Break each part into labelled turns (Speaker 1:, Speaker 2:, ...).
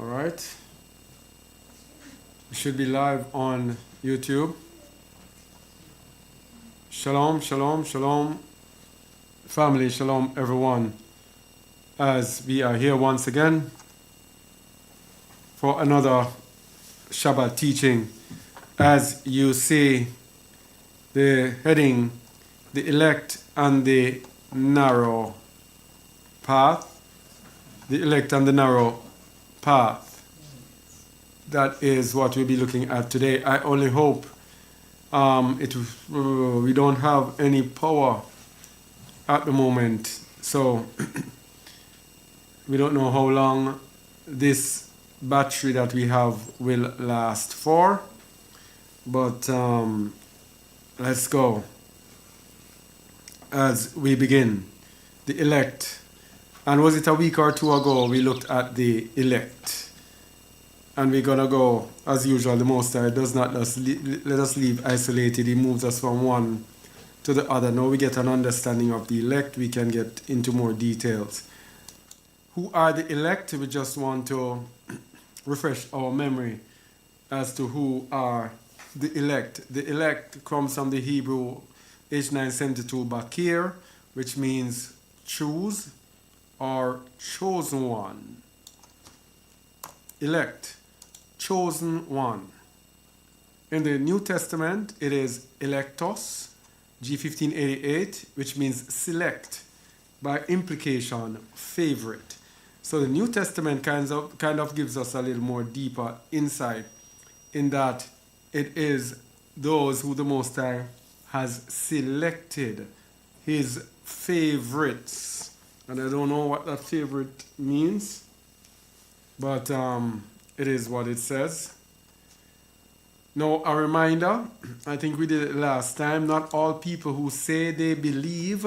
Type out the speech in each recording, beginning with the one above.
Speaker 1: All right. We should be live on YouTube. Shalom, shalom, shalom. Family, shalom, everyone. As we are here once again for another Shabbat teaching. As you see, the heading, the elect and the narrow path. The elect and the narrow path. That is what we'll be looking at today. I only hope we don't have any power at the moment, so we don't know how long this battery that we have will last for, but let's go as we begin. The elect. And was it a week or two ago we looked at the elect? And we're going to go, as usual, the Most High does not let us leave isolated. He moves us from one to the other. Now we get an understanding of the elect, we can get into more details. Who are the elect? We just want to refresh our memory as to who are the elect. The elect comes from the Hebrew H972 Bakir, which means choose or chosen one. Elect. Chosen one. In the New Testament, it is electos, G1588, which means select, by implication, favorite. So the New Testament kind of gives us a little more deeper insight in that it is those who the Most High has selected, his favorites. And I don't know what that favorite means, but it is what it says. Now, a reminder, I think we did it last time, not all people who say they believe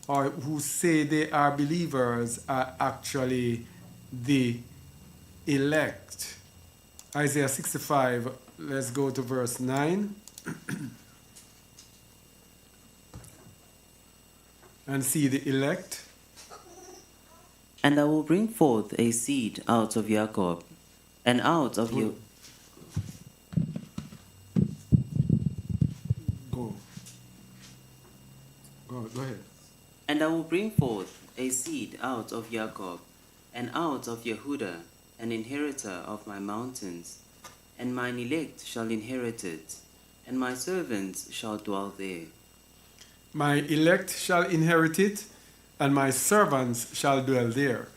Speaker 1: or who say they are believers are actually the elect. Isaiah 65, let's go to verse 9. And see the elect.
Speaker 2: And I will bring forth a seed out of Jacob, and out of you.
Speaker 1: Go ahead.
Speaker 2: And I will bring forth a seed out of Jacob, and out of Yehuda, an inheritor of my mountains. And mine elect shall inherit it, and my servants shall dwell there.
Speaker 1: My elect shall inherit it, and my servants shall dwell there.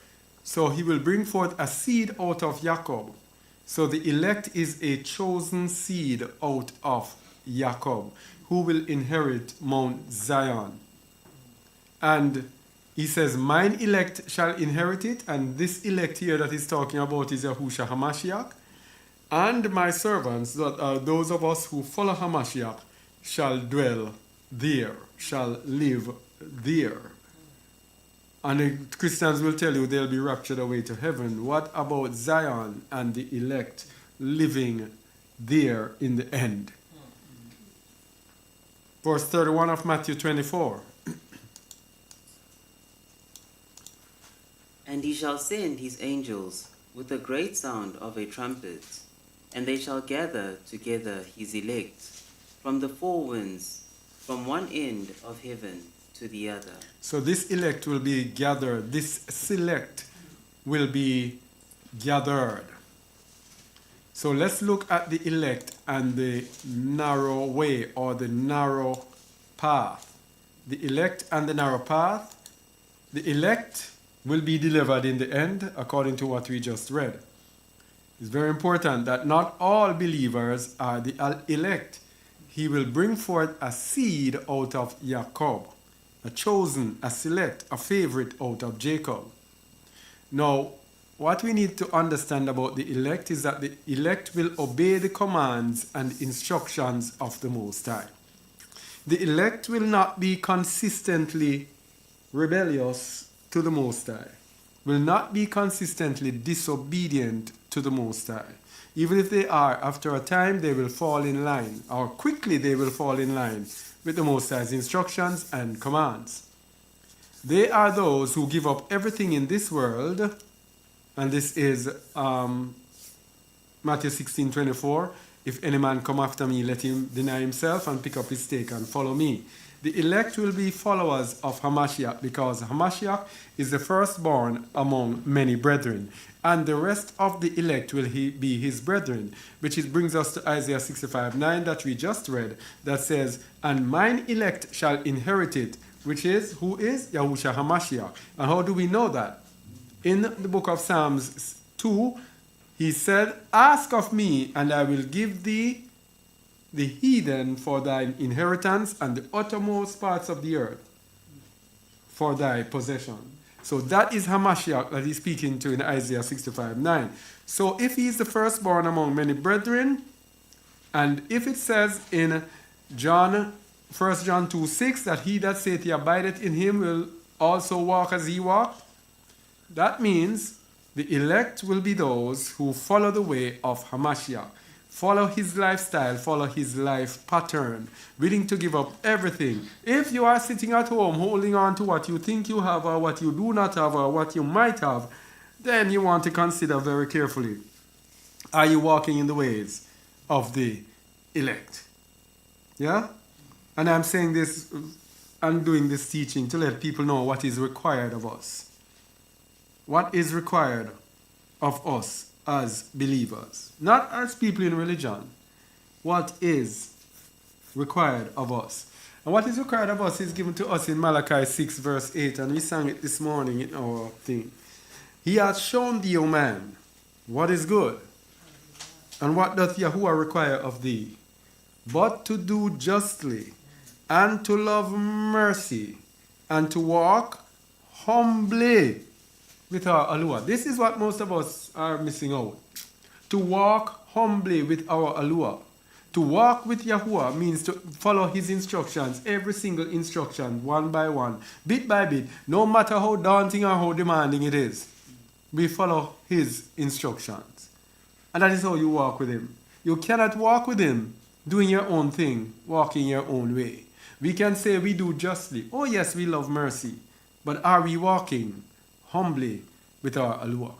Speaker 1: So he will bring forth a seed out of Jacob. So the elect is a chosen seed out of Jacob, who will inherit Mount Zion. And he says, mine elect shall inherit it, and this elect here that he's talking about is Yahushua HaMashiach. And my servants, that are those of us who follow HaMashiach, shall dwell there, shall live there. And the Christians will tell you they'll be raptured away to heaven. What about Zion and the elect living there in the end? Verse 31 of Matthew 24.
Speaker 2: And he shall send his angels with a great sound of a trumpet, and they shall gather together his elect from the four winds, from one end of heaven to the other.
Speaker 1: So this elect will be gathered, this select will be gathered. So let's look at the elect and the narrow way or the narrow path. The elect and the narrow path. The elect will be delivered in the end according to what we just read. It's very important that not all believers are the elect. He will bring forth a seed out of Jacob, a chosen, a select, a favorite out of Jacob. Now, what we need to understand about the elect is that the elect will obey the commands and instructions of the Most High. The elect will not be consistently rebellious to the Most High, will not be consistently disobedient to the Most High. Even if they are, after a time they will fall in line, or quickly they will fall in line with the Most High's instructions and commands. They are those who give up everything in this world And this is Matthew 16:24. If any man come after me, let him deny himself and pick up his stake and follow me. The elect will be followers of Hamashiach because Hamashiach is the firstborn among many brethren. And the rest of the elect will be his brethren, which brings us to Isaiah 65:9 that we just read, that says, and mine elect shall inherit it, which is, who is? Yahushua Hamashiach. And how do we know that? In the book of Psalms 2, he said, ask of me, and I will give thee the heathen for thine inheritance and the uttermost parts of the earth for thy possession. So that is Hamashiach that he's speaking to in Isaiah 65:9. So if he is the firstborn among many brethren, and if it says in 1 John 2:6 that he that saith he abideth in him will also walk as he walked, that means the elect will be those who follow the way of Hamashiach, follow his lifestyle, follow his life pattern, willing to give up everything. If you are sitting at home holding on to what you think you have or what you do not have or what you might have, then you want to consider very carefully, are you walking in the ways of the elect? Yeah? And I'm saying this and doing this teaching to let people know what is required of us. What is required of us as believers, not as people in religion. What is required of us? And what is required of us is given to us in Malachi 6 verse 8, and we sang it this morning in our thing. He hath shown thee, O man, what is good, and what doth Yahuwah require of thee, but to do justly, and to love mercy, and to walk humbly with our Alua. This is what most of us are missing out. To walk humbly with our Alua. To walk with Yahuwah means to follow his instructions, every single instruction, one by one, bit by bit, no matter how daunting or how demanding it is. We follow his instructions. And that is how you walk with him. You cannot walk with him doing your own thing, walking your own way. We can say we do justly. Oh yes, we love mercy. But are we walking humbly with our Alua?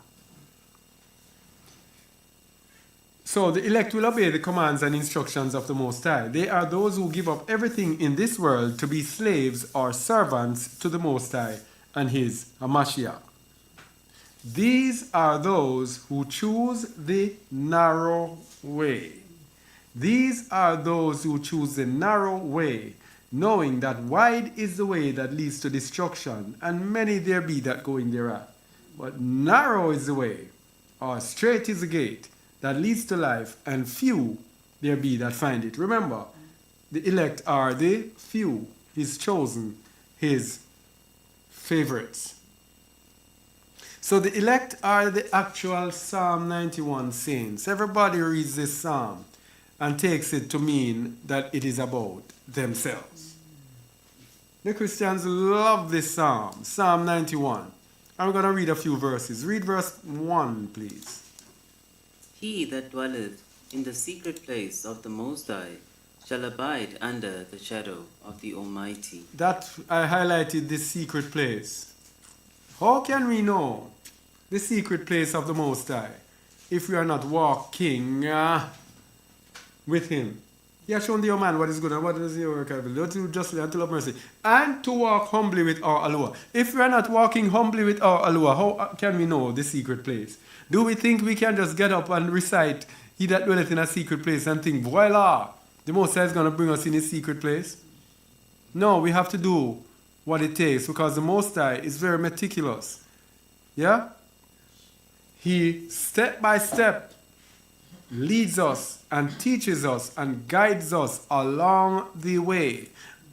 Speaker 1: So the elect will obey the commands and instructions of the Most High. They are those who give up everything in this world to be slaves or servants to the Most High and his Hamashiach. These are those who choose the narrow way. These are those who choose the narrow way, knowing that wide is the way that leads to destruction, and many there be that go in thereat. But narrow is the way, or straight is the gate, that leads to life, and few there be that find it. Remember, the elect are the few, his chosen, his favorites. So the elect are the actual Psalm 91 saints. Everybody reads this psalm and takes it to mean that it is about themselves. The Christians love this psalm, Psalm 91. I'm going to read a few verses. Read verse 1, please.
Speaker 2: He that dwelleth in the secret place of the Most High shall abide under the shadow of the Almighty.
Speaker 1: That I highlighted this secret place. How can we know the secret place of the Most High if we are not walking with him? He has shown thee, O man, what is good and what is your requirement. To do justly and to love mercy, and to walk humbly with our Alua. If we are not walking humbly with our Alua, how can we know the secret place? Do we think we can just get up and recite, he that dwelleth in a secret place, and think, voila, the Most High is going to bring us in his secret place? No, we have to do what it takes, because the Most High is very meticulous. Yeah? He, step by step, leads us and teaches us and guides us along the way.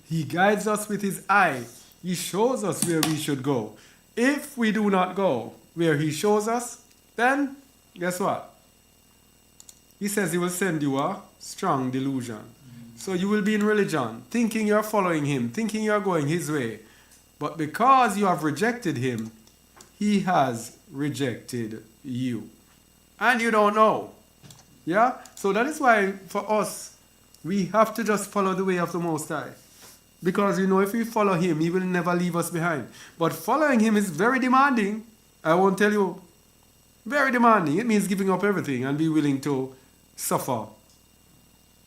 Speaker 1: He guides us with his eye. He shows us where we should go. If we do not go where he shows us, then guess what? He says he will send you a strong delusion. So you will be in religion, thinking you're following him, thinking you're going his way. But because you have rejected him, he has rejected you. And you don't know. Yeah? So that is why for us, we have to just follow the way of the Most High. Because you know, if we follow him, he will never leave us behind. But following him is very demanding. I won't tell you Very demanding. It means giving up everything and be willing to suffer,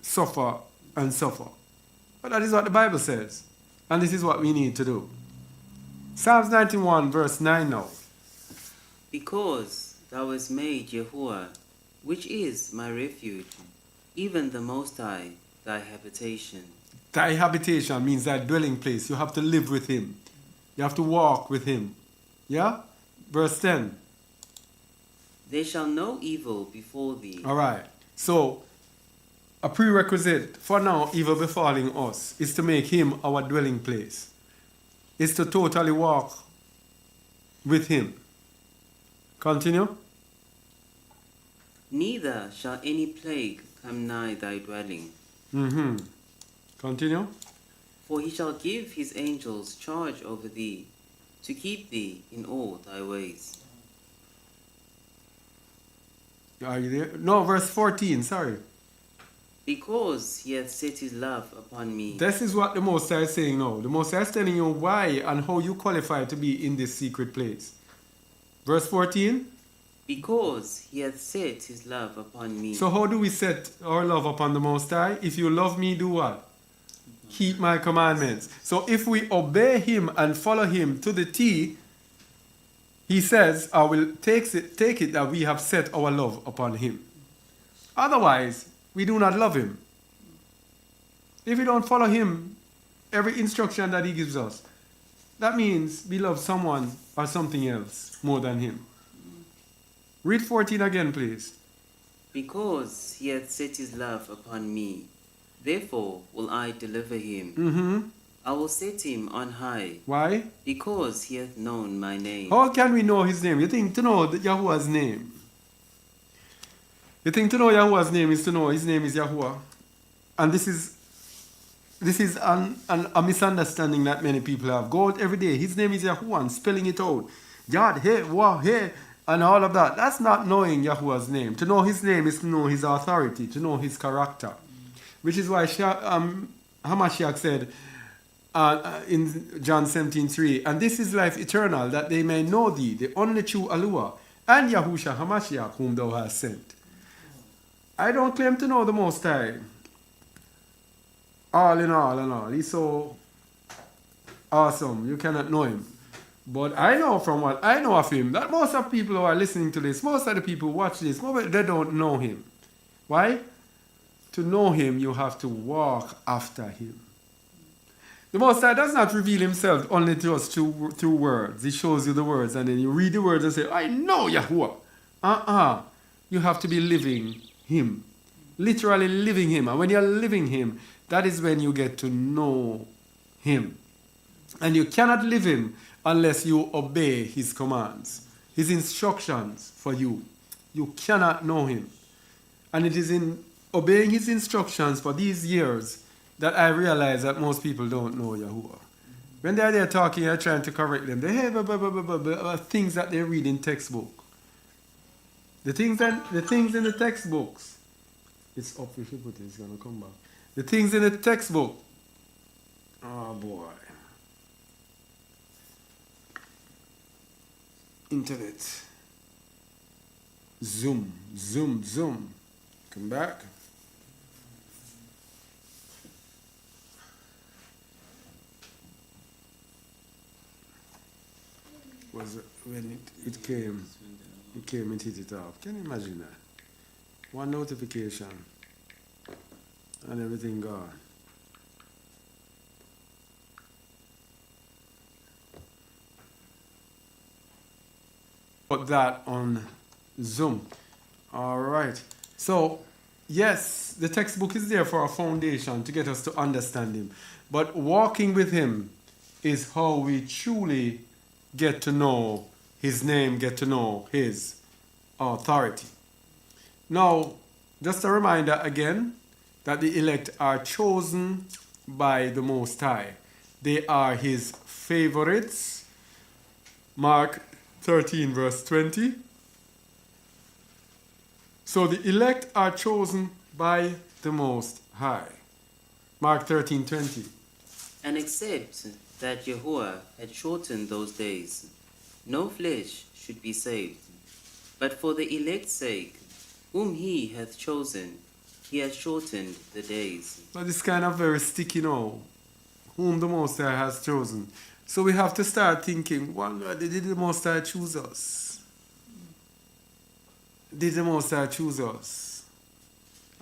Speaker 1: suffer, and suffer. But that is what the Bible says. And this is what we need to do. Psalms 91 verse 9 now.
Speaker 2: Because thou hast made Yahuwah, which is my refuge, even the Most High, thy habitation.
Speaker 1: Thy habitation means thy dwelling place. You have to live with him. You have to walk with him. Yeah? Verse 10.
Speaker 2: There shall no evil befall thee.
Speaker 1: All right. So, a prerequisite for now, evil befalling us, is to make him our dwelling place. Is to totally walk with him. Continue.
Speaker 2: Neither shall any plague come nigh thy dwelling.
Speaker 1: Continue.
Speaker 2: For he shall give his angels charge over thee, to keep thee in all thy ways.
Speaker 1: Are you there? No, verse 14, sorry.
Speaker 2: Because he hath set his love upon me.
Speaker 1: This is what the Most High is saying now. The Most High is telling you why and how you qualify to be in this secret place. Verse 14.
Speaker 2: Because he hath set his love upon me.
Speaker 1: So how do we set our love upon the Most High? If you love me, do what? Keep my commandments. So if we obey him and follow him to the T, he says, I will take it that we have set our love upon him. Otherwise, we do not love him. If we don't follow him, every instruction that he gives us, that means we love someone or something else more than him. Read 14 again, please.
Speaker 2: Because he hath set his love upon me, therefore will I deliver him. I will set him on high.
Speaker 1: Why?
Speaker 2: Because he hath known my name.
Speaker 1: How can we know his name? You think to know Yahuwah's name? You think to know Yahuwah's name is to know his name is Yahuwah? And this is a misunderstanding that many people have. Go out every day. His name is Yahuwah and spelling it out. Yad, hey, wah, hey, and all of that. That's not knowing Yahuwah's name. To know his name is to know his authority, to know his character. Which is why Hamashiach said in John 17:3, and this is life eternal, that they may know thee, the only true Alua, and Yahusha Hamashiach, whom thou hast sent. I don't claim to know the Most High. All in all. He's so awesome. You cannot know him. But I know from what I know of him that most of the people who are listening to this, most of the people who watch this, they don't know him. Why? To know him, you have to walk after him. The Most High does not reveal himself only to us through words. He shows you the words and then you read the words and say, I know Yahuwah. You have to be living him. Literally living him. And when you're living him, that is when you get to know him. And you cannot live him unless you obey his commands, his instructions for you. You cannot know him. And it is in obeying his instructions for these years that I realize that most people don't know Yahuwah. When they're there talking, you're trying to correct them. They have things that they read in textbook. The things in the textbooks. It's up, we should put it, it's going to come back. The things in the textbook. Oh boy. Internet. Zoom. Come back. Was when it came, and hit it off. Can you imagine that? One notification and everything gone. Put that on Zoom. All right. So, yes, the textbook is there for a foundation to get us to understand him. But walking with him is how we truly get to know his name, get to know his authority. Now, just a reminder again that the elect are chosen by the Most High. They are his favorites. Mark 13 verse 20. So the elect are chosen by the Most High. Mark 13:20.
Speaker 2: And except that Yahuwah had shortened those days, no flesh should be saved. But for the elect's sake, whom he hath chosen, he hath shortened the days.
Speaker 1: But it's kind of very sticky now. Whom the Most High has chosen. So we have to start thinking, why did the Most High choose us? Did the Most High choose us?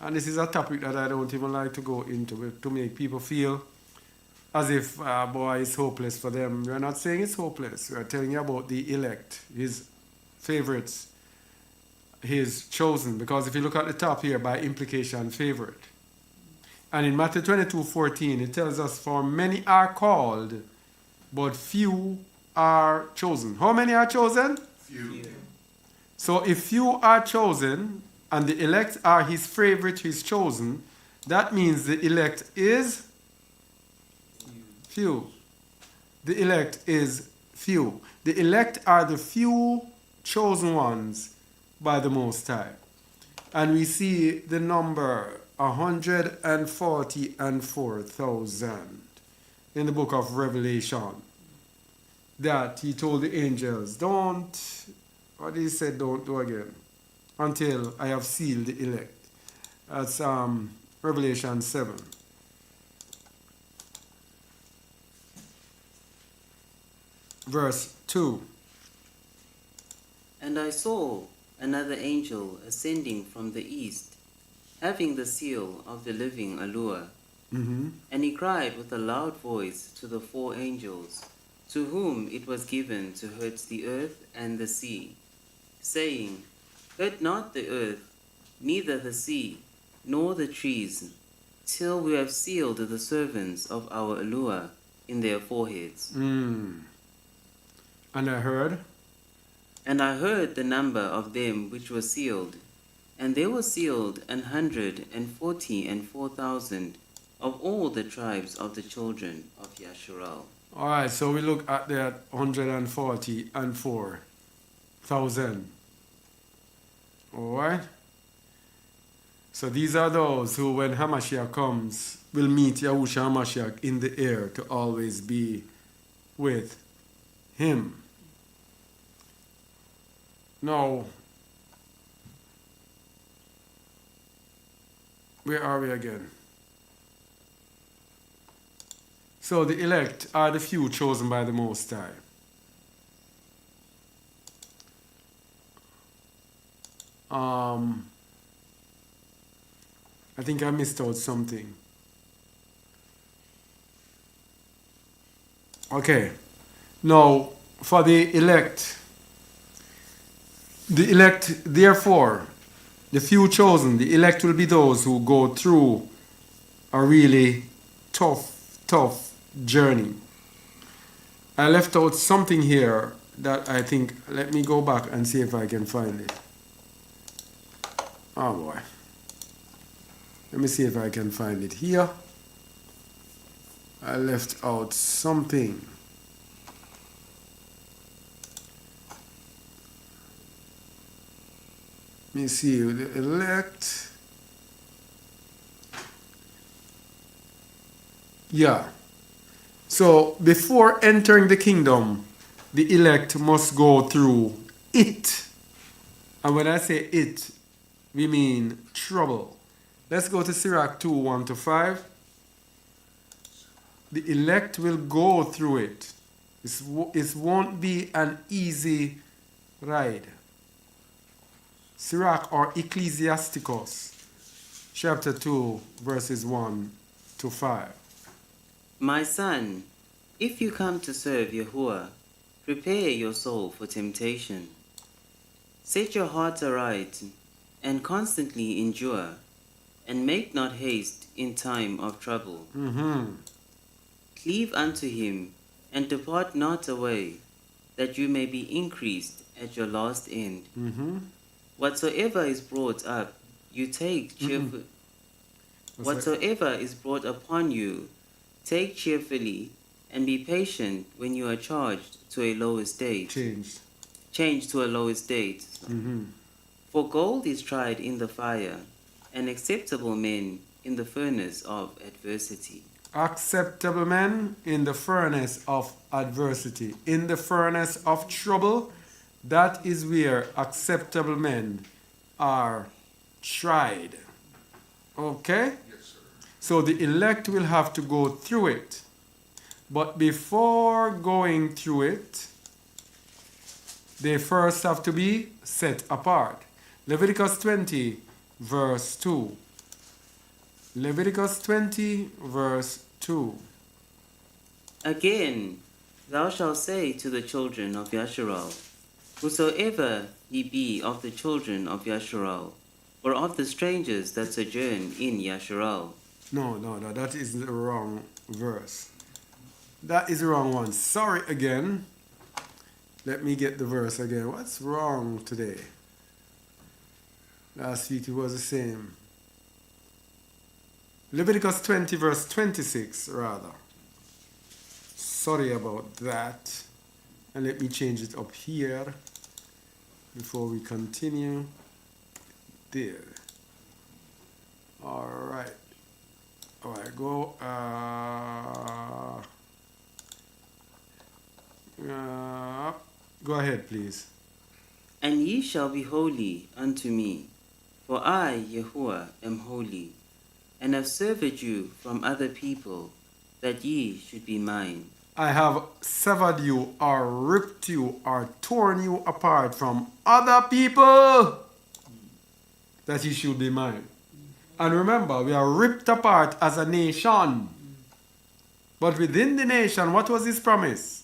Speaker 1: And this is a topic that I don't even like to go into, to make people feel as if, boy, it's hopeless for them. We're not saying it's hopeless. We're telling you about the elect, his favorites, his chosen. Because if you look at the top here, by implication, favorite. And in Matthew 22:14, it tells us, for many are called, but few are chosen. How many are chosen?
Speaker 3: Few.
Speaker 1: So if few are chosen, and the elect are his favorite, his chosen, that means the elect is few. The elect is few. The elect are the few chosen ones by the Most High. And we see the number 144,000 in the book of Revelation, that he told the angels, don't, what did he say, don't do again, until I have sealed the elect. That's Revelation 7. Verse 2.
Speaker 2: And I saw another angel ascending from the east, having the seal of the living Allure. And he cried with a loud voice to the 4 angels, to whom it was given to hurt the earth and the sea, saying, Hurt not the earth, neither the sea, nor the trees, till we have sealed the servants of our Allure in their foreheads.
Speaker 1: And I heard,
Speaker 2: And I heard the number of them which were sealed, and they were sealed 144,000 of all the tribes of the children of Yasharal.
Speaker 1: all right, so we look at that 144,000. All right? So these are those who, when Hamashiach comes, will meet Yahushua Hamashiach in the air to always be with him. Now, where are we again? So the elect are the few chosen by the Most High. I think I missed out something. Okay. Now, for the elect, therefore, the few chosen, the elect will be those who go through a really tough journey. I left out something here that I think, let me go back and see if I can find it. Oh boy. Let me see if I can find it here. I left out something. Let me see, the elect. Yeah. So before entering the kingdom, the elect must go through it. And when I say it, we mean trouble. Let's go to Sirach 2, 1-5. The elect will go through it. It won't be an easy ride. Sirach or Ecclesiasticus, chapter 2, verses 1-5.
Speaker 2: My son, if you come to serve Yahuwah, prepare your soul for temptation. Set your heart aright, and constantly endure, and make not haste in time of trouble. Cleave unto him, and depart not away, that you may be increased at your last end. Whatsoever is brought up, you take cheerfully. Whatsoever is brought upon you, take cheerfully, and be patient when you are charged to a low estate. Changed to a low estate. For gold is tried in the fire, and acceptable men in the furnace of adversity.
Speaker 1: Acceptable men in the furnace of adversity. In the furnace of trouble, That is where acceptable men are tried. Okay? So the elect will have to go through it. But before going through it, they first have to be set apart. Leviticus 20, verse 2. Leviticus 20, verse 2.
Speaker 2: Again, thou shalt say to the children of Yasharal, whosoever ye be of the children of Yasharal, or of the strangers that sojourn in Yasharal.
Speaker 1: No, that is the wrong verse. That is the wrong one. Sorry again. Let me get the verse again. What's wrong today? Last week it was the same. Leviticus 20, verse 26, rather. Sorry about that. And let me change it up here before we continue. There. Alright. Alright, go. Go ahead, please.
Speaker 2: And ye shall be holy unto me, for I, Yahuwah, am holy, and have severed you from other people, that ye should be mine.
Speaker 1: I have severed you or ripped you or torn you apart from other people, that ye should be mine. And remember, we are ripped apart as a nation. But within the nation, what was his promise?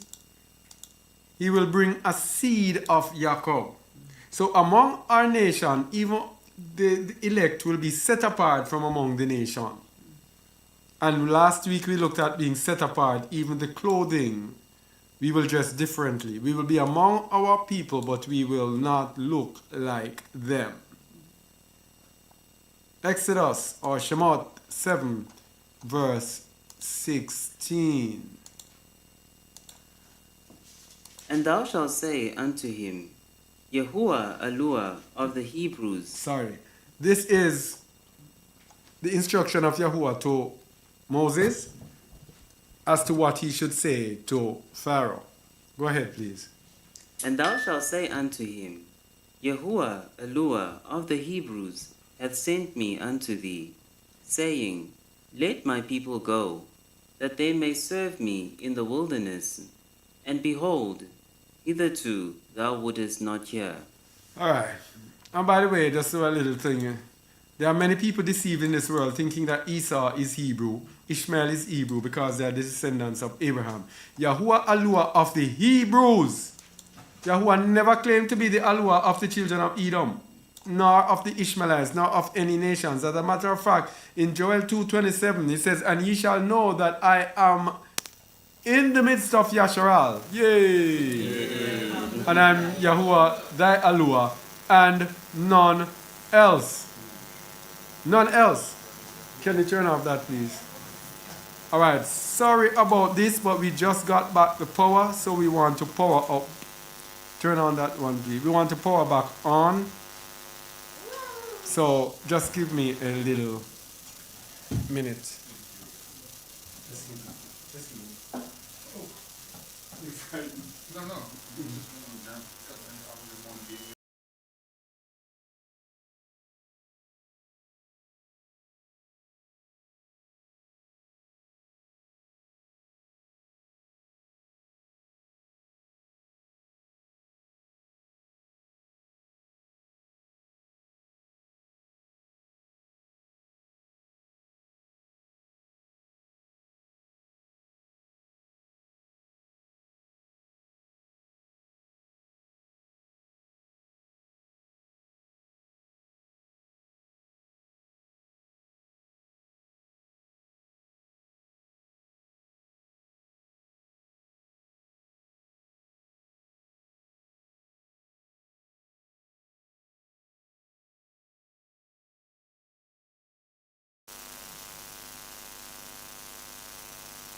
Speaker 1: He will bring a seed of Jacob. So among our nation, even the elect will be set apart from among the nation. And last week we looked at being set apart, even the clothing. We will dress differently. We will be among our people, but we will not look like them. Exodus or Shemot 7, verse 16.
Speaker 2: And thou shalt say unto him, Yahuwah Eluah of the Hebrews.
Speaker 1: Sorry. This is the instruction of Yahuwah to Moses as to what he should say to Pharaoh. Go ahead, please.
Speaker 2: And thou shalt say unto him, Yahuwah Eluah of the Hebrews hath sent me unto thee, saying, Let my people go, that they may serve me in the wilderness. And behold, hitherto thou wouldest not hear.
Speaker 1: All right. And by the way, just a little thing. There are many people deceived in this world thinking that Esau is Hebrew, Ishmael is Hebrew because they are the descendants of Abraham. Yahuwah Eluah of the Hebrews. Yahuwah never claimed to be the Eluah of the children of Edom, nor of the Ishmaelites, nor of any nations. As a matter of fact, in Joel 2:27, it says, And ye shall know that I am in the midst of Yasharal. Yay! And I'm Yahuwah, thy Eluah, and none else. None else. Can you turn off that, please? All right. Sorry about this, but we just got back the power, so we want to power up. Turn on that one, please. We want to power back on. So just give me a little minute.
Speaker 3: No.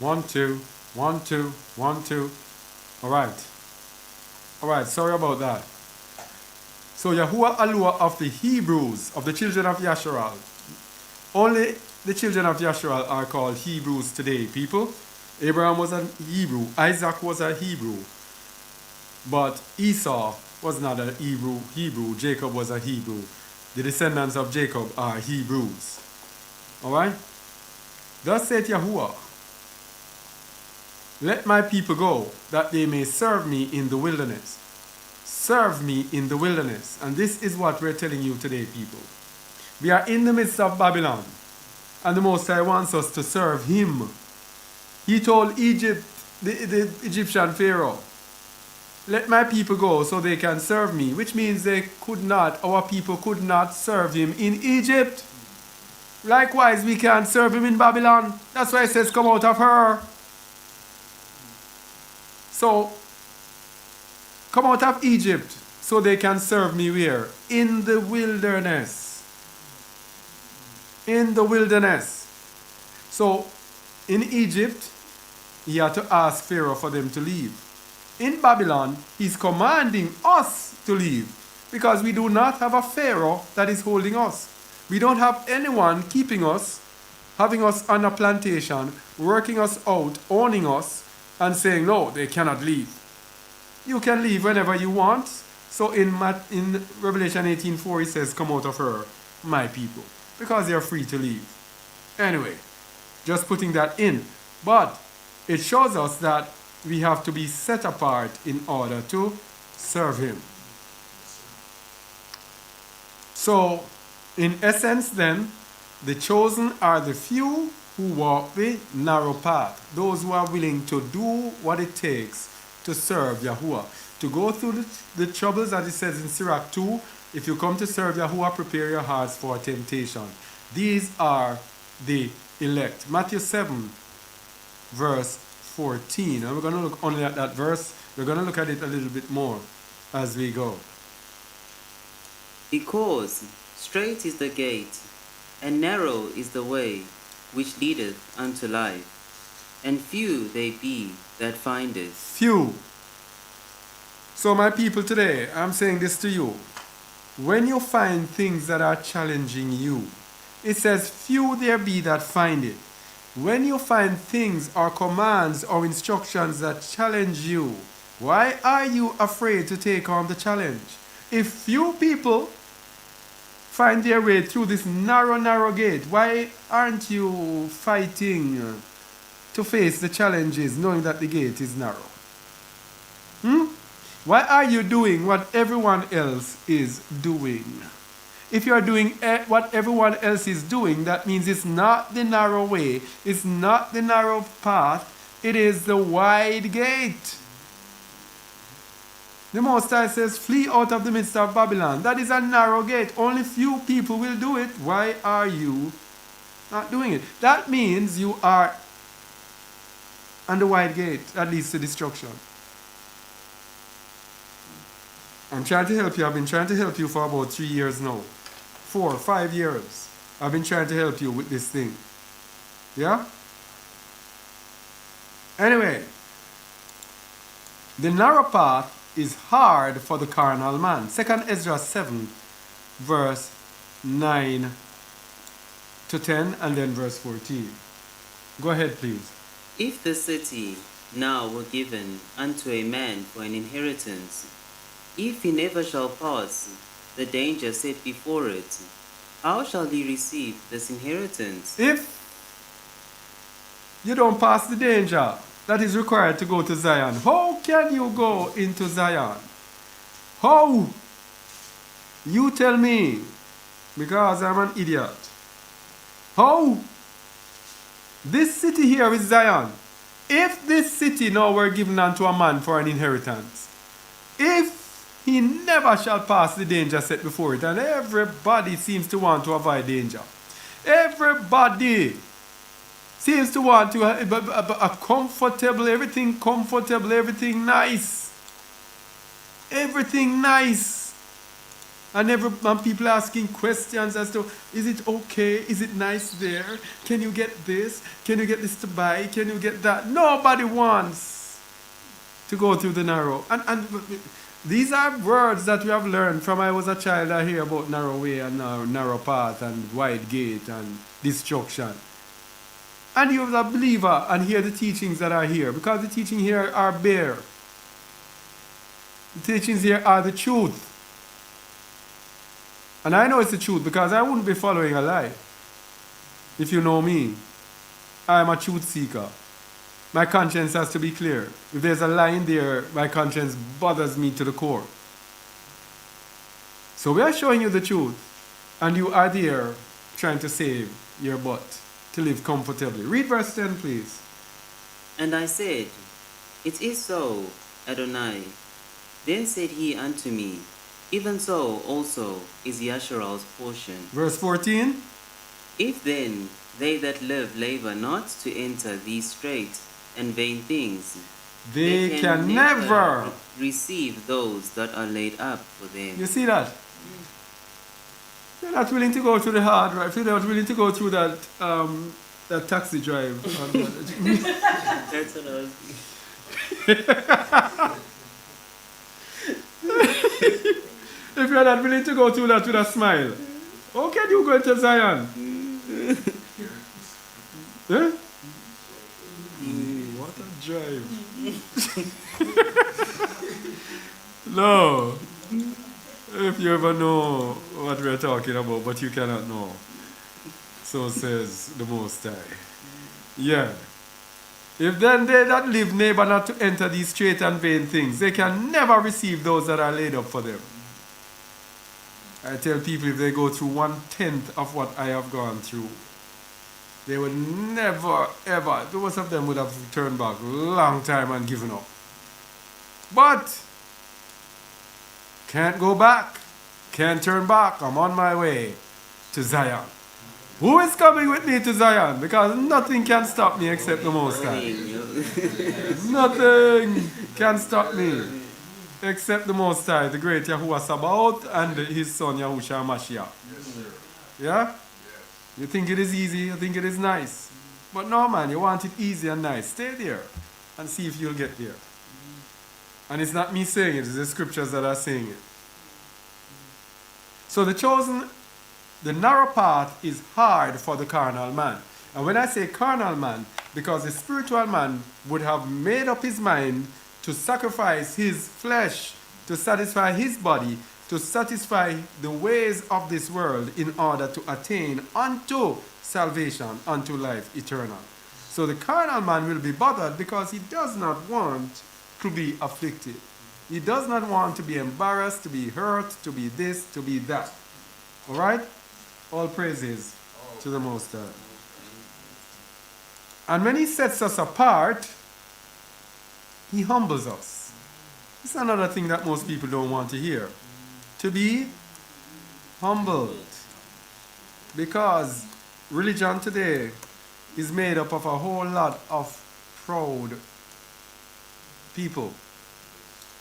Speaker 1: One, two, 1, 2, 1, 2. All right. Sorry about that. So Yahuwah Eluah of the Hebrews, of the children of Yasharal. Only the children of Yasharal are called Hebrews today, people. Abraham was a Hebrew. Isaac was a Hebrew. But Esau was not a Hebrew. Jacob was a Hebrew. The descendants of Jacob are Hebrews. Alright? Thus saith Yahuwah, let my people go, that they may serve me in the wilderness. Serve me in the wilderness. And this is what we're telling you today, people. We are in the midst of Babylon, and the Most High wants us to serve Him. He told Egypt, the Egyptian Pharaoh, let my people go so they can serve me, which means our people could not serve Him in Egypt. Likewise, we can't serve Him in Babylon. That's why it says, come out of her. So, come out of Egypt so they can serve me where? In the wilderness. In the wilderness. So, in Egypt, he had to ask Pharaoh for them to leave. In Babylon, he's commanding us to leave because we do not have a Pharaoh that is holding us. We don't have anyone keeping us, having us on a plantation, working us out, owning us, and saying, no, they cannot leave. You can leave whenever you want. So in Revelation 18:4, it says, come out of her, my people, because they are free to leave. Anyway, just putting that in. But it shows us that we have to be set apart in order to serve Him. So, in essence then, the chosen are the few who walk the narrow path. Those who are willing to do what it takes to serve Yahuwah. To go through the troubles, as it says in Sirach 2, if you come to serve Yahuwah, prepare your hearts for temptation. These are the elect. Matthew 7, verse 14. And we're going to look only at that verse. We're going to look at it a little bit more as we go.
Speaker 2: Because straight is the gate, and narrow is the way which leadeth unto life, and few they be that find it.
Speaker 1: Few. So my people today, I'm saying this to you. When you find things that are challenging you, it says, few there be that find it. When you find things or commands or instructions that challenge you, why are you afraid to take on the challenge? If few people find their way through this narrow gate, why aren't you fighting to face the challenges knowing that the gate is narrow? Why are you doing what everyone else is doing? If you're doing what everyone else is doing, that means it's not the narrow way, it's not the narrow path, it is the wide gate. The Most High says, flee out of the midst of Babylon. That is a narrow gate. Only few people will do it. Why are you not doing it? That means you are on the wide gate that leads to destruction. I'm trying to help you. I've been trying to help you for about 3 years now. 4 or 5 years. I've been trying to help you with this thing. Yeah? Anyway, the narrow path is hard for the carnal man. 2 Ezra 7, verse 9 to 10, and then verse 14. Go ahead, please.
Speaker 2: If the city now were given unto a man for an inheritance, if he never shall pass the danger set before it, how shall he receive this inheritance?
Speaker 1: If you don't pass the danger that is required to go to Zion, how can you go into Zion? How? You tell me, because I'm an idiot. How? This city here is Zion. If this city now were given unto a man for an inheritance, if he never shall pass the danger set before it, and everybody seems to want to avoid danger. Everybody seems to want to a comfortable, everything nice. Everything nice. And people asking questions as to, is it okay? Is it nice there? Can you get this? Can you get this to buy? Can you get that? Nobody wants to go through the narrow. And these are words that we have learned from I was a child. I hear about narrow way and narrow path and wide gate and destruction. And you as a believer and hear the teachings that are here, because the teaching here are bare. The teachings here are the truth. And I know it's the truth because I wouldn't be following a lie. If you know me, I'm a truth seeker. My conscience has to be clear. If there's a lie in there, my conscience bothers me to the core. So we are showing you the truth, and you are there trying to save your butt to live comfortably. Read verse 10, please.
Speaker 2: And I said, It is so, Adonai. Then said he unto me, Even so also is Yasharal's portion.
Speaker 1: Verse 14.
Speaker 2: If then they that live labor not to enter these straight and vain things,
Speaker 1: They can never.
Speaker 2: receive those that are laid up for them.
Speaker 1: You see that? You're not willing to go through the hard drive. You're not willing to go through that that taxi drive.
Speaker 2: That's what I was
Speaker 1: If you're not willing to go through that with a smile, how can you go to Zion? Eh? What a drive. No. If you ever know what we're talking about, but you cannot know. So says the Most High. Yeah. If then they that live neighbor not to enter these straight and vain things, they can never receive those that are laid up for them. I tell people if they go through 1/10 of what I have gone through, they would never, ever, most of them would have turned back long time and given up. But, can't go back, can't turn back, I'm on my way to Zion. Who is coming with me to Zion? Because nothing can stop me except the Most High. Nothing can stop me except the Most High, the great Yahuwah Sabaoth and his son Yahushua Mashiach. Yeah? You think it is easy, you think it is nice. But no, man, you want it easy and nice. Stay there and see if you'll get there. And it's not me saying it, it's the scriptures that are saying it. So the narrow path is hard for the carnal man. And when I say carnal man, because the spiritual man would have made up his mind to sacrifice his flesh, to satisfy his body, to satisfy the ways of this world in order to attain unto salvation, unto life eternal. So the carnal man will be bothered because he does not want to be afflicted. He does not want to be embarrassed, to be hurt, to be this, to be that. All right? All praises to the Most High. And when he sets us apart, he humbles us. It's another thing that most people don't want to hear. To be humbled. Because religion today is made up of a whole lot of proud people.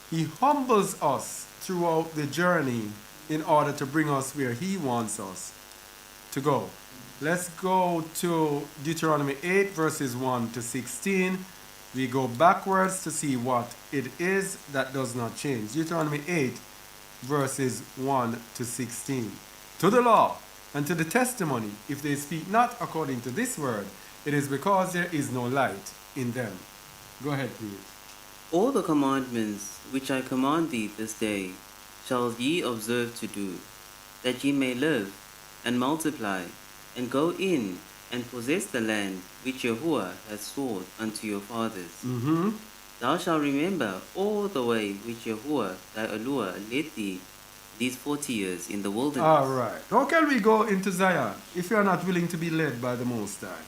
Speaker 1: He humbles us throughout the journey in order to bring us where he wants us to go. Let's go to Deuteronomy 8 verses 1 to 16. We go backwards to see what it is that does not change. Deuteronomy 8 verses 1 to 16. To the law and to the testimony, if they speak not according to this word, it is because there is no light in them. Go ahead, please.
Speaker 2: All the commandments which I command thee this day shall ye observe to do, that ye may live and multiply, and go in and possess the land which Yahuwah hath sworn unto your fathers. Thou shalt remember all the way which Yahuwah thy Elohim led thee these 40 years in the wilderness.
Speaker 1: All right. How can we go into Zion if you are not willing to be led by the Most High?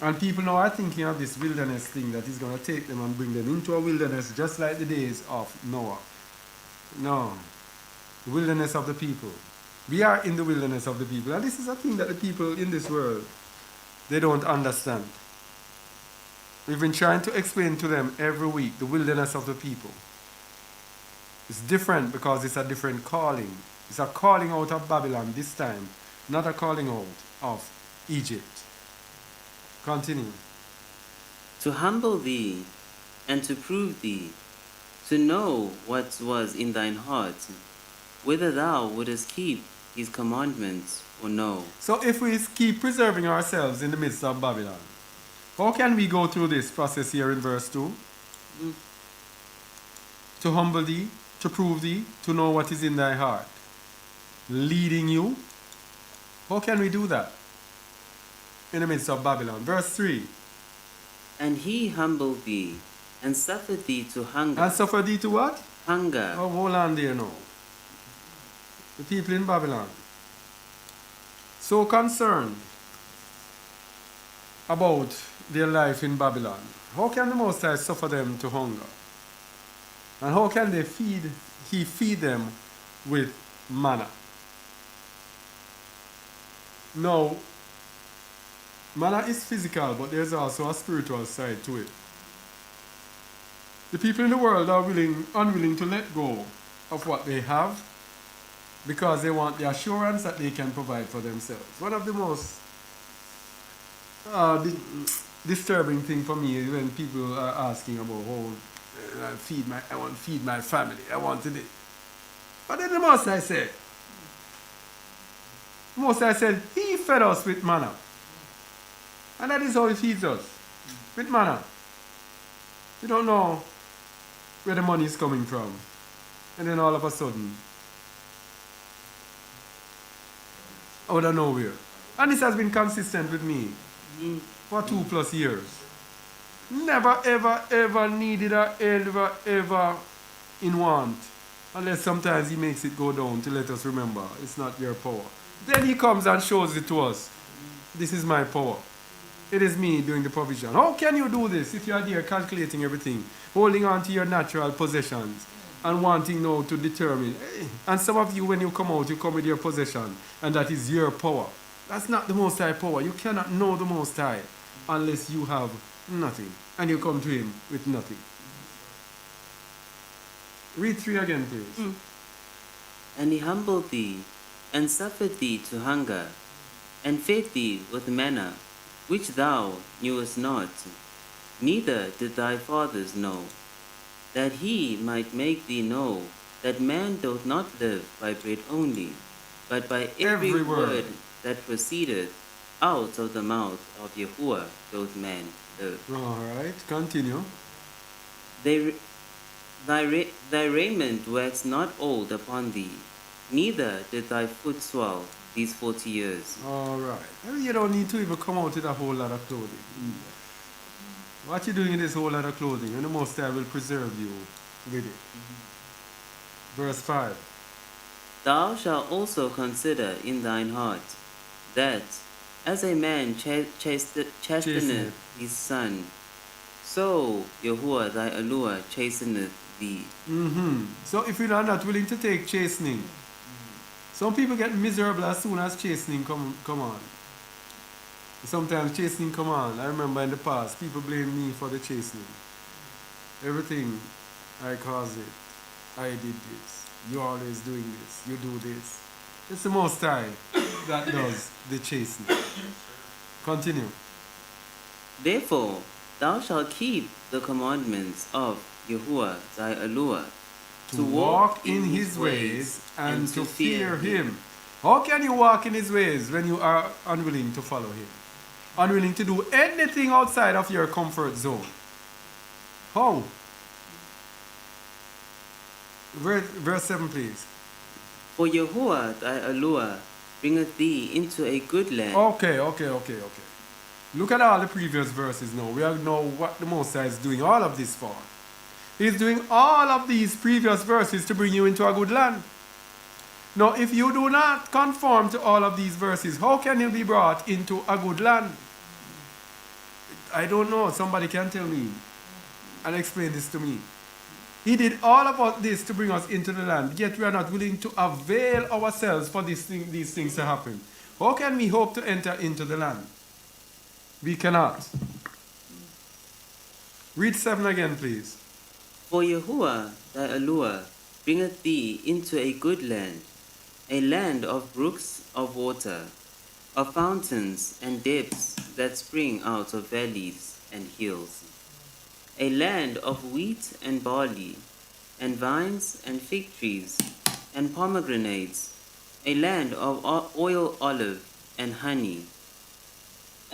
Speaker 1: And people now are thinking of this wilderness thing that is going to take them and bring them into a wilderness just like the days of Noah. No. The wilderness of the people. We are in the wilderness of the people. And this is a thing that the people in this world, they don't understand. We've been trying to explain to them every week the wilderness of the people. It's different because it's a different calling. It's a calling out of Babylon this time, not a calling out of Egypt. Continue.
Speaker 2: To humble thee, and to prove thee, to know what was in thine heart, whether thou wouldest keep his commandments or no.
Speaker 1: So if we keep preserving ourselves in the midst of Babylon, how can we go through this process here in verse 2? to humble thee, to prove thee, to know what is in thy heart, leading you. How can we do that? In the midst of Babylon. Verse 3.
Speaker 2: And he humbled thee, and suffered thee to hunger.
Speaker 1: And suffer thee to what?
Speaker 2: Hunger.
Speaker 1: Oh, hold on there now. The people in Babylon, so concerned about their life in Babylon. How can the Most High suffer them to hunger? And how can he feed them with manna? Now, manna is physical, but there's also a spiritual side to it. The people in the world are unwilling to let go of what they have because they want the assurance that they can provide for themselves. One of the most disturbing thing for me is when people are asking about I want to feed my family, I want to do. But then the Most High said, He fed us with manna. And that is how He feeds us, with manna. You don't know where the money is coming from. And then all of a sudden, out of nowhere. And this has been consistent with me for 2+ years. Never, ever, ever needed ever in want. Unless sometimes He makes it go down to let us remember it's not your power. Then He comes and shows it to us. This is my power. It is me doing the provision. How can you do this if you are there calculating everything, holding on to your natural possessions and wanting now to determine? And some of you, when you come out, you come with your possession, and that is your power. That's not the Most High power. You cannot know the Most High unless you have nothing, and you come to Him with nothing. Read 3 again, please.
Speaker 2: And he humbled thee, and suffered thee to hunger, and fed thee with manna, which thou knewest not, neither did thy fathers know, that he might make thee know that man doth not live by bread only, but by every word that proceedeth out of the mouth of Yahuwah doth man live.
Speaker 1: All right, continue.
Speaker 2: Thy raiment waxed not old upon thee, neither did thy foot swell these 40 years.
Speaker 1: All right. You don't need to even come out with a whole lot of clothing. What you doing in this whole lot of clothing? And the Most High will preserve you with it. Verse 5.
Speaker 2: Thou shalt also consider in thine heart that, as a man chasteneth his son, so Yahuwah thy Elohim chasteneth thee.
Speaker 1: So if you are not willing to take chastening, some people get miserable as soon as chastening come on. Sometimes chastening come on. I remember in the past, people blame me for the chastening. Everything I caused it. I did this. You're always doing this. You do this. It's the Most High that does the chastening. Continue.
Speaker 2: Therefore, thou shalt keep the commandments of Yahuwah thy Elohim,
Speaker 1: To walk in His ways and to fear Him. How can you walk in His ways when you are unwilling to follow Him? Unwilling to do anything outside of your comfort zone? How? Verse 7, please.
Speaker 2: For Yahuwah thy Elohim bringeth thee into a good land.
Speaker 1: Okay. Look at all the previous verses now. We all know what the Most High is doing all of this for. He's doing all of these previous verses to bring you into a good land. Now, if you do not conform to all of these verses, how can you be brought into a good land? I don't know. Somebody can tell me and explain this to me. He did all of this to bring us into the land, yet we are not willing to avail ourselves for these things to happen. How can we hope to enter into the land? We cannot. Read 7 again, please.
Speaker 2: For Yahuwah thy Elohim bringeth thee into a good land, a land of brooks of water, of fountains and depths that spring out of valleys and hills, a land of wheat and barley, and vines and fig trees, and pomegranates, a land of oil, olive, and honey,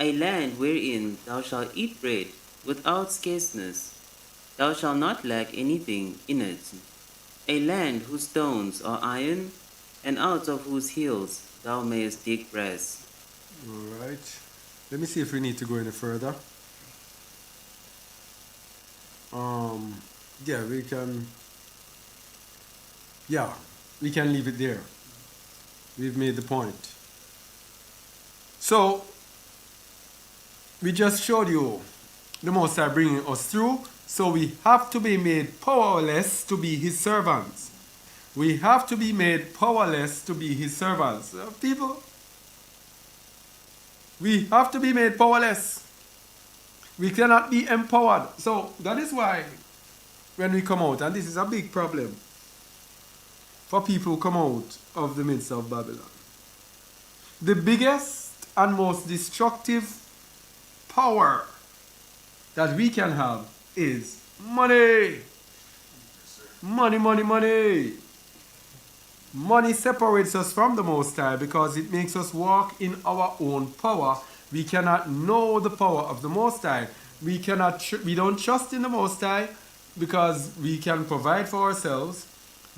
Speaker 2: a land wherein thou shalt eat bread without scarceness, Thou shalt not lack anything in it. A land whose stones are iron, and out of whose hills thou mayest dig brass.
Speaker 1: All right. Let me see if we need to go any further. Yeah, we can. Yeah, we can leave it there. We've made the point. So, we just showed you the Most High bringing us through. So we have to be made powerless to be His servants. We have to be made powerless to be His servants. People, we have to be made powerless. We cannot be empowered. So that is why when we come out, and this is a big problem for people who come out of the midst of Babylon. The biggest and most destructive power that we can have is money. Money, money, money. Money separates us from the Most High because it makes us walk in our own power. We cannot know the power of the Most High. We don't trust in the Most High because we can provide for ourselves.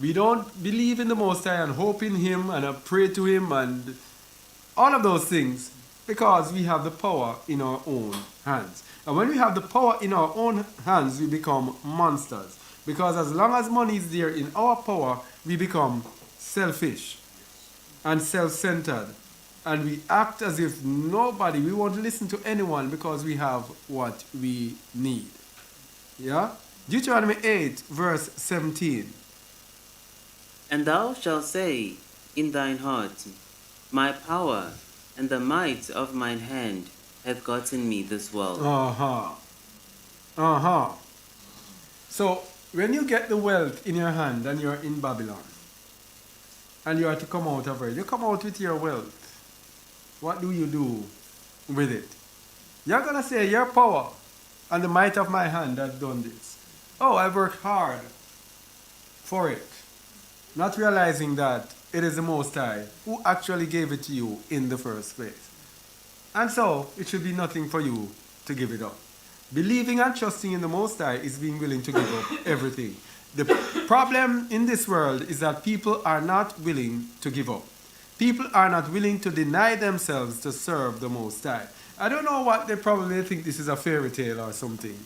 Speaker 1: We don't believe in the Most High and hope in Him and pray to Him and all of those things because we have the power in our own hands. And when we have the power in our own hands, we become monsters. Because as long as money is there in our power, we become selfish and self-centered. And we act as if we won't listen to anyone because we have what we need. Yeah? Deuteronomy 8, verse 17.
Speaker 2: And thou shalt say in thine heart, My power and the might of mine hand hath gotten me this wealth.
Speaker 1: So, when you get the wealth in your hand and you're in Babylon, and you are to come out of it, you come out with your wealth. What do you do with it? You're going to say, your power and the might of my hand has done this. Oh, I worked hard for it. Not realizing that it is the Most High who actually gave it to you in the first place. And so, it should be nothing for you to give it up. Believing and trusting in the Most High is being willing to give up everything. The problem in this world is that people are not willing to give up. People are not willing to deny themselves to serve the Most High. I don't know what they probably think this is a fairy tale or something.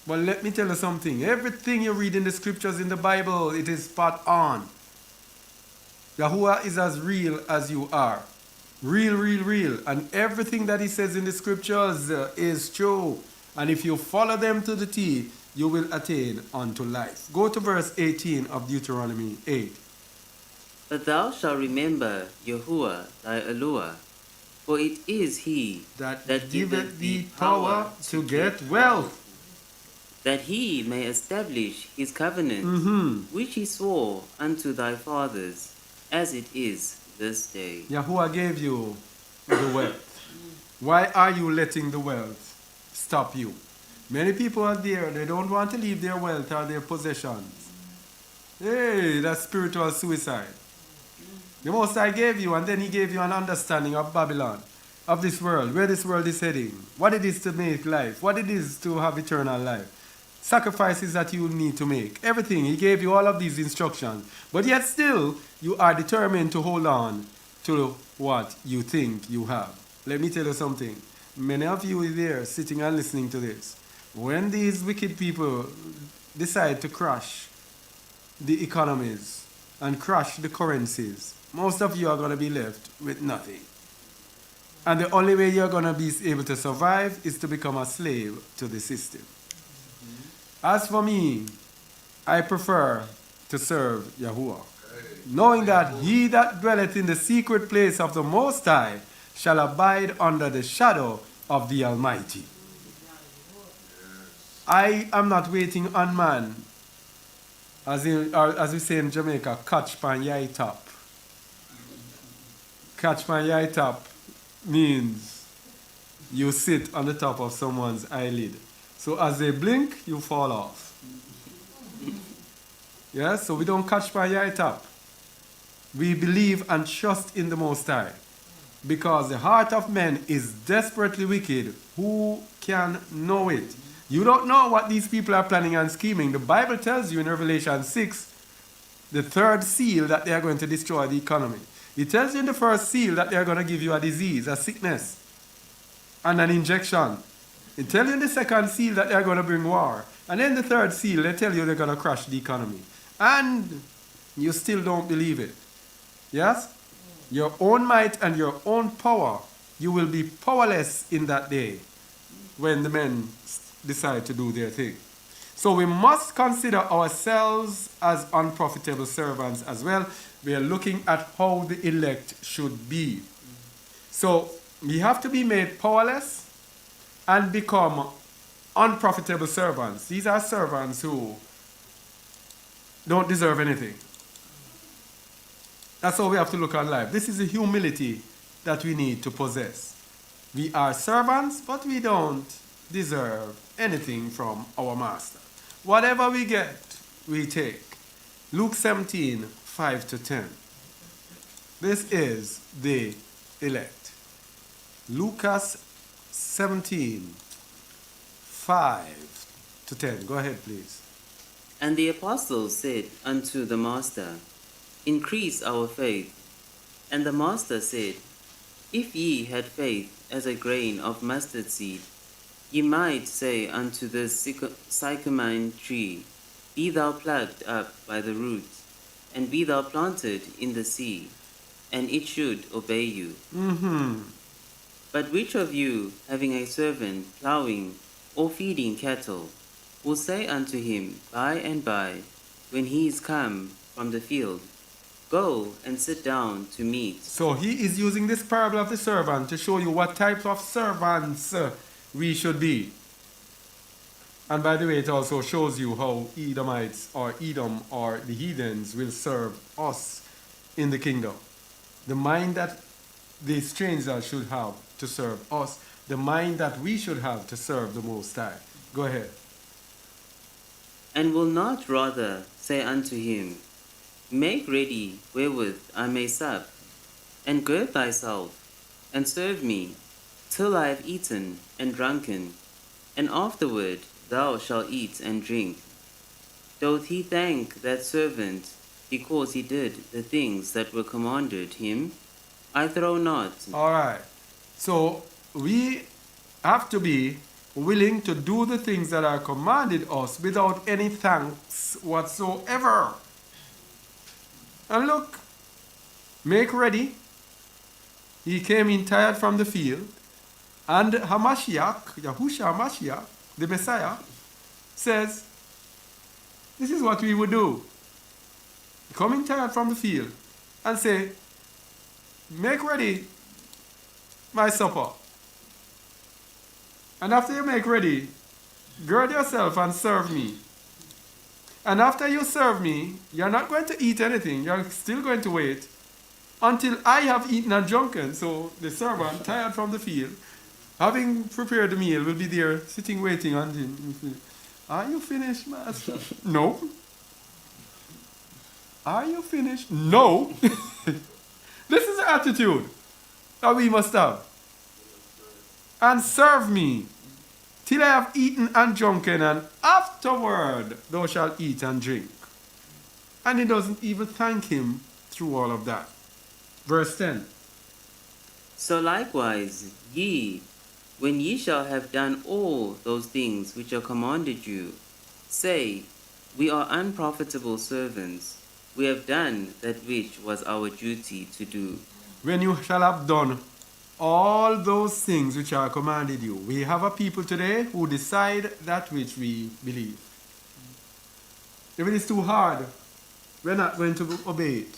Speaker 1: But let me tell you something. Everything you read in the scriptures in the Bible, it is spot on. Yahuwah is as real as you are. Real, real, real. And everything that He says in the scriptures is true. And if you follow them to the T, you will attain unto life. Go to verse 18 of Deuteronomy 8.
Speaker 2: But thou shalt remember Yahuwah thy Elohah, for it is He
Speaker 1: That giveth thee power to get wealth.
Speaker 2: that He may establish His covenant, which He swore unto thy fathers, as it is this day.
Speaker 1: Yahuwah gave you the wealth. Why are you letting the wealth stop you? Many people are there, they don't want to leave their wealth or their possessions. Hey, that's spiritual suicide. The Most High gave you, and then He gave you an understanding of Babylon, of this world, where this world is heading, what it is to make life, what it is to have eternal life, sacrifices that you need to make, everything. He gave you all of these instructions. But yet still, you are determined to hold on to what you think you have. Let me tell you something. Many of you are there sitting and listening to this. When these wicked people decide to crush the economies and crush the currencies, most of you are going to be left with nothing. And the only way you're going to be able to survive is to become a slave to the system. As for me, I prefer to serve Yahuwah, knowing that He that dwelleth in the secret place of the Most High shall abide under the shadow of the Almighty. I am not waiting on man, as we say in Jamaica, catch pan yai top. Catch pan yai top means you sit on the top of someone's eyelid. So as they blink, you fall off. Yeah, so we don't catch pan yai top. We believe and trust in the Most High. Because the heart of man is desperately wicked. Who can know it? You don't know what these people are planning and scheming. The Bible tells you in Revelation 6, the third seal, that they are going to destroy the economy. It tells you in the first seal that they are going to give you a disease, a sickness, and an injection. It tells you in the second seal that they are going to bring war. And then the third seal, they tell you they're going to crush the economy. And you still don't believe it. Yes? Your own might and your own power, you will be powerless in that day when the men decide to do their thing. So we must consider ourselves as unprofitable servants as well. We are looking at how the elect should be. So we have to be made powerless and become unprofitable servants. These are servants who don't deserve anything. That's how we have to look on life. This is the humility that we need to possess. We are servants, but we don't deserve anything from our master. Whatever we get, we take. Luke 17, 5 to 10. This is the elect. Lucas 17, 5 to 10. Go ahead, please.
Speaker 2: And the apostles said unto the master, Increase our faith. And the master said, If ye had faith as a grain of mustard seed, ye might say unto this sycamore tree, Be thou plucked up by the roots, and be thou planted in the sea, and it should obey you. But which of you, having a servant plowing or feeding cattle, will say unto him by and by, when he is come from the field, Go and sit down to meat?
Speaker 1: So he is using this parable of the servant to show you what type of servants we should be. And by the way, it also shows you how Edomites or Edom or the heathens will serve us in the kingdom. The mind that the stranger should have to serve us, the mind that we should have to serve the Most High. Go ahead.
Speaker 2: And will not rather say unto him, Make ready wherewith I may sup, and gird thyself, and serve me, till I have eaten and drunken, and afterward thou shalt eat and drink? Doth he thank that servant because he did the things that were commanded him? I trow not.
Speaker 1: All right. So we have to be willing to do the things that are commanded us without any thanks whatsoever. And look, make ready. He came in tired from the field, and Hamashiach, Yahushua Hamashiach, the Messiah, says, this is what we would do. Come in tired from the field and say, make ready my supper. And after you make ready, gird yourself and serve me. And after you serve me, you're not going to eat anything. You're still going to wait until I have eaten and drunken. So the servant, tired from the field, having prepared the meal, will be there sitting waiting on him. Are you finished, master? No. Are you finished? No. This is the attitude that we must have. And serve me till I have eaten and drunken, and afterward thou shalt eat and drink. And he doesn't even thank him through all of that. Verse 10.
Speaker 2: So likewise, ye, when ye shall have done all those things which are commanded you, say, We are unprofitable servants. We have done that which was our duty to do.
Speaker 1: When you shall have done all those things which are commanded you. We have a people today who decide that which we believe. If it is too hard, we're not going to obey it.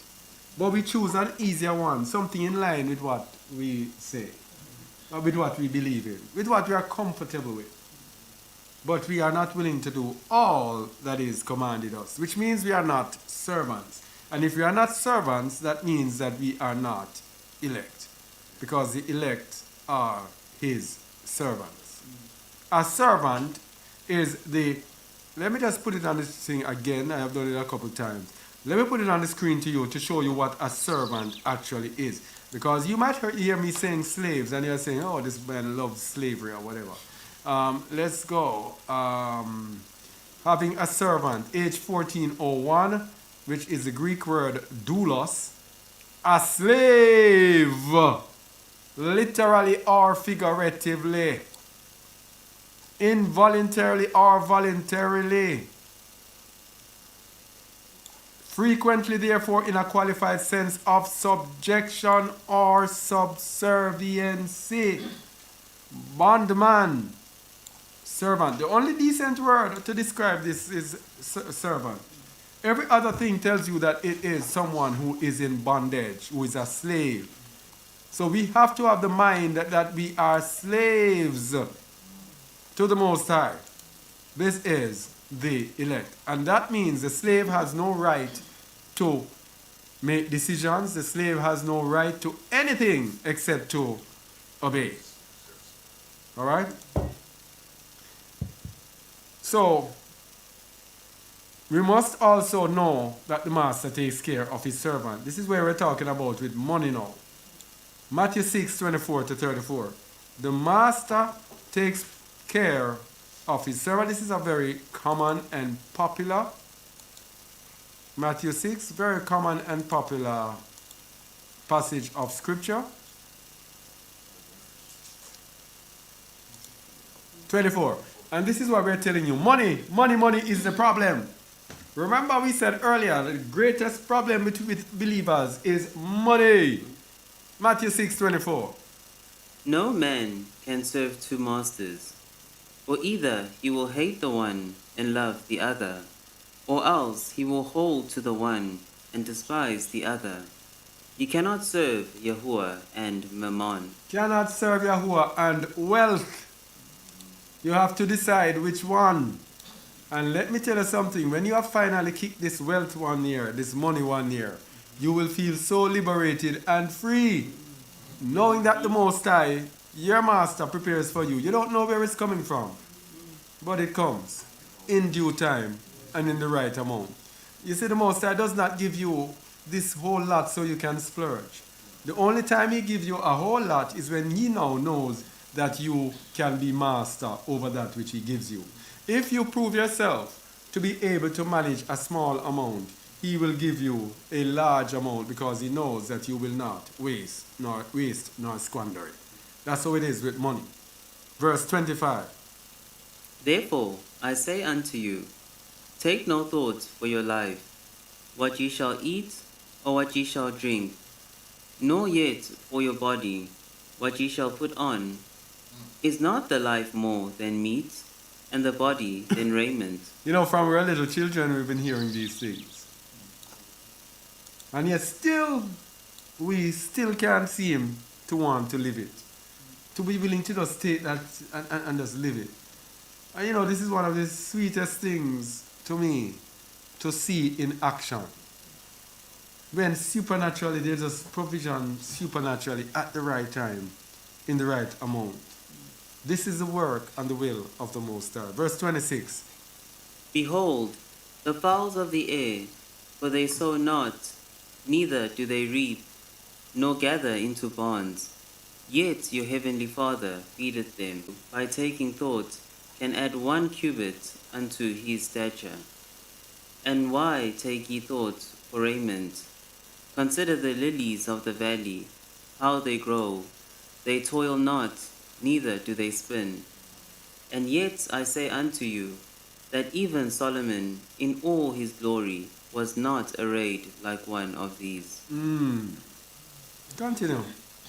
Speaker 1: But we choose an easier one, something in line with what we say, or with what we believe in, with what we are comfortable with. But we are not willing to do all that is commanded us, which means we are not servants. And if we are not servants, that means that we are not elect. Because the elect are his servants. A servant is let me just put it on this thing again. I have done it a couple times. Let me put it on the screen to you to show you what a servant actually is. Because you might hear me saying slaves and you're saying, oh, this man loves slavery or whatever. Let's go. Having a servant, age 1401, which is the Greek word doulos, a slave, literally or figuratively, involuntarily or voluntarily, frequently, therefore, in a qualified sense of subjection or subserviency. Bondman, servant. The only decent word to describe this is servant. Every other thing tells you that it is someone who is in bondage, who is a slave. So we have to have the mind that we are slaves to the Most High. This is the elect. And that means the slave has no right to make decisions. The slave has no right to anything except to obey. All right? So, we must also know that the master takes care of his servant. This is where we're talking about with money now. Matthew 6:24-34. The master takes care of his servant. This is a very common and popular. Matthew 6, very common and popular passage of scripture. 24. And this is what we're telling you. Money is the problem. Remember we said earlier, the greatest problem with believers is money. Matthew 6:24.
Speaker 2: No man can serve two masters, for either he will hate the one and love the other, or else he will hold to the one and despise the other. You cannot serve Yahuwah and Mammon.
Speaker 1: Cannot serve Yahuwah and wealth. You have to decide which one. And let me tell you something. When you have finally kicked this wealth one year, this money one year, you will feel so liberated and free, knowing that the Most High, your master, prepares for you. You don't know where it's coming from, but it comes in due time and in the right amount. You see, the Most High does not give you this whole lot so you can splurge. The only time he gives you a whole lot is when he now knows that you can be master over that which he gives you. If you prove yourself to be able to manage a small amount, he will give you a large amount because he knows that you will not waste nor squander it. That's how it is with money. Verse 25.
Speaker 2: Therefore I say unto you, take no thought for your life, what ye shall eat, or what ye shall drink, nor yet for your body, what ye shall put on. Is not the life more than meat, and the body than raiment?
Speaker 1: You know, from we're little children, we've been hearing these things. And yet we still can't seem to want to live it. To be willing to just take that and just live it. And you know, this is one of the sweetest things to me, to see in action. When supernaturally, there's just provision supernaturally at the right time, in the right amount. This is the work and the will of the Most High. Verse 26.
Speaker 2: Behold, the fowls of the air, for they sow not, neither do they reap, nor gather into barns. Yet your heavenly Father feedeth them. By taking thought, can add 1 cubit unto his stature. And why take ye thought for raiment? Consider the lilies of the valley, how they grow. They toil not, neither do they spin. And yet I say unto you, that even Solomon in all his glory was not arrayed like one of these.
Speaker 1: Continue.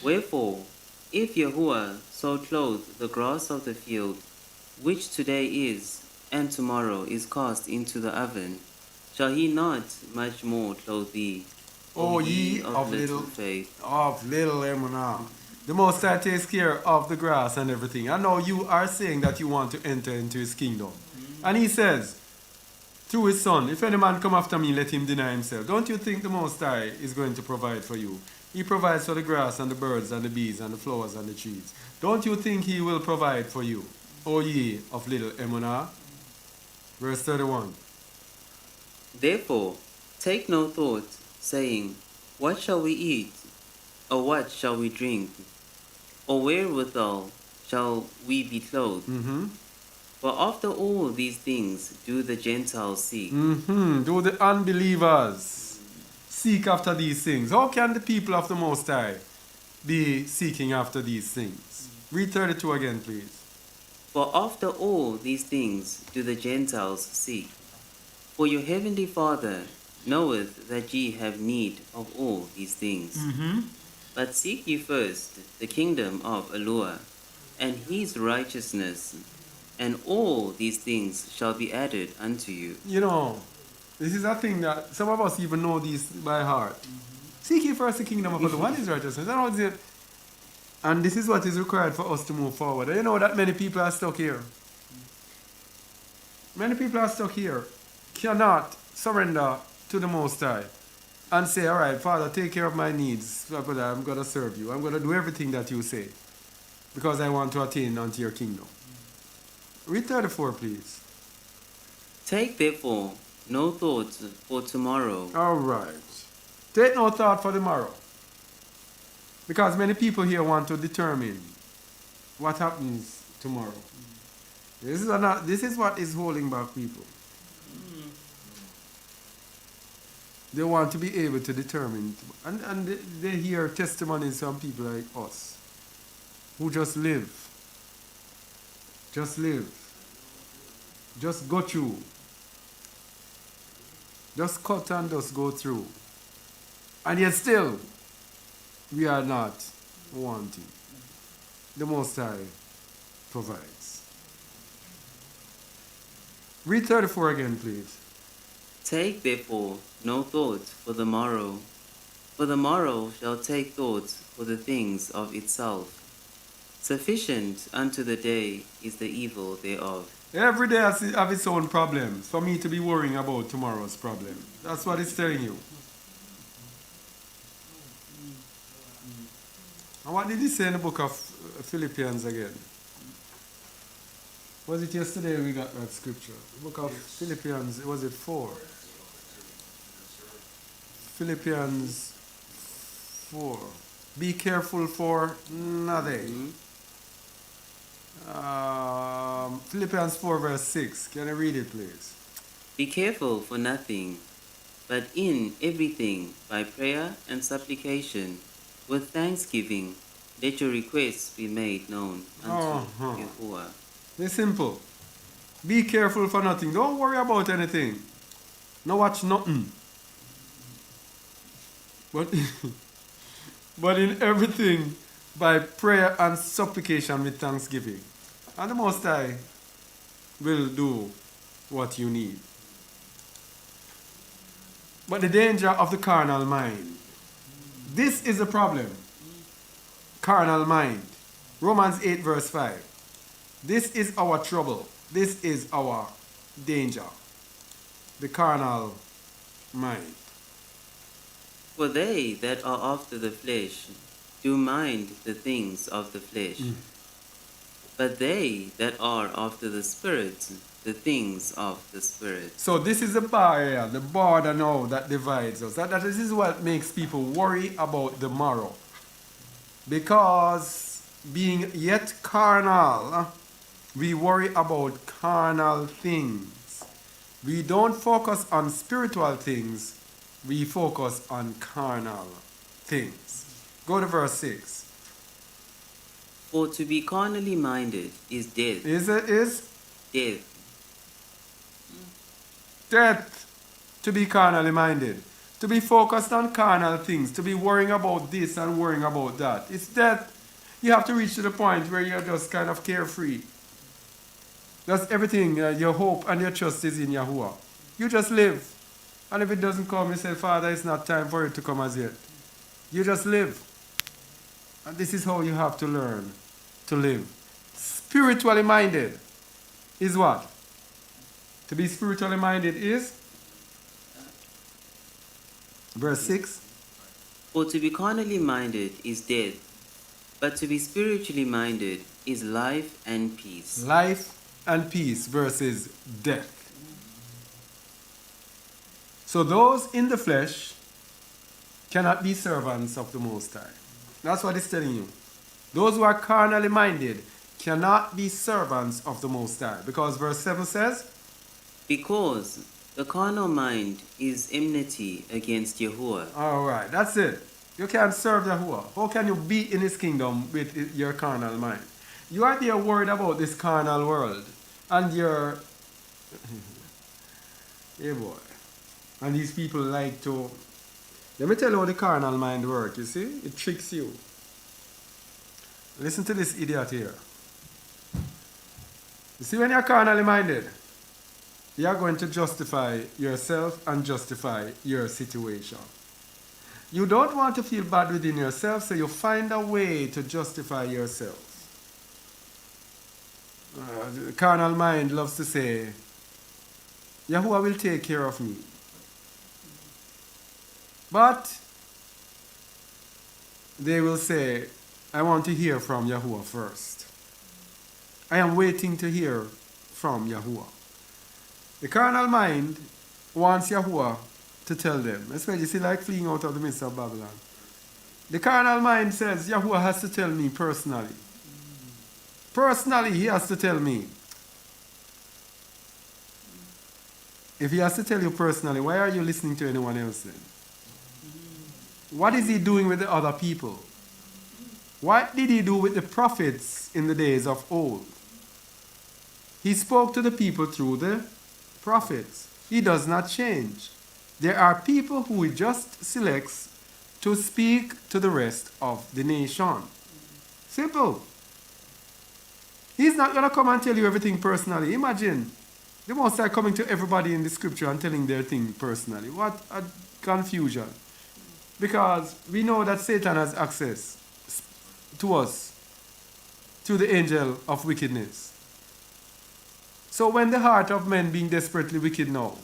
Speaker 2: Wherefore, if Yahuwah so clothe the grass of the field, which today is, and tomorrow is cast into the oven, shall he not much more clothe thee,
Speaker 1: O ye of little
Speaker 2: faith?
Speaker 1: Of little emunah. The Most High takes care of the grass and everything. I know you are saying that you want to enter into his kingdom. And he says, through his son, if any man come after me, let him deny himself. Don't you think the Most High is going to provide for you? He provides for the grass and the birds and the bees and the flowers and the trees. Don't you think he will provide for you, O ye of little emunah? Verse 31.
Speaker 2: Therefore, take no thought, saying, what shall we eat? Or what shall we drink? Or wherewithal shall we be clothed. For after all these things do the Gentiles seek.
Speaker 1: Do the unbelievers seek after these things? How can the people of the Most High be seeking after these things? Read 32 again, please.
Speaker 2: For after all these things do the Gentiles seek. For your heavenly Father knoweth that ye have need of all these things. But seek ye first the kingdom of Elohim and his righteousness, and all these things shall be added unto you.
Speaker 1: You know, this is a thing that some of us even know these by heart. Seek ye first the kingdom of God. What is righteousness? I know it. And this is what is required for us to move forward. And you know that many people are stuck here. Many people are stuck here. Cannot surrender to the Most High and say, all right, Father, take care of my needs. I'm going to serve you. I'm going to do everything that you say because I want to attain unto your kingdom. Read 34, please.
Speaker 2: Take therefore no thought for tomorrow.
Speaker 1: All right. Take no thought for tomorrow. Because many people here want to determine what happens tomorrow. This is what is holding back people. They want to be able to determine. And they hear testimonies from people like us who just live. Just live. Just go through. Just cut and just go through. And yet still, we are not wanting. The Most High provides. Read 34 again, please.
Speaker 2: Take therefore no thought for the morrow shall take thought for the things of itself. Sufficient unto the day is the evil thereof.
Speaker 1: Every day has its own problems. For me to be worrying about tomorrow's problem. That's what it's telling you. And what did he say in the book of Philippians again? Was it yesterday we got that scripture? The book of Philippians, was it 4? Philippians 4. Be careful for nothing. Philippians 4 verse 6. Can I read it, please?
Speaker 2: Be careful for nothing, but in everything by prayer and supplication with thanksgiving let your requests be made known unto Yahuwah.
Speaker 1: It's simple. Be careful for nothing. Don't worry about anything. No watch nothing. But in everything by prayer and supplication with thanksgiving. And the Most High will do what you need. But the danger of the carnal mind. This is a problem. Carnal mind. Romans 8 verse 5. This is our trouble. This is our danger. The carnal mind.
Speaker 2: For they that are after the flesh do mind the things of the flesh, but they that are after the Spirit, the things of the Spirit.
Speaker 1: So this is the barrier, the border now that divides us. That this is what makes people worry about the morrow. Because being yet carnal, we worry about carnal things. We don't focus on spiritual things. We focus on carnal things. Go to verse 6.
Speaker 2: For to be carnally minded is death.
Speaker 1: Is
Speaker 2: Death.
Speaker 1: death to be carnally minded. To be focused on carnal things. To be worrying about this and worrying about that. It's death. You have to reach to the point where you're just kind of carefree. That's everything. Your hope and your trust is in Yahuwah. You just live. And if it doesn't come, you say, Father, it's not time for it to come as yet. You just live. And this is how you have to learn to live. Spiritually minded is what? To be spiritually minded is? Verse 6.
Speaker 2: For to be carnally minded is death, but to be spiritually minded is life and peace.
Speaker 1: Life and peace versus death. So those in the flesh cannot be servants of the Most High. That's what it's telling you. Those who are carnally minded cannot be servants of the Most High. Because verse 7 says,
Speaker 2: Because the carnal mind is enmity against Yahuwah.
Speaker 1: all right, that's it. You can't serve Yahuwah. How can you be in his kingdom with your carnal mind? You are there worried about this carnal world. And you're... hey boy. And these people like to... Let me tell you how the carnal mind works, you see? It tricks you. Listen to this idiot here. You see, when you're carnally minded, you are going to justify yourself and justify your situation. You don't want to feel bad within yourself, so you find a way to justify yourself. The carnal mind loves to say, Yahuwah will take care of me. But they will say, I want to hear from Yahuwah first. I am waiting to hear from Yahuwah. The carnal mind wants Yahuwah to tell them, especially, you see, like fleeing out of the midst of Babylon. The carnal mind says, Yahuwah has to tell me personally. Personally, he has to tell me. If he has to tell you personally, why are you listening to anyone else then? What is he doing with the other people? What did he do with the prophets in the days of old? He spoke to the people through the prophets. He does not change. There are people who he just selects to speak to the rest of the nation. Simple. He's not going to come and tell you everything personally. Imagine the Most High coming to everybody in the scripture and telling their thing personally. What a confusion. Because we know that Satan has access to us through the angel of wickedness. So when the heart of men being desperately wicked now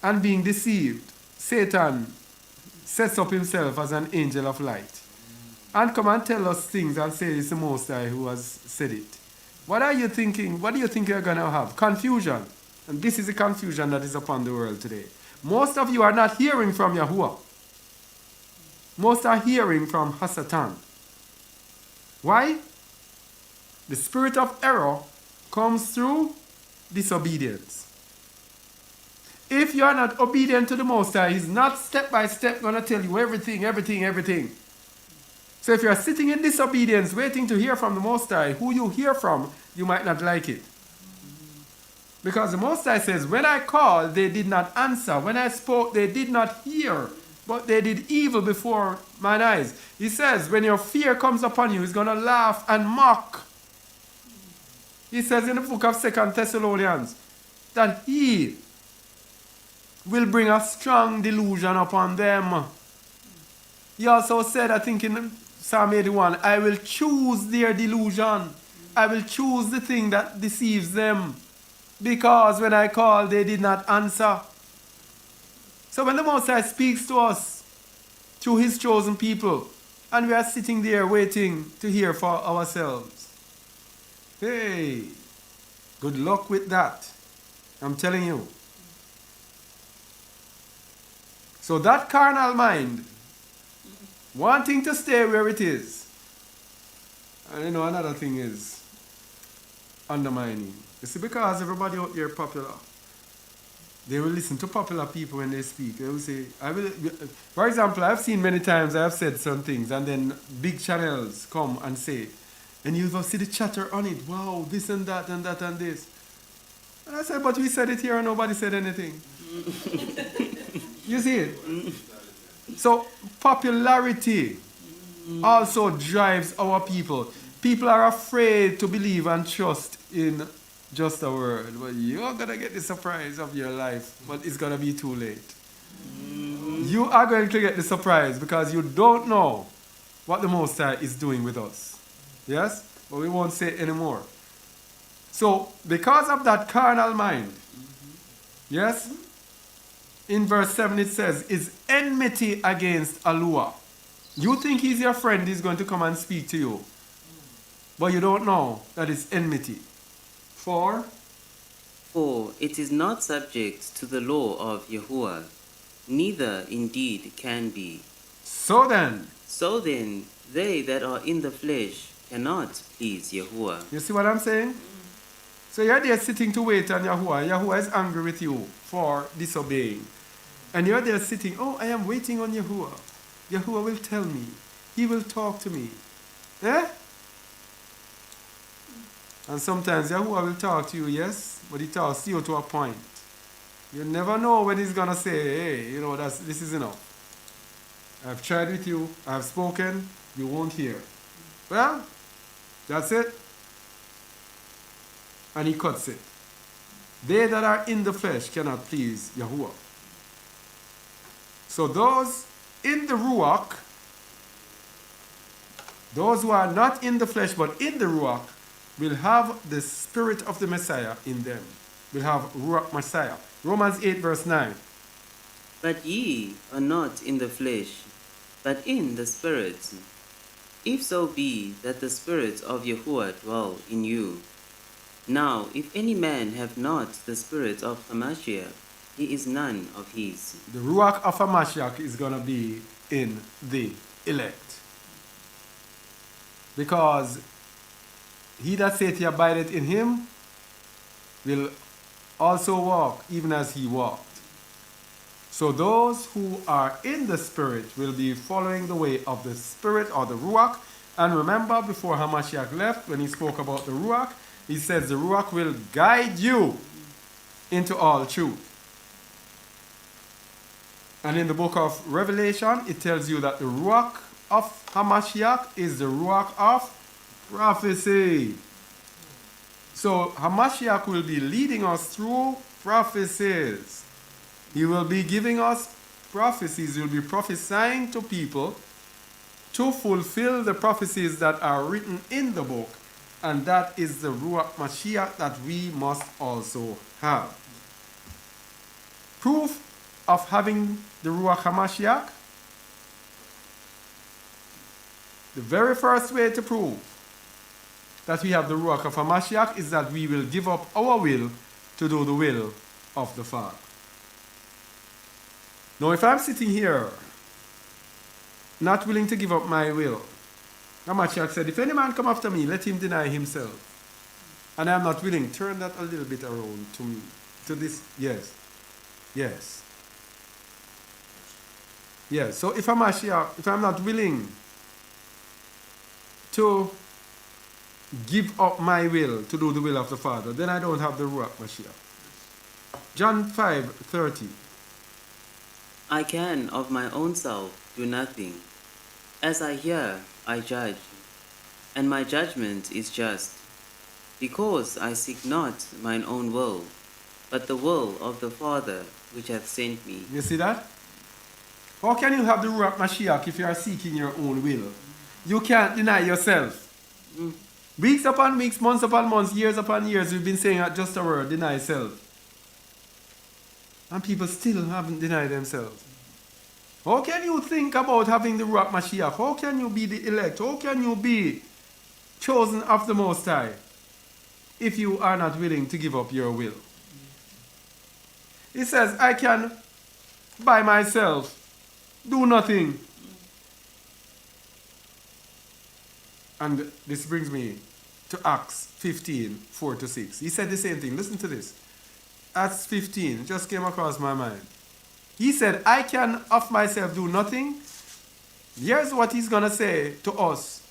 Speaker 1: and being deceived, Satan sets up himself as an angel of light and come and tell us things and say it's the Most High who has said it. What are you thinking? What do you think you're going to have? Confusion. And this is the confusion that is upon the world today. Most of you are not hearing from Yahuwah. Most are hearing from Hasatan. Why? The spirit of error comes through disobedience. If you are not obedient to the Most High, He's not step by step going to tell you everything. So if you are sitting in disobedience, waiting to hear from the Most High, who you hear from, you might not like it. Because the Most High says, when I called, they did not answer. When I spoke, they did not hear. But they did evil before mine eyes. He says, when your fear comes upon you, He's going to laugh and mock. He says in the book of 2 Thessalonians that He will bring a strong delusion upon them. He also said, I think in Psalm 81, I will choose their delusion. I will choose the thing that deceives them. Because when I called, they did not answer. So when the Most High speaks to us through His chosen people, and we are sitting there waiting to hear for ourselves, hey, good luck with that. I'm telling you. So that carnal mind, wanting to stay where it is, and you know another thing is undermining. You see, because everybody out there popular, they will listen to popular people when they speak. They will say, for example, I've seen many times I have said some things and then big channels come and say, and you will see the chatter on it, wow, this and that and that and this. And I said, but we said it here and nobody said anything. You see it? So popularity also drives our people. People are afraid to believe and trust in just a word. But you're going to get the surprise of your life, but it's going to be too late. You are going to get the surprise because you don't know what the Most High is doing with us. Yes? But we won't say it anymore. So, because of that carnal mind, yes? In verse 7 it says, is enmity against Alua. You think he's your friend, he's going to come and speak to you. But you don't know that it's enmity. For
Speaker 2: it is not subject to the law of Yahuwah, neither indeed can be.
Speaker 1: so then,
Speaker 2: So then, they that are in the flesh cannot please Yahuwah.
Speaker 1: You see what I'm saying? So you're there sitting to wait on Yahuwah. Yahuwah is angry with you for disobeying. And you're there sitting, oh, I am waiting on Yahuwah. Yahuwah will tell me. He will talk to me. Eh? And sometimes Yahuwah will talk to you, yes, but he talks to you to a point. You never know when he's going to say, hey, this is enough. I've tried with you, I've spoken, you won't hear. Well, that's it. And he cuts it. They that are in the flesh cannot please Yahuwah. So those in the Ruach, those who are not in the flesh but in the Ruach, will have the spirit of the Messiah in them. Will have Ruach Messiah. Romans 8 verse 9.
Speaker 2: But ye are not in the flesh, but in the Spirit. If so be that the Spirit of Yahuwah dwell in you. Now, if any man have not the Spirit of Hamashiach, he is none of his.
Speaker 1: The Ruach of Hamashiach is going to be in the elect. Because he that saith he abideth in him will also walk even as he walked. So those who are in the Spirit will be following the way of the Spirit or the Ruach. And remember, before Hamashiach left, when he spoke about the Ruach, he says the Ruach will guide you into all truth. And in the book of Revelation, it tells you that the Ruach of Hamashiach is the Ruach of prophecy. So Hamashiach will be leading us through prophecies. He will be giving us prophecies. He will be prophesying to people to fulfill the prophecies that are written in the book. And that is the Ruach Mashiach that we must also have. Proof of having the Ruach HaMashiach. The very first way to prove that we have the Ruach of HaMashiach is that we will give up our will to do the will of the Father. Now, if I'm sitting here not willing to give up my will, HaMashiach said, if any man come after me, let him deny himself. And I'm not willing. Turn that a little bit around to me. To this. Yes. Yes. Yes. So if I'm not willing to give up my will to do the will of the Father, then I don't have the Ruach Mashiach. John 5:30.
Speaker 2: I can of my own self do nothing. As I hear, I judge, and my judgment is just, because I seek not mine own will, but the will of the Father which hath sent me.
Speaker 1: You see that? How can you have the Ruach Mashiach if you are seeking your own will? You can't deny yourself. Weeks upon weeks, months upon months, years upon years, we've been saying just a word, deny self. And people still haven't denied themselves. How can you think about having the Ruach Mashiach? How can you be the elect? How can you be chosen of the Most High if you are not willing to give up your will? He says, I can by myself do nothing. And this brings me to Acts 15:4-6. He said the same thing. Listen to this. Acts 15 just came across my mind. He said, I can of myself do nothing. Here's what he's going to say to us,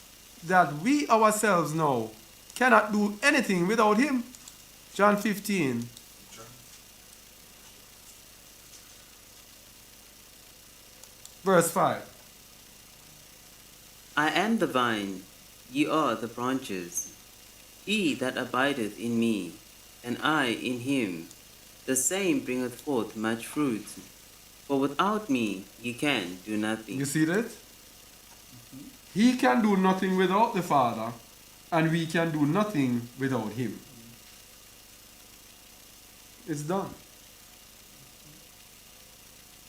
Speaker 1: that we ourselves now cannot do anything without him. John 15. Verse 5.
Speaker 2: I am the vine, ye are the branches. He that abideth in me, and I in him, the same bringeth forth much fruit. For without me ye can do nothing.
Speaker 1: You see that? He can do nothing without the Father, and we can do nothing without him. It's done.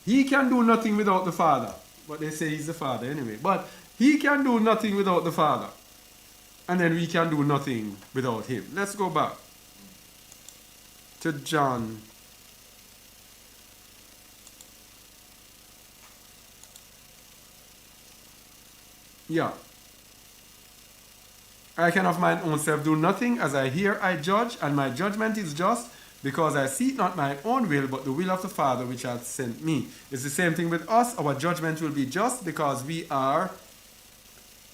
Speaker 1: He can do nothing without the Father. But they say he's the Father anyway. But he can do nothing without the Father. And then we can do nothing without him. Let's go back to John. Yeah. I can of mine own self do nothing. As I hear, I judge, and my judgment is just, because I seek not my own will, but the will of the Father which hath sent me. It's the same thing with us. Our judgment will be just because we are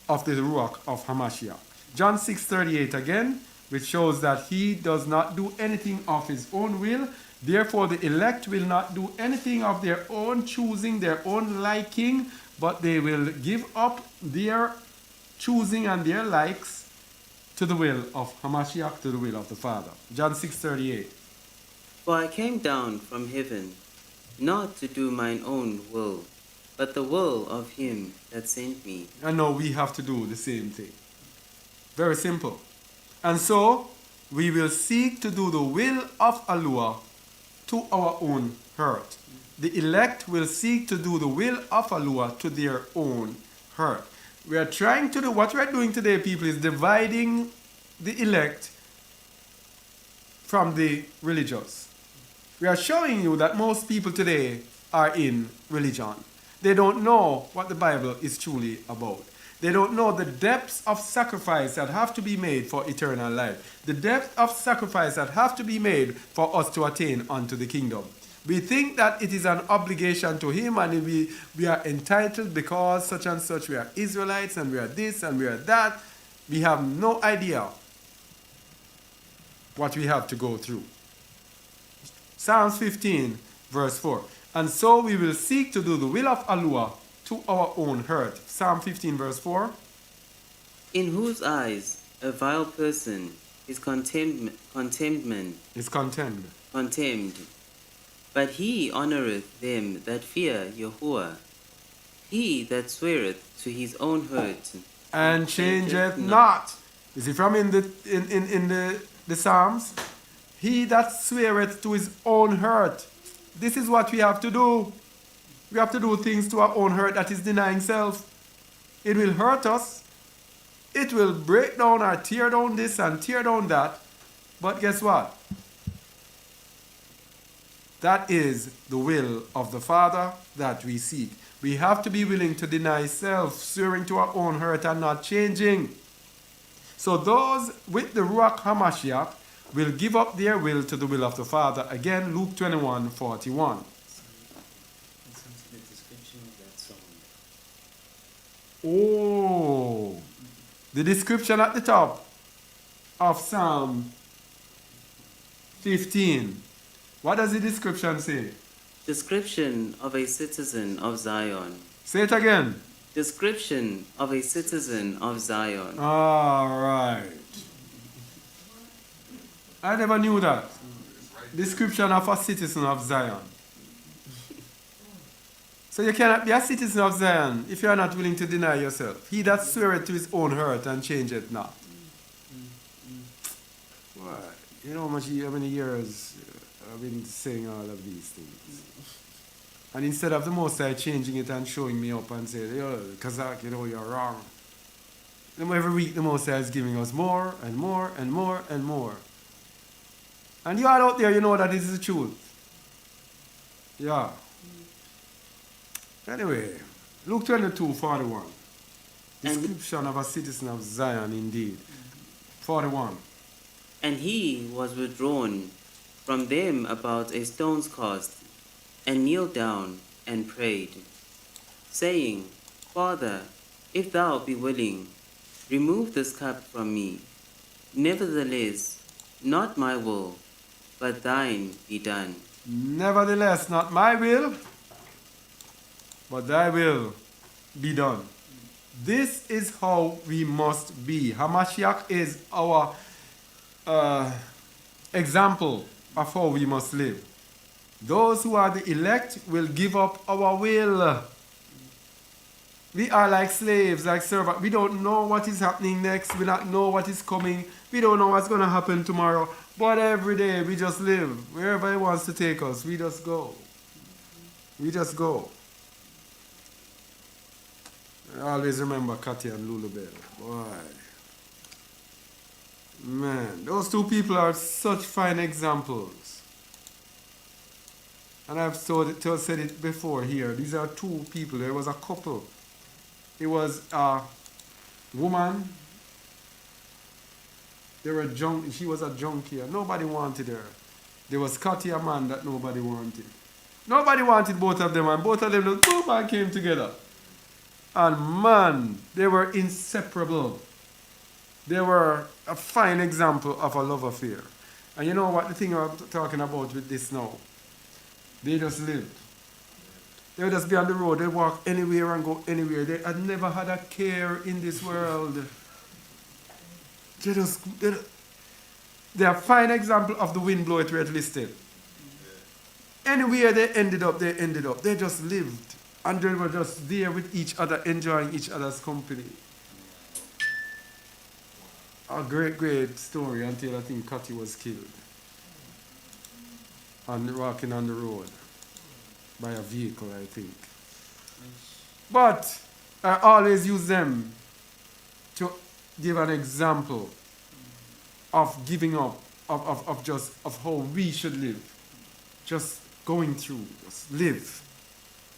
Speaker 1: of the Ruach of Hamashiach. John 6:38 again, which shows that he does not do anything of his own will. Therefore, the elect will not do anything of their own choosing, their own liking, but they will give up their choosing and their likes to the will of Hamashiach, to the will of the Father. John 6:38.
Speaker 2: For I came down from heaven, not to do mine own will, but the will of him that sent me.
Speaker 1: And now we have to do the same thing. Very simple. And so, we will seek to do the will of Allah to our own hurt. The elect will seek to do the will of Allah to their own hurt. We are trying to do, what we are doing today, people, is dividing the elect from the religious. We are showing you that most people today are in religion. They don't know what the Bible is truly about. They don't know the depths of sacrifice that have to be made for eternal life. The depth of sacrifice that have to be made for us to attain unto the kingdom. We think that it is an obligation to him and we are entitled because such and such, we are Israelites and we are this and we are that. We have no idea what we have to go through. Psalms 15 verse 4. And so we will seek to do the will of Allah to our own hurt. Psalm 15 verse 4.
Speaker 2: In whose eyes a vile person is contemned,
Speaker 1: Is contemned.
Speaker 2: but he honoureth them that fear Yahuwah. He that sweareth to his own hurt
Speaker 1: And changeth not. You see from in the Psalms, he that sweareth to his own hurt. This is what we have to do. We have to do things to our own hurt, that is denying self. It will hurt us. It will break down or tear down this and tear down that. But guess what? That is the will of the Father that we seek. We have to be willing to deny self, swearing to our own hurt and not changing. So those with the Ruach HaMashiach will give up their will to the will of the Father. Again, Luke 21:41.
Speaker 2: Listen to the description of that song.
Speaker 1: Oh, the description at the top of Psalm 15. What does the description say?
Speaker 2: Description of a citizen of Zion.
Speaker 1: Say it again.
Speaker 2: Description of a citizen of Zion.
Speaker 1: All right. I never knew that. Description of a citizen of Zion. So you cannot be a citizen of Zion if you are not willing to deny yourself. He that sweareth to his own hurt and changeth not. What? You know how many years I've been saying all of these things. And instead of the Most High changing it and showing me up and saying, yo, Kazakh, you know, you're wrong. And every week the Most High is giving us more and more and more and more. And you all out there, you know that this is the truth. Yeah. Anyway, Luke 22:41. Description of a citizen of Zion indeed. 41.
Speaker 2: And he was withdrawn from them about a stone's cast, and kneeled down and prayed, saying, Father, if thou be willing, remove this cup from me. Nevertheless, not my will, but thine be done.
Speaker 1: Nevertheless, not my will, but thy will be done. This is how we must be. Hamashiach is our example of how we must live. Those who are the elect will give up our will. We are like slaves, like servants. We don't know what is happening next. We don't know what is coming. We don't know what's going to happen tomorrow. But every day we just live. Wherever he wants to take us, we just go. We just go. I always remember Katia and Lulubel. Boy. Man, those two people are such fine examples. And I've said it before here. These are two people. There was a couple. It was a woman She was a junkie and nobody wanted her. There was Scotty, a man that nobody wanted. Nobody wanted both of them, and both of them just boom and came together. And man, they were inseparable. They were a fine example of a love affair. And you know what the thing I'm talking about with this now? They just lived. They would just be on the road, they walk anywhere and go anywhere. They had never had a care in this world. They are a fine example of the wind blow it where it listed. Anywhere they ended up, they ended up. They just lived. And they were just there with each other, enjoying each other's company. A great, great story until I think Cutty was killed. And walking on the road by a vehicle, I think. But I always use them to give an example of giving up, of how we should live. Just going through, just live.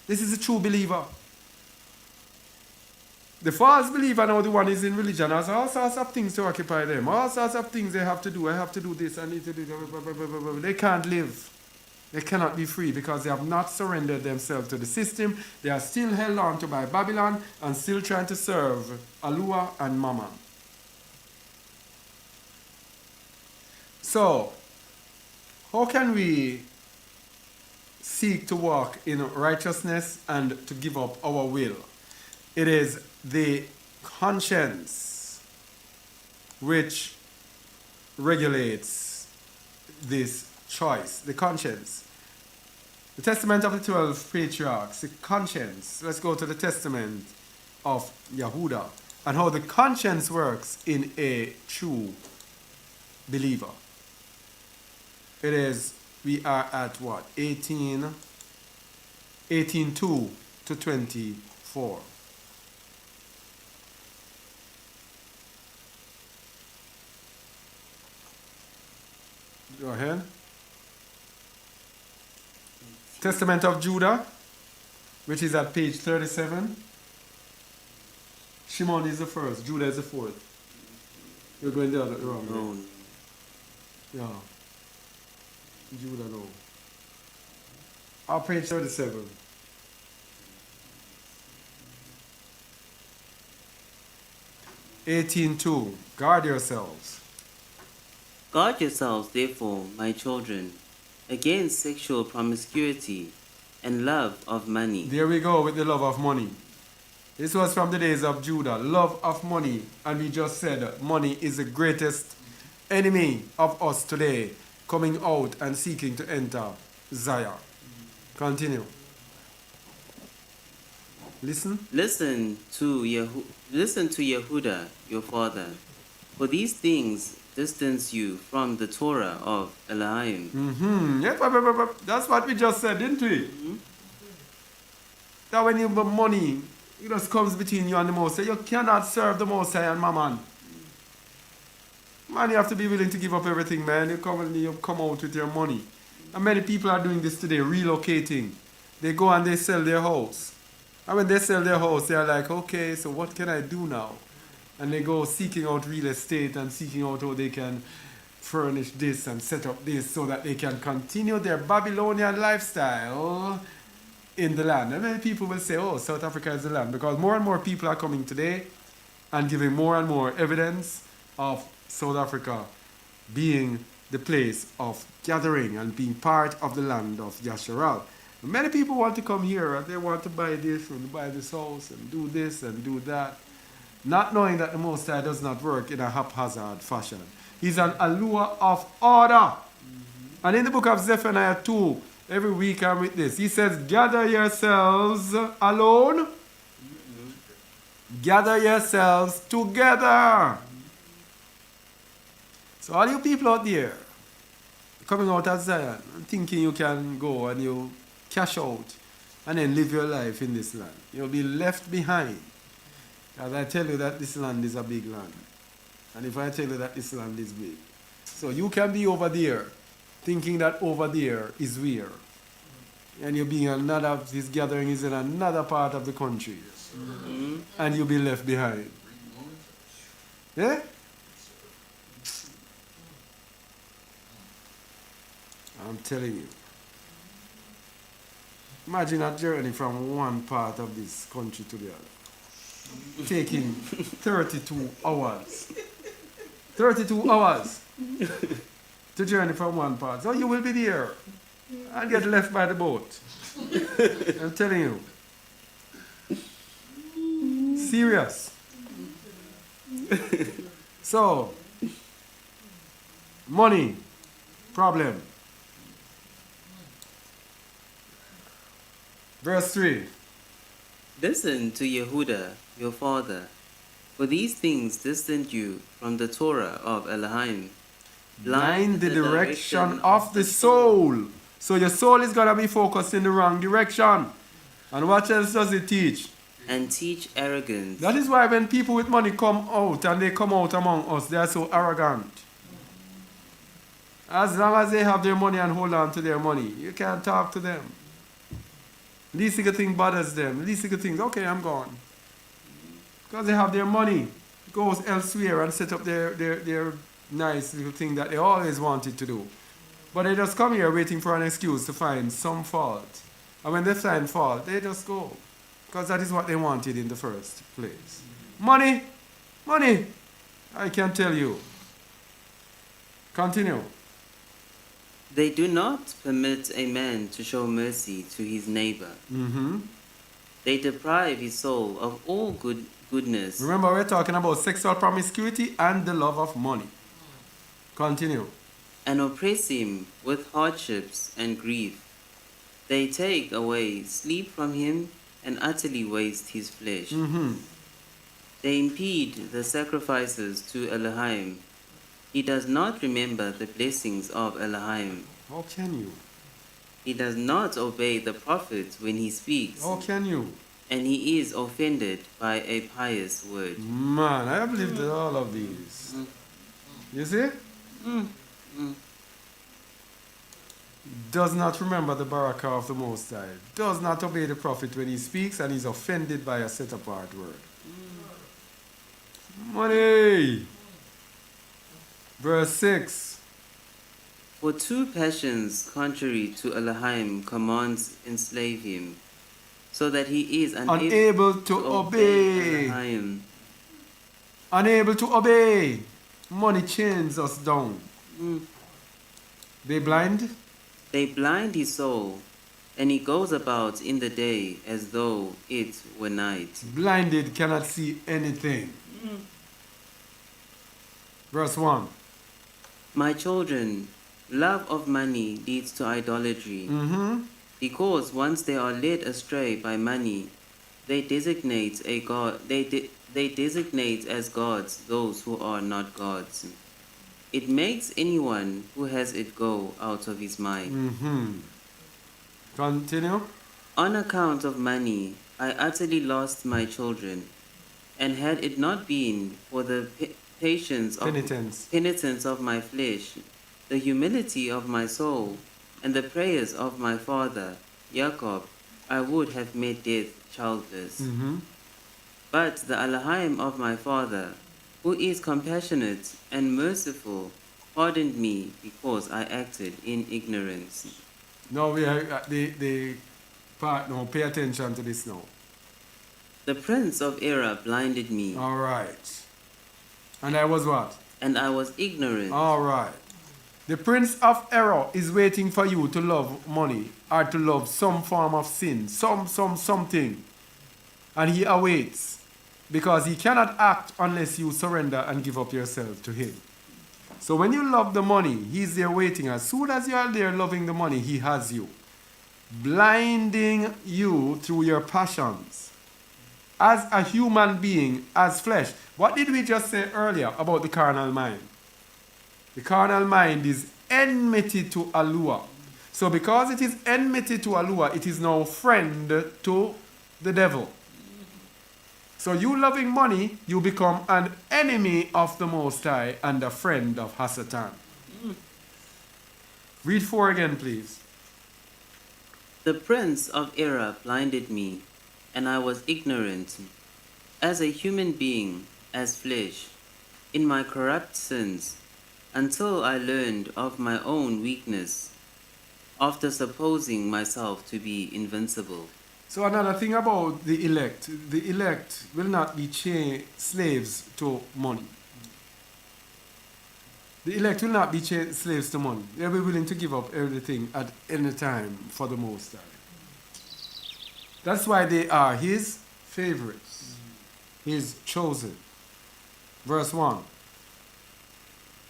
Speaker 1: This is a true believer. The false believer now, the one is in religion, has all sorts of things to occupy them. All sorts of things they have to do. I have to do this, I need to do that. They can't live. They cannot be free because they have not surrendered themselves to the system. They are still held on to by Babylon and still trying to serve Alua and Mammon. So, how can we seek to walk in righteousness and to give up our will? It is the conscience which regulates this choice. The conscience. The testament of the 12 patriarchs, the conscience. Let's go to the testament of Yehuda and how the conscience works in a true believer. It is, we are at what? 18:2 to 24. Go ahead. Testament of Judah, which is at page 37. Shimon is the first, Judah is the fourth. You're going the other wrong.
Speaker 2: No.
Speaker 1: Yeah. Judah, no. Page 37. (18:2). Guard yourselves.
Speaker 2: Guard yourselves, therefore, my children, against sexual promiscuity and love of money.
Speaker 1: There we go with the love of money. This was from the days of Judah. Love of money. And we just said money is the greatest enemy of us today, coming out and seeking to enter Zion. Continue. Listen.
Speaker 2: Listen to Yehuda, your father, for these things distance you from the Torah of Elohim.
Speaker 1: Yeah, that's what we just said, didn't we? That when you have money, it just comes between you and the Most High. You cannot serve the Most High and Mammon. Man, you have to be willing to give up everything, man. You come out with your money. And many people are doing this today, relocating. They go and they sell their house. And when they sell their house, they are like, okay, so what can I do now? And they go seeking out real estate and seeking out how they can furnish this and set up this so that they can continue their Babylonian lifestyle in the land. And many people will say, oh, South Africa is the land, because more and more people are coming today and giving more and more evidence of South Africa being the place of gathering and being part of the land of Yasharal. Many people want to come here and they want to buy this and buy this house and do this and do that, not knowing that the Most High does not work in a haphazard fashion. He's an allure of order. And in the book of Zephaniah 2, every week I'm with this, he says, gather yourselves alone, gather yourselves together. So all you people out there, coming out of Zion and thinking you can go and you cash out and then live your life in this land, you'll be left behind. As I tell you that this land is a big land. And if I tell you that this land is big. So you can be over there thinking that over there is where. And you'll be in this gathering is in another part of the country. And you'll be left behind. Yeah? I'm telling you. Imagine a journey from one part of this country to the other. Taking 32 hours. 32 hours to journey from one part. So you will be there and get left by the boat. I'm telling you. Serious. So, money, problem. Verse 3.
Speaker 2: Listen to Yehuda, your father, for these things distant you from the Torah of Elohim.
Speaker 1: Blind the direction of the soul. So your soul is going to be focused in the wrong direction. And what else does it teach?
Speaker 2: And teach arrogance.
Speaker 1: That is why when people with money come out and they come out among us, they are so arrogant. As long as they have their money and hold on to their money, you can't talk to them. Least little thing bothers them. Least little things, okay, I'm gone. Because they have their money. Goes elsewhere and set up their nice little thing that they always wanted to do. But they just come here waiting for an excuse to find some fault. And when they find fault, they just go. Because that is what they wanted in the first place. Money! Money! I can tell you. Continue.
Speaker 2: They do not permit a man to show mercy to his neighbor. They deprive his soul of all goodness.
Speaker 1: Remember, we're talking about sexual promiscuity and the love of money. Continue.
Speaker 2: And oppress him with hardships and grief. They take away sleep from him and utterly waste his flesh. They impede the sacrifices to Elohim. He does not remember the blessings of Elohim.
Speaker 1: How can you?
Speaker 2: He does not obey the prophet when he speaks.
Speaker 1: How can you?
Speaker 2: And he is offended by a pious word.
Speaker 1: Man, I have lived all of these. You see? Does not remember the barakah of the Most High. Does not obey the prophet when he speaks and is offended by a set apart word. Money! Verse 6.
Speaker 2: For two passions contrary to Elohim commands enslave him, so that he is
Speaker 1: Unable to obey.
Speaker 2: Elohim.
Speaker 1: Unable to obey. Money chains us down. They blind?
Speaker 2: They blind his soul, and he goes about in the day as though it were night.
Speaker 1: Blinded, cannot see anything. Verse 1.
Speaker 2: My children, love of money leads to idolatry. Because once they are led astray by money, they designate a god. They designate as gods those who are not gods. It makes anyone who has it go out of his mind.
Speaker 1: Continue.
Speaker 2: On account of money, I utterly lost my children, and had it not been for the penitence of my flesh, the humility of my soul, and the prayers of my father, Jacob, I would have met death childless. But the Elohim of my father, who is compassionate and merciful, pardoned me because I acted in ignorance.
Speaker 1: Now we are at the part now. Pay attention to this now.
Speaker 2: The prince of error blinded me,
Speaker 1: All right. And I was what?
Speaker 2: and I was ignorant.
Speaker 1: All right. The prince of error is waiting for you to love money or to love some form of sin, something. And he awaits because he cannot act unless you surrender and give up yourself to him. So when you love the money, he's there waiting. As soon as you are there loving the money, he has you. Blinding you through your passions. As a human being, as flesh. What did we just say earlier about the carnal mind? The carnal mind is enmity to Alua. So because it is enmity to Alua, it is now friend to the devil. So you loving money, you become an enemy of the Most High and a friend of Hasatan. Read 4 again, please.
Speaker 2: The prince of error blinded me, and I was ignorant, as a human being, as flesh, in my corrupt sins, until I learned of my own weakness, after supposing myself to be invincible.
Speaker 1: So another thing about the elect will not be slaves to money. The elect will not be slaves to money. They'll be willing to give up everything at any time for the Most High. That's why they are his favorites, his chosen. Verse 1.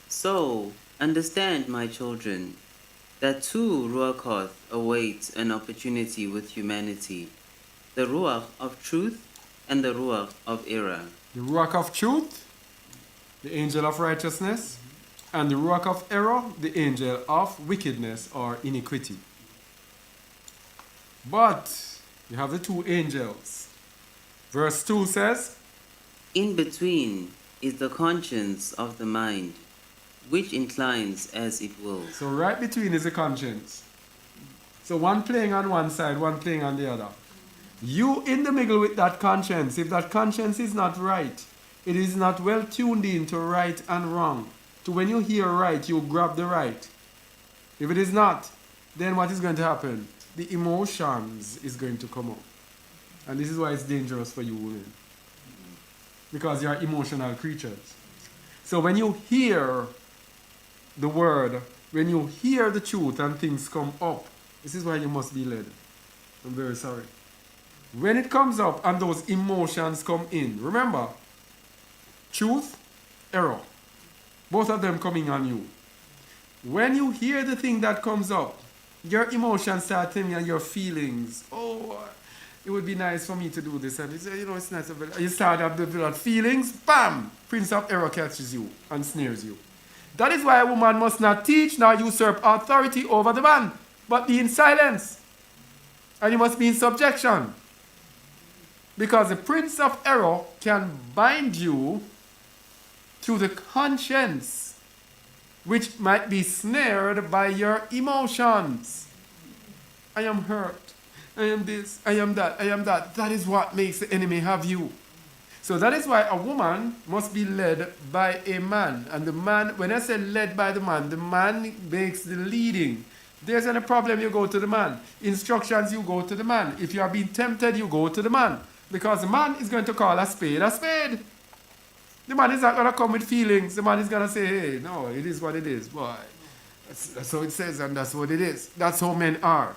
Speaker 2: So, understand, my children, that two Ruachoth await an opportunity with humanity, the Ruach of truth and the Ruach of error.
Speaker 1: The Ruach of truth, the angel of righteousness, and the Ruach of error, the angel of wickedness or iniquity. But you have the two angels. Verse 2 says,
Speaker 2: In between is the conscience of the mind, which inclines as it will.
Speaker 1: so right between is the conscience. So one playing on one side, one playing on the other. You in the middle with that conscience. If that conscience is not right, it is not well tuned in to right and wrong. To when you hear right, you grab the right. If it is not, then what is going to happen? The emotions is going to come up. And this is why it's dangerous for you women. Because you are emotional creatures. So when you hear the word, when you hear the truth and things come up, this is why you must be led. I'm very sorry. When it comes up and those emotions come in, remember, truth, error, both of them coming on you. When you hear the thing that comes up, your emotions start telling you and your feelings, oh, it would be nice for me to do this. And you say, it's nice. You start to develop feelings, bam, Prince of Error catches you and snares you. That is why a woman must not teach nor usurp authority over the man, but be in silence. And you must be in subjection. Because the Prince of Error can bind you to the conscience, which might be snared by your emotions. I am hurt. I am this. I am that. I am that. That is what makes the enemy have you. So that is why a woman must be led by a man. And the man, when I say led by the man makes the leading. There's any problem, you go to the man. Instructions, you go to the man. If you are being tempted, you go to the man. Because the man is going to call a spade a spade. The man is not going to come with feelings. The man is going to say, hey, no, it is what it is. Boy, that's how it says and that's what it is. That's how men are.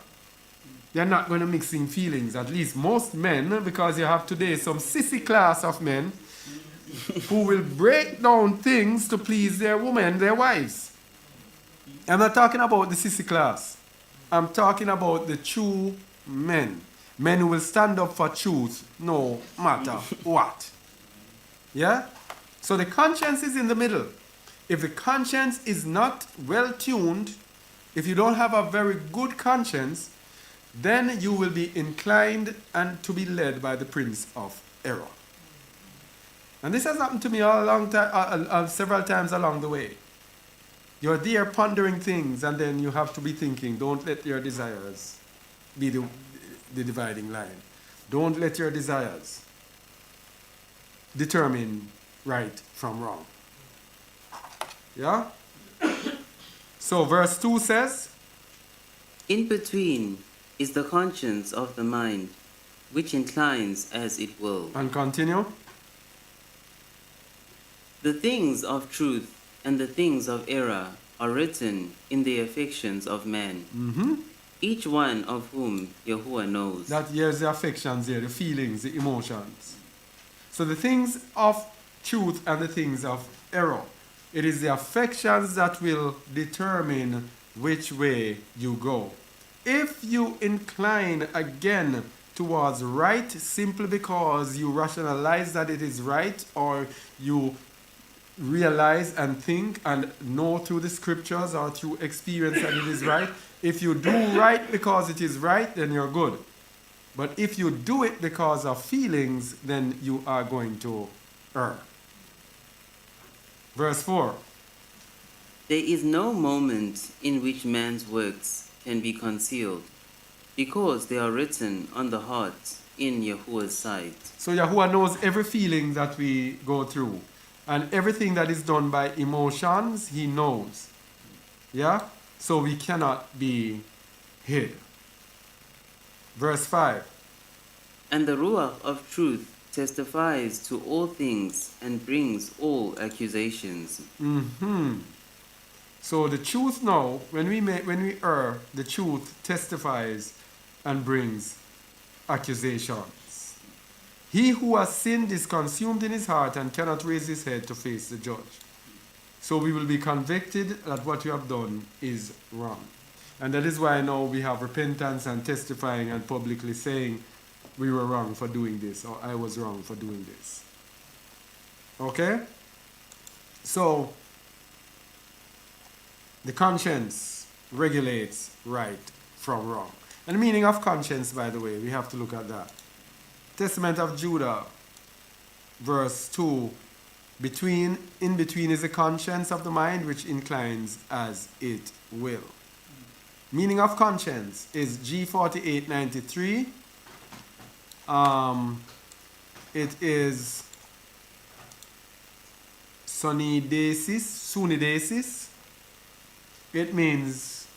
Speaker 1: They're not going to mix in feelings. At least most men, because you have today some sissy class of men who will break down things to please their women, their wives. I'm not talking about the sissy class. I'm talking about the true men. Men who will stand up for truth no matter what. Yeah? So the conscience is in the middle. If the conscience is not well tuned, if you don't have a very good conscience, then you will be inclined and to be led by the Prince of Error. And this has happened to me several times along the way. You're there pondering things, and then you have to be thinking, don't let your desires be the dividing line. Don't let your desires determine right from wrong. Yeah? So verse 2 says,
Speaker 2: In between is the conscience of the mind, which inclines as it will.
Speaker 1: and continue.
Speaker 2: The things of truth and the things of error are written in the affections of man, each one of whom Yahuwah knows.
Speaker 1: That here's the affections here, the feelings, the emotions. So the things of truth and the things of error. It is the affections that will determine which way you go. If you incline again towards right simply because you rationalize that it is right, or you realize and think and know through the scriptures or through experience that it is right, if you do right because it is right, then you're good. But if you do it because of feelings, then you are going to err. Verse 4.
Speaker 2: There is no moment in which man's works can be concealed, because they are written on the heart in Yahuwah's sight.
Speaker 1: So Yahuwah knows every feeling that we go through. And everything that is done by emotions, he knows. Yeah? So we cannot be hid. Verse 5.
Speaker 2: And the Ruach of truth testifies to all things and brings all accusations.
Speaker 1: So the truth now, when we err, the truth testifies and brings accusations. He who has sinned is consumed in his heart and cannot raise his head to face the judge. So we will be convicted that what we have done is wrong. And that is why now we have repentance and testifying and publicly saying we were wrong for doing this, or I was wrong for doing this. Okay? So the conscience regulates right from wrong. And the meaning of conscience, by the way, we have to look at that. Testament of Judah, verse 2, in between is the conscience of the mind which inclines as it will. Meaning of conscience is G4893. It is sunidesis. It means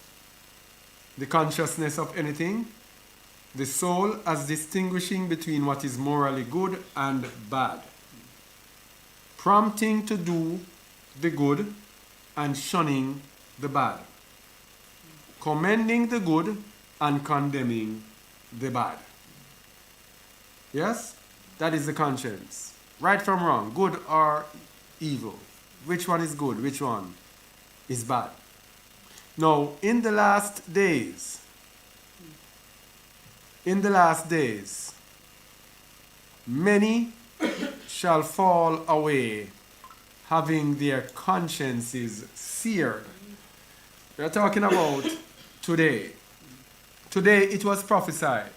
Speaker 1: the consciousness of anything, the soul as distinguishing between what is morally good and bad, prompting to do the good and shunning the bad, commending the good and condemning the bad. Yes? That is the conscience. Right from wrong, good or evil. Which one is good? Which one is bad? Now, in the last days, many shall fall away, having their consciences seared. We are talking about today. Today it was prophesied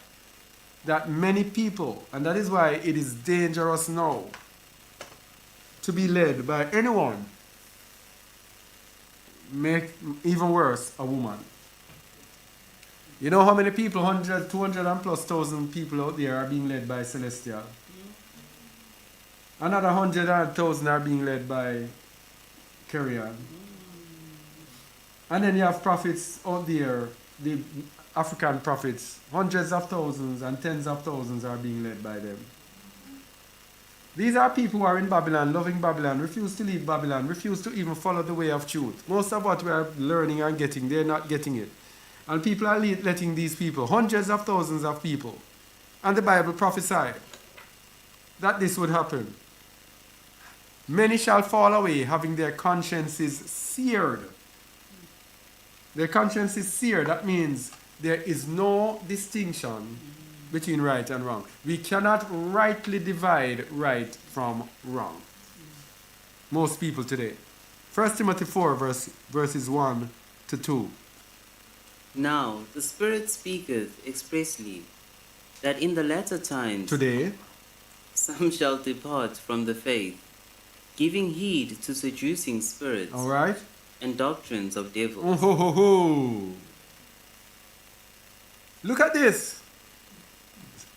Speaker 1: that many people, and that is why it is dangerous now to be led by anyone, make even worse, a woman. You know how many people, 100, 200 and plus thousand people out there are being led by Celestial? Another 100,000 are being led by Carrion. And then you have prophets out there, the African prophets, hundreds of thousands and tens of thousands are being led by them. These are people who are in Babylon, loving Babylon, refuse to leave Babylon, refuse to even follow the way of truth. Most of what we are learning and getting, they're not getting it. And people are letting these people, hundreds of thousands of people, and the Bible prophesied that this would happen. Many shall fall away, having their consciences seared. Their conscience is seared. That means there is no distinction between right and wrong. We cannot rightly divide right from wrong. Most people today. 1 Timothy 4, verses 1 to 2.
Speaker 2: Now the Spirit speaketh expressly, that in the latter times
Speaker 1: Today,
Speaker 2: some shall depart from the faith, giving heed to seducing spirits
Speaker 1: all right?
Speaker 2: and doctrines of devils.
Speaker 1: Oh, ho, ho, ho. Look at this.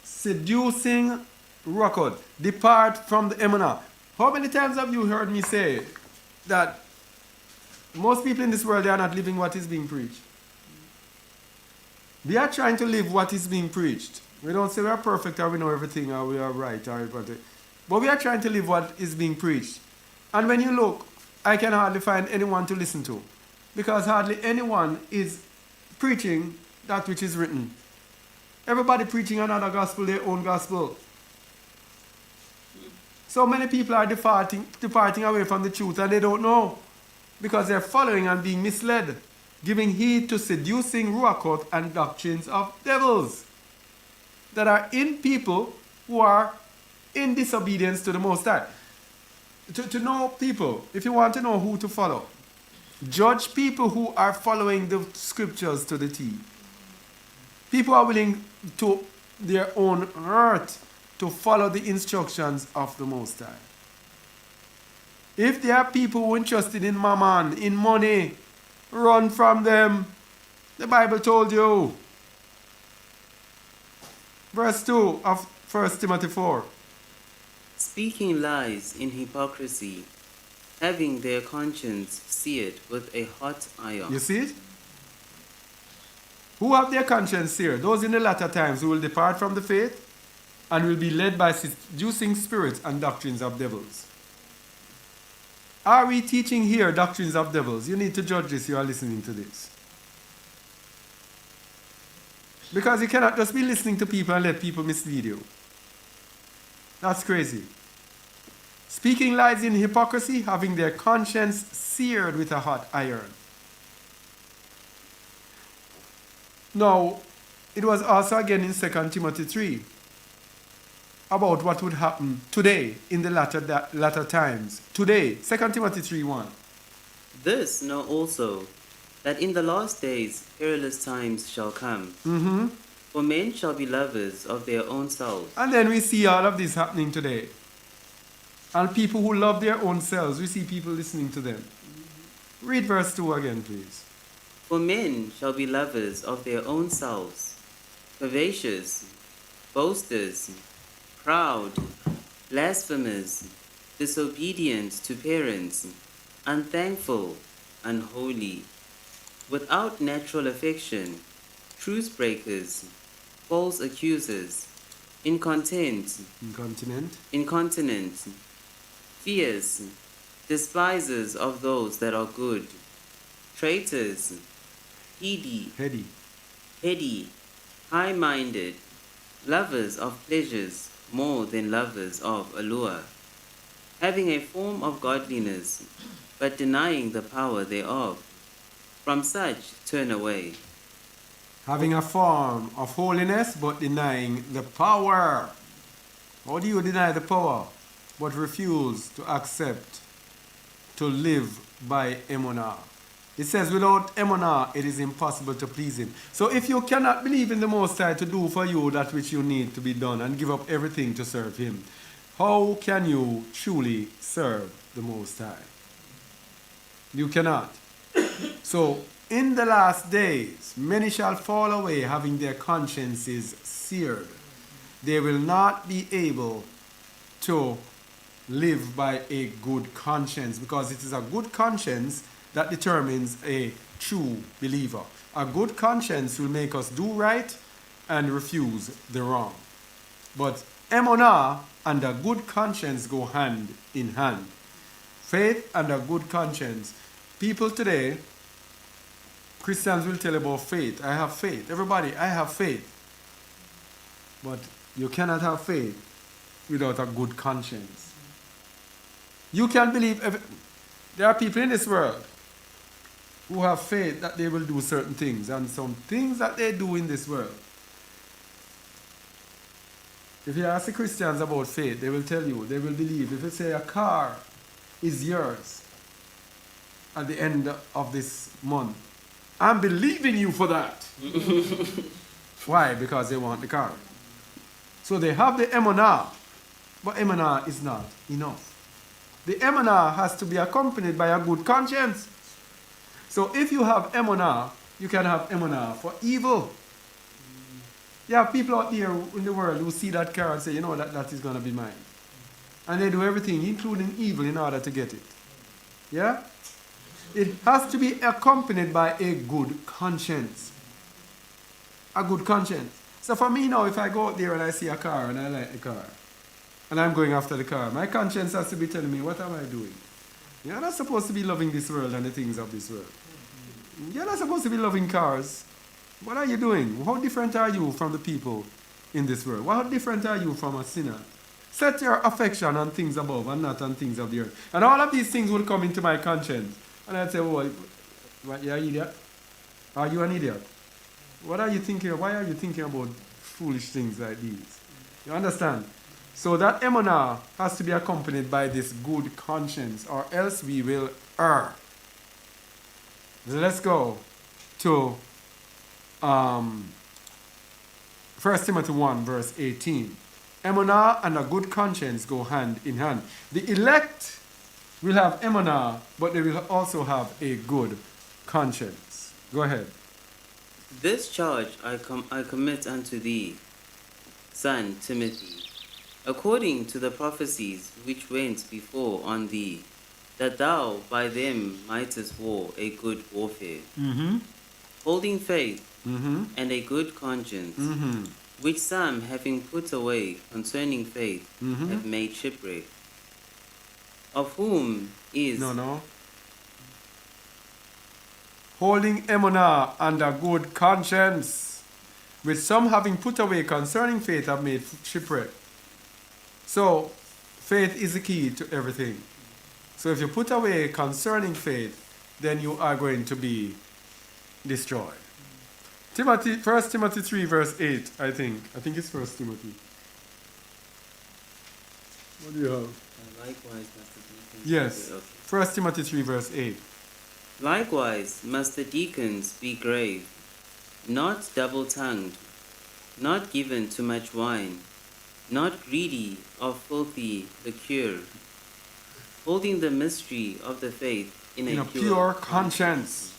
Speaker 1: Seducing record. Depart from the Emuna. How many times have you heard me say that most people in this world, they are not living what is being preached? We are trying to live what is being preached. We don't say we are perfect or we know everything or we are right or everything. But we are trying to live what is being preached. And when you look, I can hardly find anyone to listen to, because hardly anyone is preaching that which is written. Everybody preaching another gospel, their own gospel. So many people are departing away from the truth, and they don't know, because they're following and being misled, giving heed to seducing ruachot and doctrines of devils that are in people who are in disobedience to the Most High. To know people, if you want to know who to follow, judge people who are following the scriptures to the T. People are willing to their own hurt to follow the instructions of the Most High. If there are people who are interested in mammon, in money, run from them. The Bible told you. Verse 2 of 1 Timothy 4.
Speaker 2: Speaking lies in hypocrisy, having their conscience seared with a hot iron.
Speaker 1: You see it? Who have their conscience seared? Those in the latter times who will depart from the faith and will be led by seducing spirits and doctrines of devils. Are we teaching here doctrines of devils? You need to judge this, you are listening to this. Because you cannot just be listening to people and let people mislead you. That's crazy. Speaking lies in hypocrisy, having their conscience seared with a hot iron. Now, it was also again in 2 Timothy 3 about what would happen today in the latter times. Today, 2 Timothy 3:1.
Speaker 2: This know also, that in the last days perilous times shall come. For men shall be lovers of their own selves.
Speaker 1: And then we see all of this happening today. And people who love their own selves, we see people listening to them. Read verse 2 again, please.
Speaker 2: For men shall be lovers of their own selves, covetous, boasters, proud, blasphemers, disobedient to parents, unthankful, unholy, without natural affection, truce breakers, false accusers, incontinent, fierce, despisers of those that are good, traitors, heady, high-minded, lovers of pleasures more than lovers of allure, having a form of godliness, but denying the power thereof. From such turn away.
Speaker 1: Having a form of holiness, but denying the power. How do you deny the power, but refuse to accept, to live by emunah? It says, without emunah, it is impossible to please him. So if you cannot believe in the Most High to do for you that which you need to be done and give up everything to serve him, how can you truly serve the Most High? You cannot. So, in the last days, many shall fall away, having their consciences seared. They will not be able to live by a good conscience, because it is a good conscience that determines a true believer. A good conscience will make us do right and refuse the wrong. But emunah and a good conscience go hand in hand. Faith and a good conscience. People today, Christians will tell about faith. I have faith. Everybody, I have faith. But you cannot have faith without a good conscience. You can believe. There are people in this world who have faith that they will do certain things, and some things that they do in this world. If you ask the Christians about faith, they will tell you, they will believe. If you say a car is yours at the end of this month, I'm believing you for that. Why? Because they want the car. So they have the emunah, but emunah is not enough. The emunah has to be accompanied by a good conscience. So if you have emunah, you can have emunah for evil. You have people out there in the world who see that car and say, you know, that is going to be mine. And they do everything, including evil, in order to get it. Yeah? It has to be accompanied by a good conscience. A good conscience. So for me now, if I go out there and I see a car and I like the car, and I'm going after the car, my conscience has to be telling me, what am I doing? You're not supposed to be loving this world and the things of this world. You're not supposed to be loving cars. What are you doing? How different are you from the people in this world? How different are you from a sinner? Set your affection on things above and not on things of the earth. And all of these things will come into my conscience. And I'd say, oh, what, you're an idiot? Are you an idiot? What are you thinking? Why are you thinking about foolish things like these? You understand? So that emunah has to be accompanied by this good conscience, or else we will err. Let's go to 1 Timothy 1 verse 18. Emunah and a good conscience go hand in hand. The elect will have emunah, but they will also have a good conscience. Go ahead.
Speaker 2: This charge I commit unto thee, son Timothy, according to the prophecies which went before on thee, that thou by them mightest war a good warfare. holding faith
Speaker 1: Mm-hmm.
Speaker 2: and a good conscience,
Speaker 1: Mm-hmm.
Speaker 2: which some, having put away concerning faith,
Speaker 1: Mm-hmm.
Speaker 2: have made shipwreck. Of whom is
Speaker 1: No. Holding emunah and a good conscience, which some having put away concerning faith have made shipwreck. So, faith is the key to everything. So if you put away concerning faith, then you are going to be destroyed. Timothy, 1 Timothy 3 verse 8, I think. I think it's 1 Timothy. What do you have?
Speaker 2: likewise must the deacons
Speaker 1: Yes.
Speaker 2: Okay.
Speaker 1: 1 Timothy 3 verse 8.
Speaker 2: Likewise must the deacons be grave, not double-tongued, not given to much wine, not greedy of filthy liquor, holding the mystery of the faith in
Speaker 1: In a pure conscience.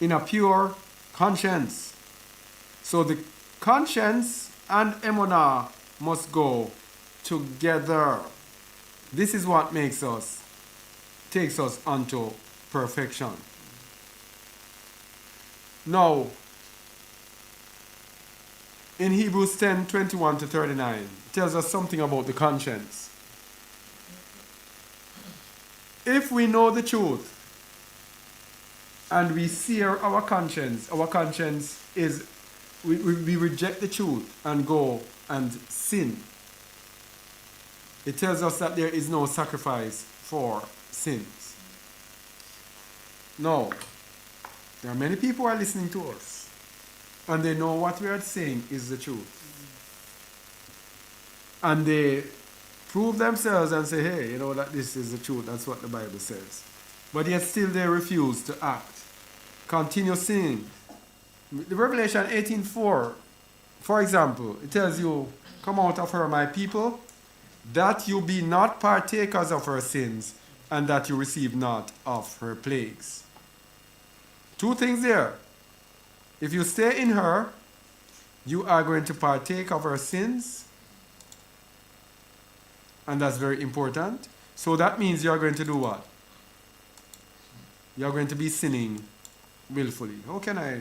Speaker 1: In a pure conscience. So the conscience and emunah must go together. This is what takes us unto perfection. Now, in Hebrews 10:21 to 39, it tells us something about the conscience. If we know the truth and we sear our conscience is we reject the truth and go and sin. It tells us that there is no sacrifice for sins. No. There are many people who are listening to us and they know what we are saying is the truth. And they prove themselves and say, hey, you know that this is the truth. That's what the Bible says. But yet still they refuse to act. Continue sinning. The Revelation 18:4, for example, it tells you, come out of her, my people, that you be not partakers of her sins, and that you receive not of her plagues. Two things there. If you stay in her, you are going to partake of her sins, and that's very important. So that means you are going to do what? You are going to be sinning willfully. How can I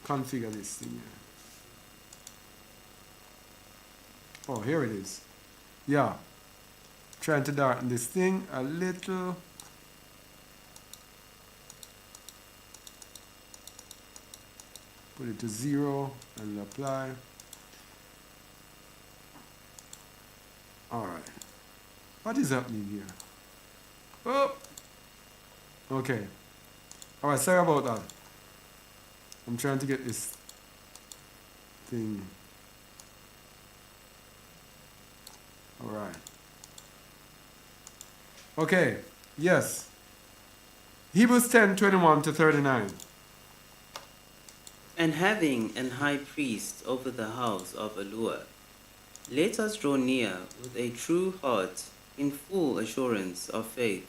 Speaker 1: configure this thing here? Oh, here it is. Yeah. Trying to darken this thing a little. Put it to 0 and apply. Alright. What is happening here? Oh! Okay. Alright, sorry about that. I'm trying to get this thing. Alright. Okay, yes. Hebrews 10:21 to 39.
Speaker 2: And having an high priest over the house of Allure, let us draw near with a true heart in full assurance of faith,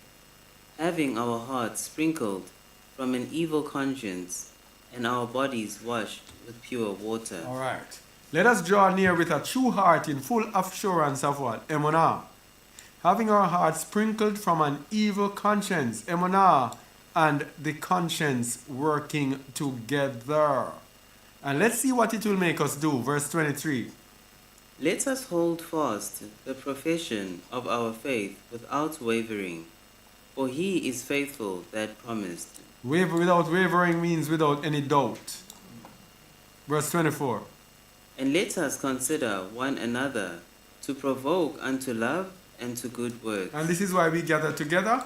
Speaker 2: having our hearts sprinkled from an evil conscience and our bodies washed with pure water.
Speaker 1: Alright. Let us draw near with a true heart in full assurance of what? Emunah. Having our hearts sprinkled from an evil conscience. Emunah and the conscience working together. And let's see what it will make us do. Verse 23.
Speaker 2: Let us hold fast the profession of our faith without wavering, for he is faithful that promised.
Speaker 1: Without wavering means without any doubt. Verse 24.
Speaker 2: And let us consider one another to provoke unto love and to good works.
Speaker 1: And this is why we gather together,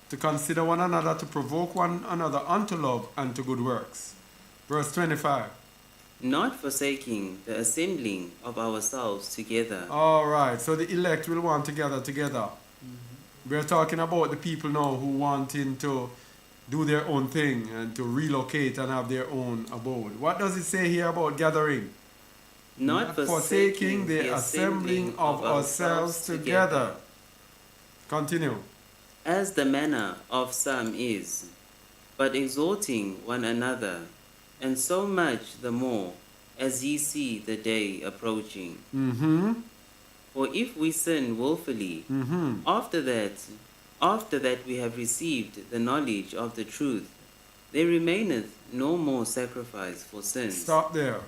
Speaker 1: to consider one another, to provoke one another unto love and to good works. Verse 25.
Speaker 2: Not forsaking the assembling of ourselves together.
Speaker 1: All right, so the elect will want to gather together. We're talking about the people now who wanting to do their own thing and to relocate and have their own abode. What does it say here about gathering?
Speaker 2: Not forsaking
Speaker 1: the assembling of ourselves together. Continue.
Speaker 2: as the manner of some is, but exhorting one another, and so much the more as ye see the day approaching.
Speaker 1: Mm-hmm.
Speaker 2: For if we sin wilfully, after that we have received the knowledge of the truth, There remaineth no more sacrifice for sins.
Speaker 1: Stop there.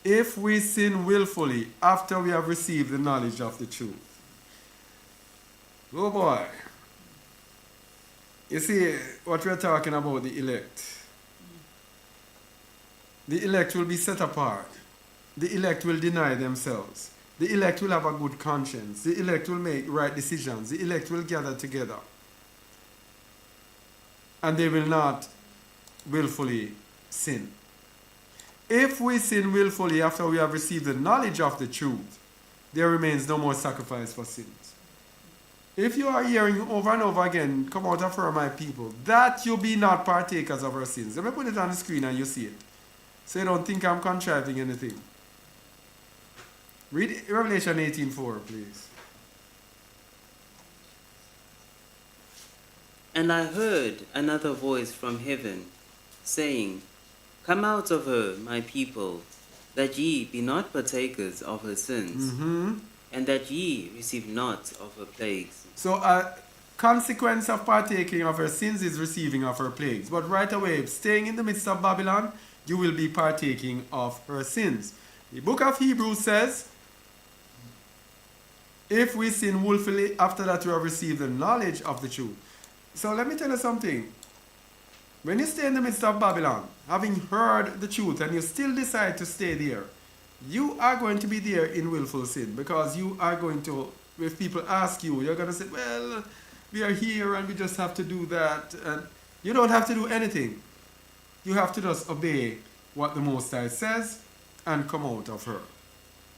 Speaker 1: If we sin willfully after we have received the knowledge of the truth. Oh boy. You see, what we're talking about, the elect. The elect will be set apart. The elect will deny themselves. The elect will have a good conscience. The elect will make right decisions. The elect will gather together. And they will not willfully sin. If we sin willfully after we have received the knowledge of the truth, there remains no more sacrifice for sins. If you are hearing over and over again, come out of her, my people, that you be not partakers of our sins. Let me put it on the screen and you see it. So you don't think I'm contriving anything. Read Revelation 18:4, please.
Speaker 2: And I heard another voice from heaven, saying, Come out of her, my people, that ye be not partakers of her sins, and that ye receive not of her plagues.
Speaker 1: So a consequence of partaking of her sins is receiving of her plagues. But right away, staying in the midst of Babylon, you will be partaking of her sins. The book of Hebrews says, if we sin willfully, after that we have received the knowledge of the truth. So let me tell you something. When you stay in the midst of Babylon, having heard the truth, and you still decide to stay there, you are going to be there in willful sin, because you are going to, if people ask you, you're going to say, well, we are here and we just have to do that. And you don't have to do anything. You have to just obey what the Most High says and come out of her.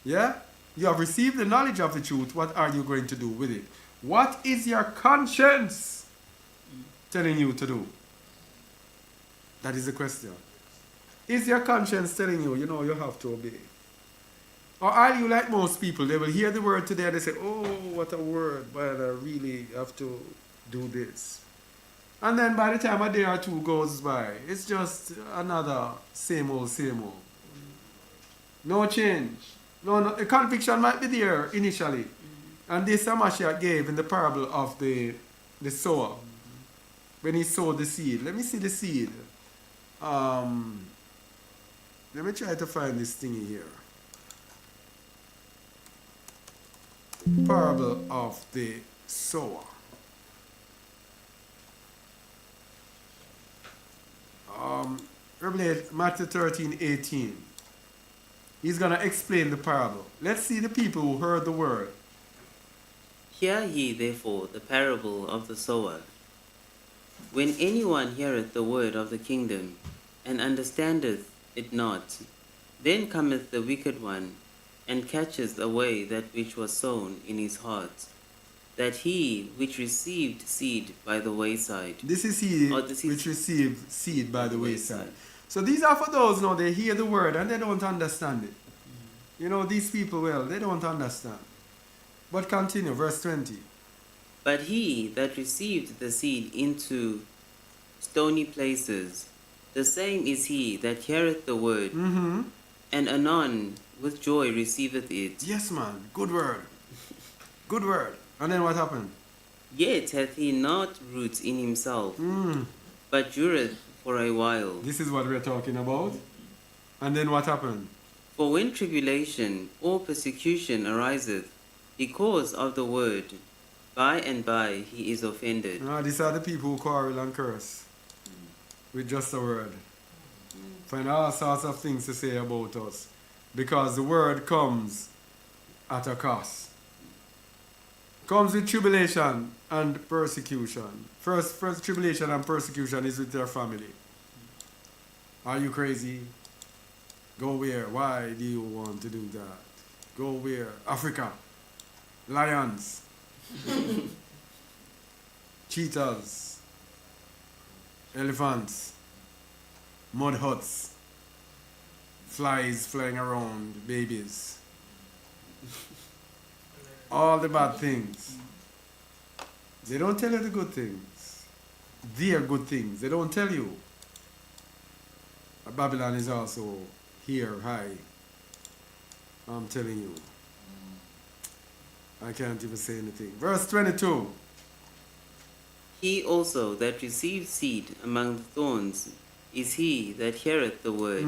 Speaker 1: Yeah? You have received the knowledge of the truth. What are you going to do with it? What is your conscience telling you to do? That is the question. Is your conscience telling you, you have to obey? Or are you like most people? They will hear the word today and they say, oh, what a word, but I really have to do this. And then by the time a day or two goes by, it's just another same old, same old. No change. No, a conviction might be there initially. And this Mashiach gave in the parable of the sower. When he sowed the seed. Let me see the seed. Let me try to find this thingy here. Parable of the sower. Revelation, Matthew 13:18. He's going to explain the parable. Let's see the people who heard the word.
Speaker 2: Hear ye therefore the parable of the sower. When anyone heareth the word of the kingdom, and understandeth it not, then cometh the wicked one, and catcheth away that which was sown in his heart. That he which received seed by the wayside.
Speaker 1: This is he which received seed by the wayside. So these are for those, they hear the word and they don't understand it. These people, they don't understand. But continue, verse 20.
Speaker 2: But he that received the seed into stony places, the same is he that heareth the word, and anon with joy receiveth it.
Speaker 1: Yes, man. Good word. Good word. And then what happened?
Speaker 2: Yet hath he not root in himself, but dureth for a while.
Speaker 1: This is what we're talking about. And then what happened?
Speaker 2: For when tribulation or persecution ariseth because of the word, by and by he is offended.
Speaker 1: These are the people who quarrel and curse with just a word. Find all sorts of things to say about us. Because the word comes at a cost. Comes with tribulation and persecution. First tribulation and persecution is with their family. Are you crazy? Go where? Why do you want to do that? Go where? Africa. Lions. Cheetahs. Elephants. Mud huts. Flies flying around, babies. All the bad things. They don't tell you the good things. Their good things. They don't tell you. Babylon is also here high. I'm telling you. I can't even say anything. Verse 22.
Speaker 2: He also that receives seed among the thorns is he that heareth the word,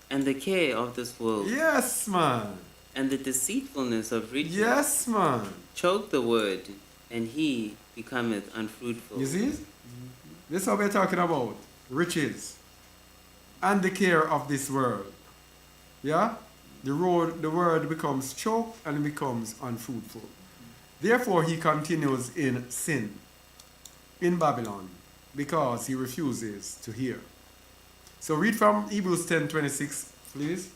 Speaker 2: and the care of this world,
Speaker 1: Yes, man.
Speaker 2: and the deceitfulness of riches
Speaker 1: Yes, man.
Speaker 2: choke the word, and he becometh unfruitful.
Speaker 1: You see? This is what we're talking about. Riches. And the care of this world. Yeah? The word becomes choked and becomes unfruitful. Therefore, he continues in sin in Babylon because he refuses to hear. So read from Hebrews 10:26, please.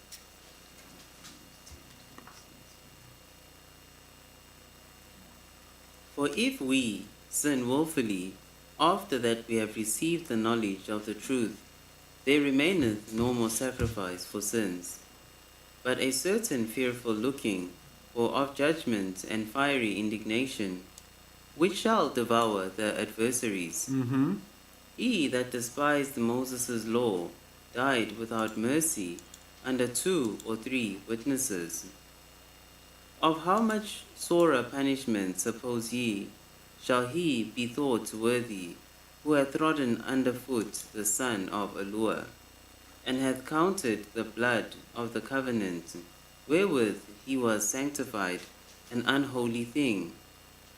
Speaker 2: For if we sin wilfully, after that we have received the knowledge of the truth, there remaineth no more sacrifice for sins, but a certain fearful looking for of judgment and fiery indignation, which shall devour the adversaries. He that despised Moses' law died without mercy under 2 or 3 witnesses. Of how much sorer punishment, suppose ye, shall he be thought worthy, who hath trodden under foot the son of Elua, and hath counted the blood of the covenant, wherewith he was sanctified, an unholy thing,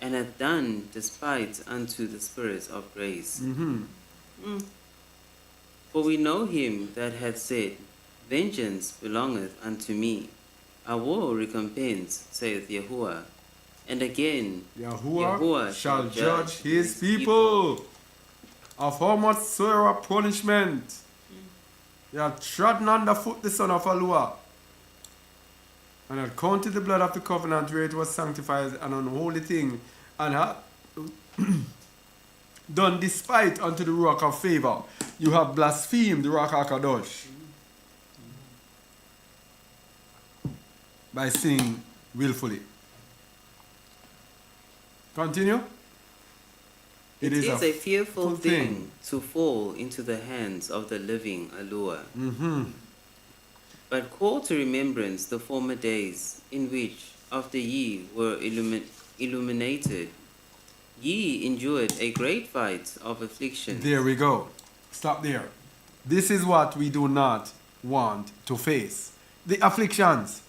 Speaker 2: and hath done despite unto the Spirit of grace? For we know him that hath said, Vengeance belongeth unto me, I will recompense, saith Yahuwah. And again,
Speaker 1: Yahuwah shall judge his people of how much soever punishment. They had trodden underfoot the son of Elua, and had counted the blood of the covenant where it was sanctified an unholy thing, and had done despite unto the Ruach of favor. You have blasphemed the Ruach HaKadosh by sinning willfully. Continue.
Speaker 2: It is a fearful thing to fall into the hands of the living Elua. But call to remembrance the former days, in which, after ye were illuminated, ye endured a great fight of affliction.
Speaker 1: There we go. Stop there. This is what we do not want to face. The afflictions.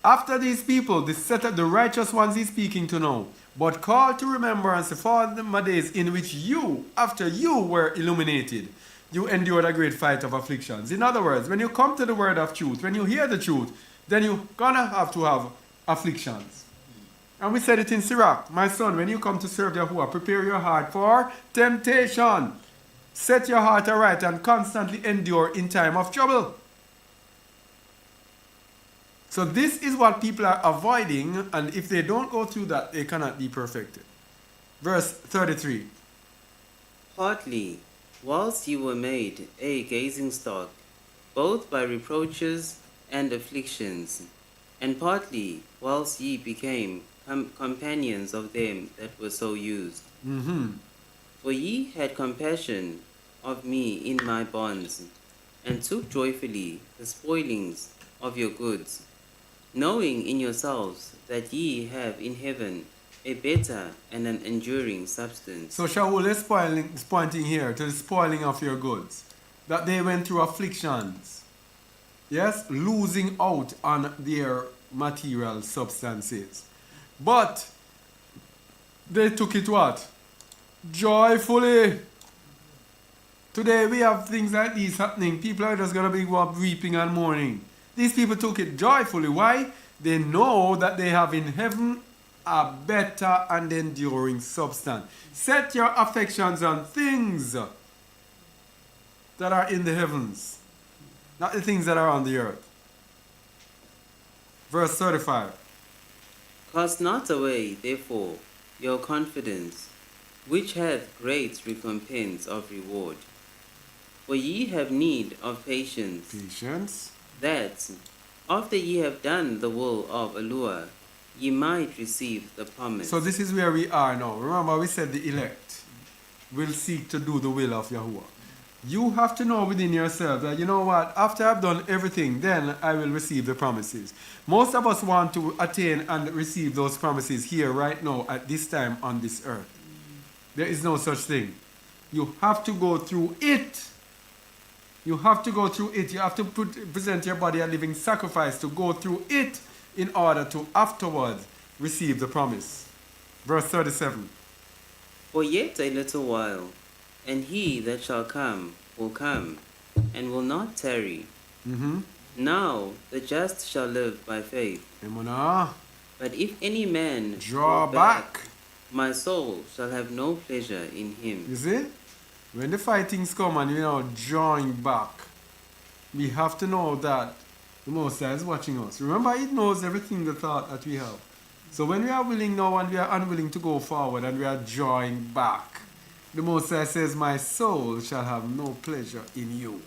Speaker 1: After these people, the righteous ones he's speaking to now, but call to remembrance the former days in which you, after you were illuminated, you endured a great fight of afflictions. In other words, when you come to the word of truth, when you hear the truth, then you're gonna have to have afflictions. And we said it in Sirach, my son, when you come to serve Yahuwah, prepare your heart for temptation. Set your heart aright and constantly endure in time of trouble. So this is what people are avoiding, and if they don't go through that, they cannot be perfected. Verse 33.
Speaker 2: Partly, whilst ye were made a gazing stock, both by reproaches and afflictions, and partly, whilst ye became companions of them that were so used. For ye had compassion of me in my bonds, and took joyfully the spoilings of your goods, knowing in yourselves that ye have in heaven a better and an enduring substance.
Speaker 1: So Shaul is pointing here to the spoiling of your goods, that they went through afflictions. Yes, losing out on their material substances. But they took it what? Joyfully. Today we have things like these happening. People are just going to be weeping and mourning. These people took it joyfully. Why? They know that they have in heaven a better and enduring substance. Set your affections on things that are in the heavens, not the things that are on the earth. Verse 35.
Speaker 2: Cast not away, therefore, your confidence, which hath great recompense of reward. For ye have need of patience, that, after ye have done the will of Elua, ye might receive the promise.
Speaker 1: So this is where we are now. Remember we said the elect will seek to do the will of Yahuwah. You have to know within yourself that, you know what, after I've done everything, then I will receive the promises. Most of us want to attain and receive those promises here right now at this time on this earth. There is no such thing. You have to go through it. You have to go through it. You have to present your body a living sacrifice to go through it in order to afterwards receive the promise. Verse 37.
Speaker 2: For yet a little while, and he that shall come will come, and will not tarry. Now the just shall live by faith.
Speaker 1: Emuna,
Speaker 2: But if any man
Speaker 1: draw back.
Speaker 2: my soul shall have no pleasure in him.
Speaker 1: You see? When the fightings come and drawing back, we have to know that the Most High is watching us. Remember, He knows everything, the thought that we have. So when we are willing now and we are unwilling to go forward and we are drawing back, the Most High says, my soul shall have no pleasure in you.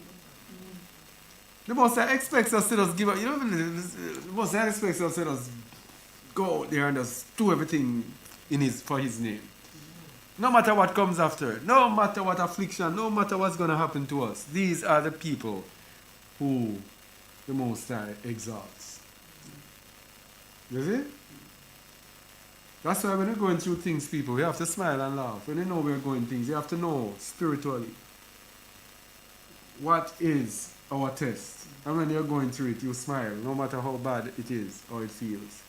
Speaker 1: The Most High expects us to just give up. The Most High expects us to just go out there and just do everything for His name. No matter what comes after, no matter what affliction, no matter what's going to happen to us, these are the people who the Most High exalts. You see? That's why when we're going through things, people, we have to smile and laugh. When you know we're going things, you have to know spiritually what is our test. And when you're going through it, you smile, no matter how bad it is or it feels.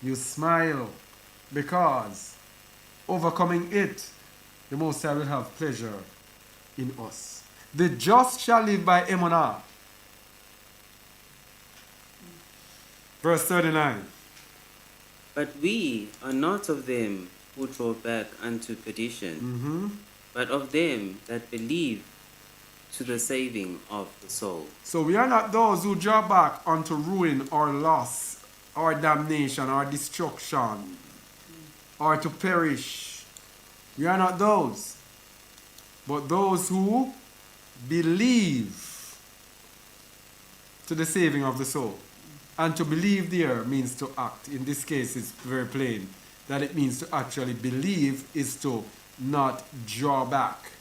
Speaker 1: You smile because overcoming it, the Most High will have pleasure in us. The just shall live by emunah. Verse 39.
Speaker 2: But we are not of them who draw back unto perdition, but of them that believe to the saving of the soul.
Speaker 1: So we are not those who draw back unto ruin or loss or damnation or destruction or to perish. We are not those, but those who believe to the saving of the soul. And to believe there means to act. In this case, it's very plain that it means to actually believe is to not draw back.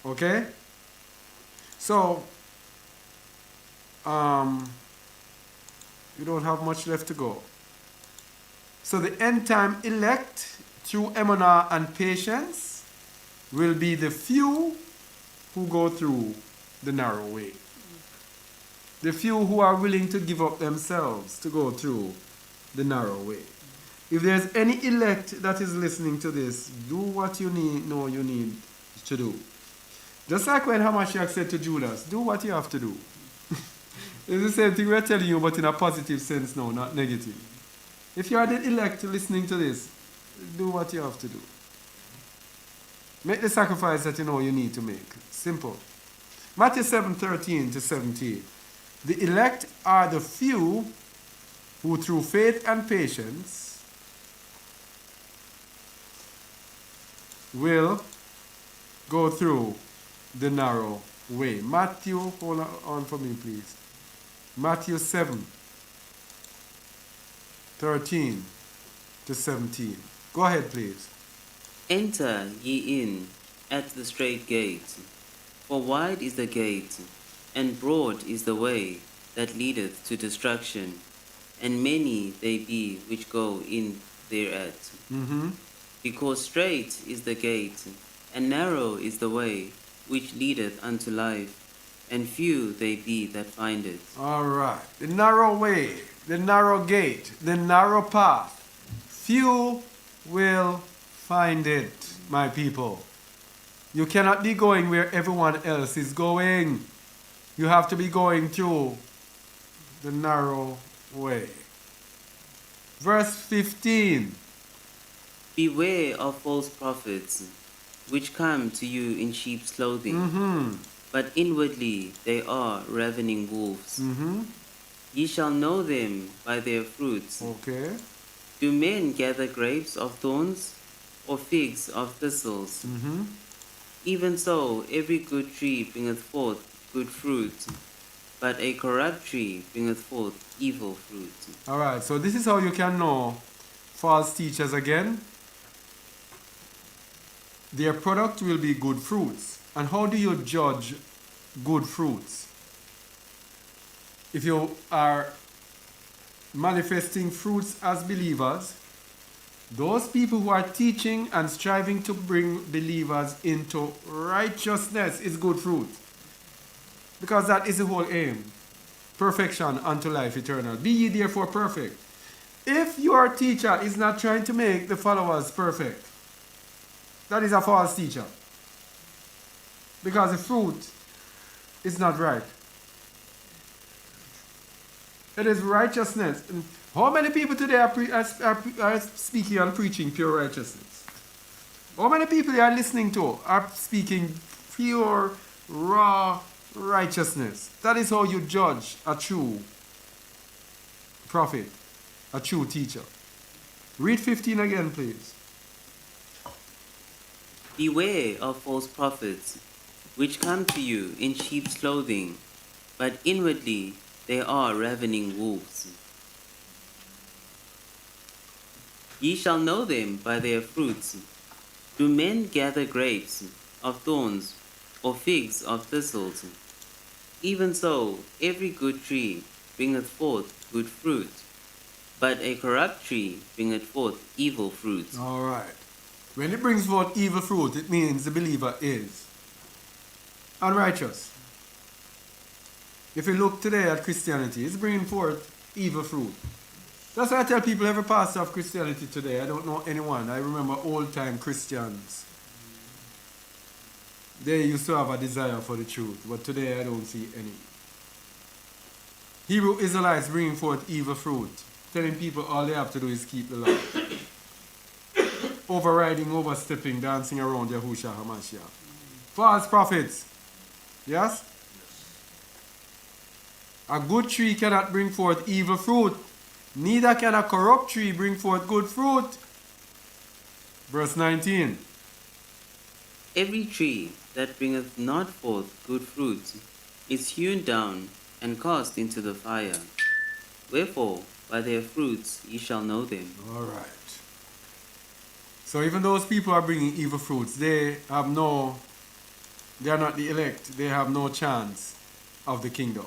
Speaker 1: Okay? So, we don't have much left to go. So the end time elect through emunah and patience will be the few who go through the narrow way. The few who are willing to give up themselves to go through the narrow way. If there's any elect that is listening to this, do what you need to do. Just like when Hamashiach said to Judas, do what you have to do. It's the same thing we're telling you, but in a positive sense now, not negative. If you are the elect listening to this, do what you have to do. Make the sacrifice that you know you need to make. Simple. Matthew 7:13 to 17. The elect are the few who through faith and patience will go through the narrow way. Matthew, hold on for me please. Matthew 7:13 to 17. Go ahead please.
Speaker 2: Enter ye in at the strait gate, for wide is the gate, and broad is the way that leadeth to destruction, and many they be which go in thereat. Because strait is the gate, and narrow is the way which leadeth unto life, and few they be that find it.
Speaker 1: All right. The narrow way, the narrow gate, the narrow path. Few will find it, my people. You cannot be going where everyone else is going. You have to be going through the narrow way. Verse 15.
Speaker 2: Beware of false prophets, which come to you in sheep's clothing, but inwardly they are ravening wolves. Ye shall know them by their fruits.
Speaker 1: Okay.
Speaker 2: Do men gather grapes of thorns, or figs of thistles? Even so, every good tree bringeth forth good fruit, but a corrupt tree bringeth forth evil fruit.
Speaker 1: All right. So this is how you can know false teachers again. Their product will be good fruits. And how do you judge good fruits? If you are manifesting fruits as believers, Those people who are teaching and striving to bring believers into righteousness is good fruit. Because that is the whole aim. Perfection unto life eternal. Be ye therefore perfect. If your teacher is not trying to make the followers perfect, that is a false teacher. Because the fruit is not right. It is righteousness. And how many people today are speaking and preaching pure righteousness? How many people you are listening to are speaking pure, raw righteousness? That is how you judge a true prophet, a true teacher. Read 15 again, please.
Speaker 2: Beware of false prophets, which come to you in sheep's clothing, but inwardly they are ravening wolves. Ye shall know them by their fruits. Do men gather grapes of thorns, or figs of thistles? Even so, every good tree bringeth forth good fruit, but a corrupt tree bringeth forth evil fruit.
Speaker 1: All right. When it brings forth evil fruit, it means the believer is unrighteous. If you look today at Christianity, it's bringing forth evil fruit. That's why I tell people, every pastor of Christianity today, I don't know anyone. I remember old-time Christians. They used to have a desire for the truth, but today I don't see any. Hebrew Israelites bringing forth evil fruit, telling people all they have to do is keep the law. Overriding, overstepping, dancing around Yahushua HaMashiach. False prophets. Yes? A good tree cannot bring forth evil fruit. Neither can a corrupt tree bring forth good fruit. Verse 19.
Speaker 2: Every tree that bringeth not forth good fruit is hewn down and cast into the fire. Wherefore, by their fruits ye shall know them.
Speaker 1: All right. So even those people are bringing evil fruits, they are not the elect. They have no chance of the kingdom.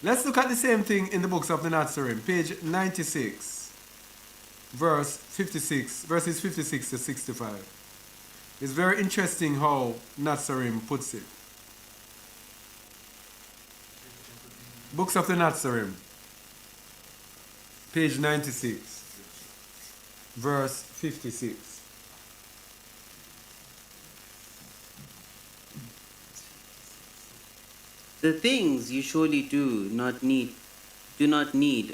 Speaker 1: Let's look at the same thing in the books of the Nazarene, page 96, verses 56 to 65. It's very interesting how Nazarene puts it. Books of the Nazarene, page 96, verse 56.
Speaker 2: The things you surely do not need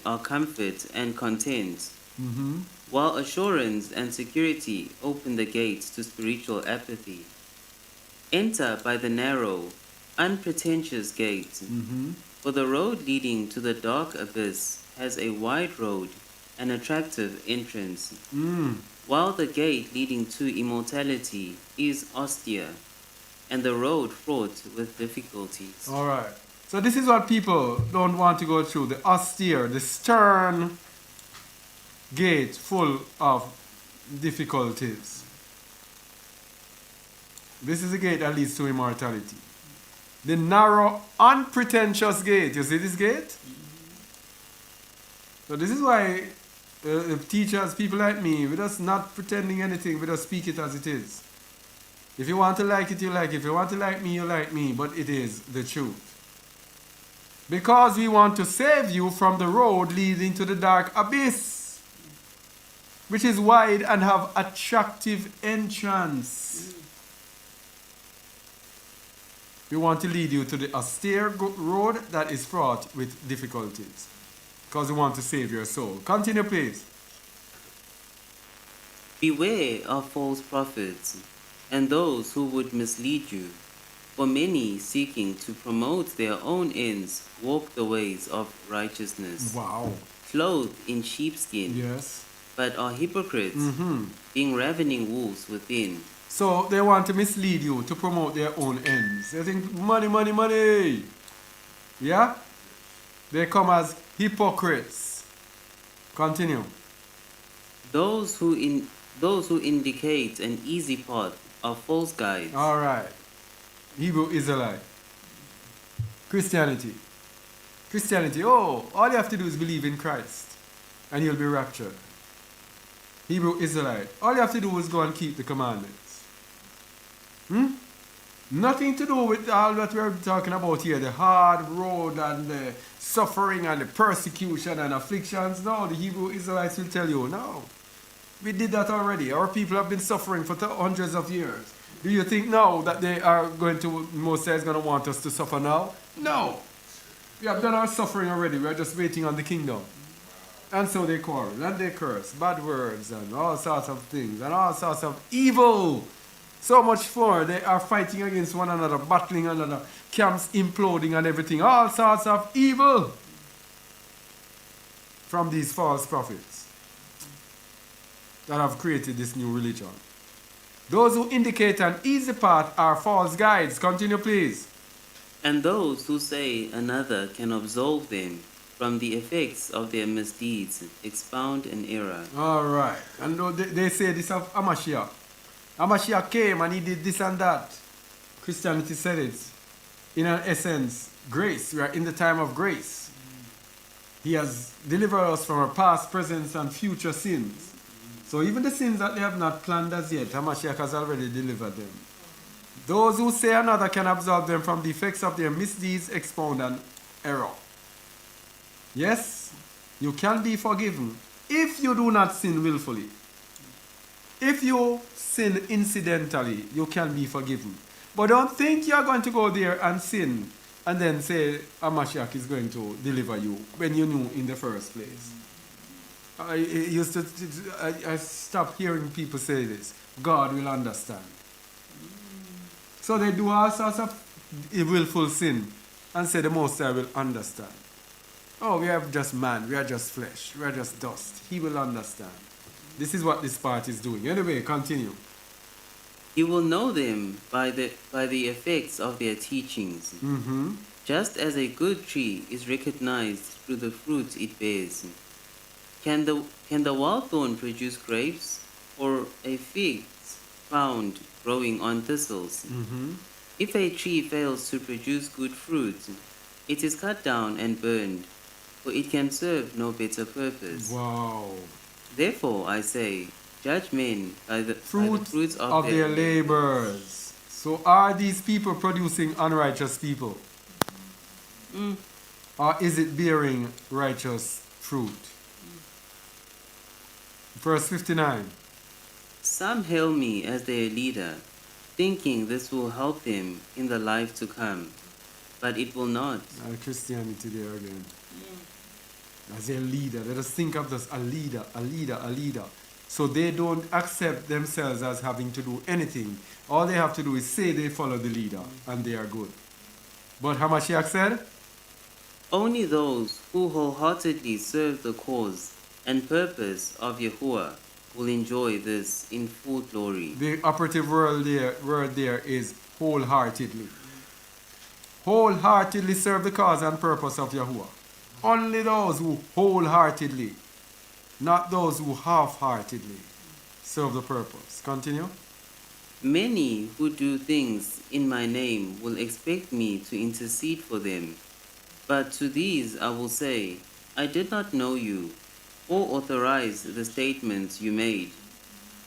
Speaker 2: are comfort and content, while assurance and security open the gates to spiritual apathy. Enter by the narrow, unpretentious gate, for the road leading to the dark abyss has a wide road and attractive entrance, while the gate leading to immortality is austere, and the road fraught with difficulties.
Speaker 1: All right. So this is what people don't want to go through. The austere, the stern gate full of difficulties. This is the gate that leads to immortality. The narrow, unpretentious gate. You see this gate? So this is why teachers, people like me, we're just not pretending anything. We just speak it as it is. If you want to like it, you like it. If you want to like me, you like me. But it is the truth. Because we want to save you from the road leading to the dark abyss, which is wide and have attractive entrance. We want to lead you to the austere road that is fraught with difficulties. Because we want to save your soul. Continue, please.
Speaker 2: Beware of false prophets and those who would mislead you. For many, seeking to promote their own ends, walk the ways of righteousness,
Speaker 1: Wow.
Speaker 2: clothed in sheepskin,
Speaker 1: Yes.
Speaker 2: but are hypocrites, being ravening wolves within.
Speaker 1: So they want to mislead you to promote their own ends. They think money, money, money. Yeah? They come as hypocrites. Continue.
Speaker 2: Those who indicate an easy path are false guides.
Speaker 1: All right. Hebrew Israelite. Christianity. Christianity. Oh, all you have to do is believe in Christ and you'll be raptured. Hebrew Israelite. All you have to do is go and keep the commandments. Nothing to do with all that we're talking about here, the hard road and the suffering and the persecution and afflictions. No, the Hebrew Israelites will tell you, no. We did that already. Our people have been suffering for hundreds of years. Do you think now that they are going to, Moses is going to want us to suffer now? No. We have done our suffering already. We are just waiting on the kingdom. And so they quarrel and they curse, bad words and all sorts of things and all sorts of evil. So much for they are fighting against one another, battling another, camps imploding and everything. All sorts of evil from these false prophets that have created this new religion. Those who indicate an easy path are false guides. Continue, please.
Speaker 2: And those who say another can absolve them from the effects of their misdeeds expound an error.
Speaker 1: All right. And they say this of Amashiach. Amashiach came and he did this and that. Christianity said it. In an essence, grace. We are in the time of grace. He has delivered us from our past, present, and future sins. So even the sins that they have not planned as yet, Hamashiach has already delivered them. Those who say another can absolve them from the effects of their misdeeds expound an error. Yes, you can be forgiven if you do not sin willfully. If you sin incidentally, you can be forgiven. But don't think you're going to go there and sin and then say Hamashiach is going to deliver you when you knew in the first place. I stopped hearing people say this. God will understand. So they do all sorts of willful sin and say the Most High will understand. Oh, we are just man, we are just flesh, we are just dust. He will understand. This is what this part is doing. Anyway, continue.
Speaker 2: You will know them by the effects of their teachings.
Speaker 1: Mm-hmm.
Speaker 2: Just as a good tree is recognized through the fruit it bears. Can the wild thorn produce grapes, or a fig found growing on thistles?
Speaker 1: Mm-hmm.
Speaker 2: If a tree fails to produce good fruit, it is cut down and burned, for it can serve no better purpose.
Speaker 1: Wow.
Speaker 2: Therefore, I say, judge men by the fruits
Speaker 1: of their labors. So are these people producing unrighteous people? Or is it bearing righteous fruit? Verse 59.
Speaker 2: Some hail me as their leader, thinking this will help them in the life to come. But it will not.
Speaker 1: Christianity there again. As a leader. Let us think of this, a leader. So they don't accept themselves as having to do anything. All they have to do is say they follow the leader and they are good. But Hamashiach said,
Speaker 2: only those who wholeheartedly serve the cause and purpose of Yahuwah will enjoy this in full glory.
Speaker 1: The operative word there is wholeheartedly. Wholeheartedly serve the cause and purpose of Yahuwah. Only those who wholeheartedly, not those who half-heartedly serve the purpose. Continue.
Speaker 2: Many who do things in my name will expect me to intercede for them. But to these I will say, I did not know you, or authorize the statements you made.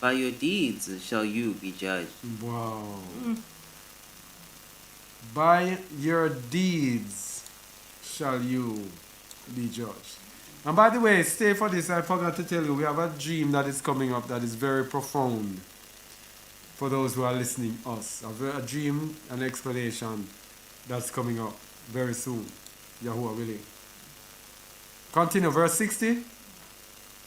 Speaker 2: By your deeds shall you be judged.
Speaker 1: Wow. By your deeds shall you be judged. And by the way, stay for this. I forgot to tell you, we have a dream that is coming up that is very profound for those who are listening us. A dream, an explanation that's coming up very soon. Yahuwah willing. Continue, verse 60.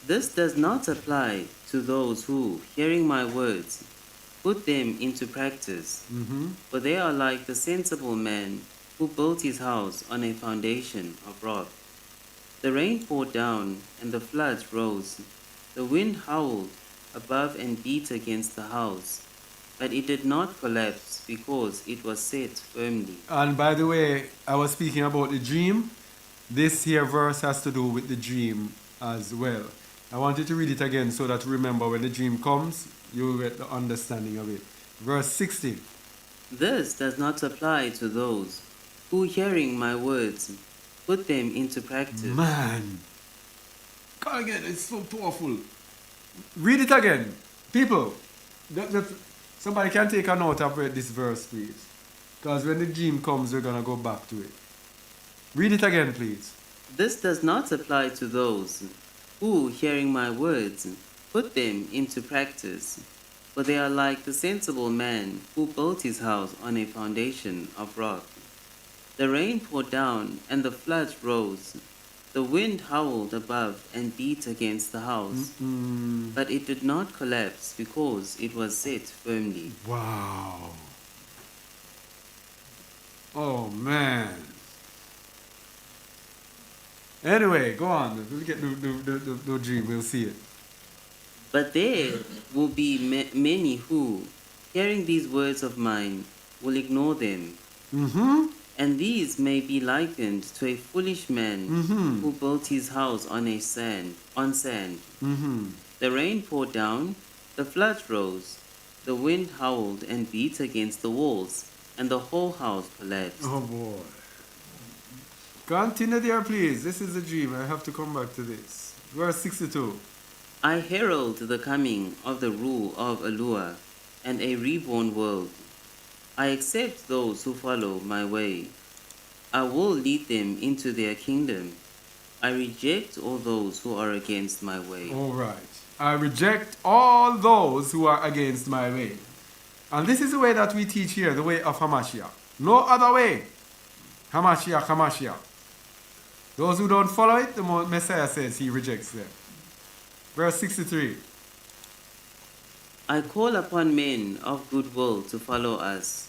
Speaker 2: This does not apply to those who, hearing my words, put them into practice. For they are like the sensible man who built his house on a foundation of rock. The rain poured down, and the floods rose. The wind howled above and beat against the house, but it did not collapse because it was set firmly.
Speaker 1: And by the way, I was speaking about the dream. This here verse has to do with the dream as well. I want you to read it again so that you remember when the dream comes, you will get the understanding of it. Verse 60.
Speaker 2: This does not apply to those who, hearing my words, put them into practice.
Speaker 1: Man. God, again, it's so powerful. Read it again. People, somebody can take a note of this verse, please. Because when the dream comes, we're going to go back to it. Read it again, please.
Speaker 2: This does not apply to those who, hearing my words, put them into practice, for they are like the sensible man who built his house on a foundation of rock. The rain poured down, and the floods rose. The wind howled above and beat against the house, but it did not collapse because it was set firmly.
Speaker 1: Wow. Oh, man. Anyway, go on. We'll get the dream. We'll see it.
Speaker 2: But there will be many who, hearing these words of mine, will ignore them.
Speaker 1: Mm-hmm.
Speaker 2: And these may be likened to a foolish man who built his house on sand.
Speaker 1: Mm-hmm.
Speaker 2: The rain poured down, the floods rose, the wind howled and beat against the walls, and the whole house collapsed.
Speaker 1: Oh, boy. Continue there, please. This is a dream. I have to come back to this. Verse 62.
Speaker 2: I herald the coming of the rule of Alua and a reborn world. I accept those who follow my way. I will lead them into their kingdom. I reject all those who are against my way.
Speaker 1: All right. I reject all those who are against my way. And this is the way that we teach here, the way of Hamashiach. No other way. Hamashiach, Hamashiach. Those who don't follow it, the Messiah says he rejects them. Verse 63.
Speaker 2: I call upon men of good will to follow us,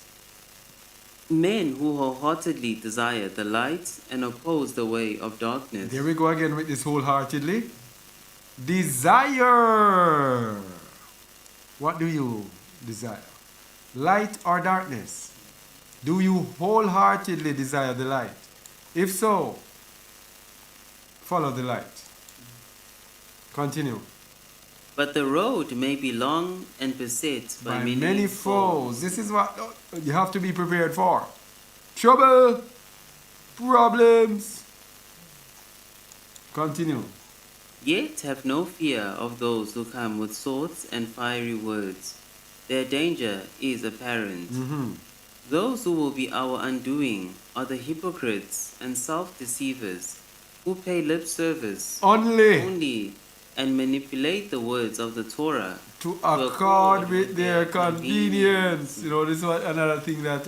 Speaker 2: men who wholeheartedly desire the light and oppose the way of darkness.
Speaker 1: There we go again with this wholeheartedly. Desire. What do you desire? Light or darkness? Do you wholeheartedly desire the light? If so, follow the light. Continue.
Speaker 2: But the road may be long and beset by
Speaker 1: many foes. This is what you have to be prepared for. Trouble, problems. Continue.
Speaker 2: Yet have no fear of those who come with swords and fiery words. Their danger is apparent. Those who will be our undoing are the hypocrites and self-deceivers who pay lip service only and manipulate the words of the Torah
Speaker 1: to accord with their convenience. You know, this is another thing that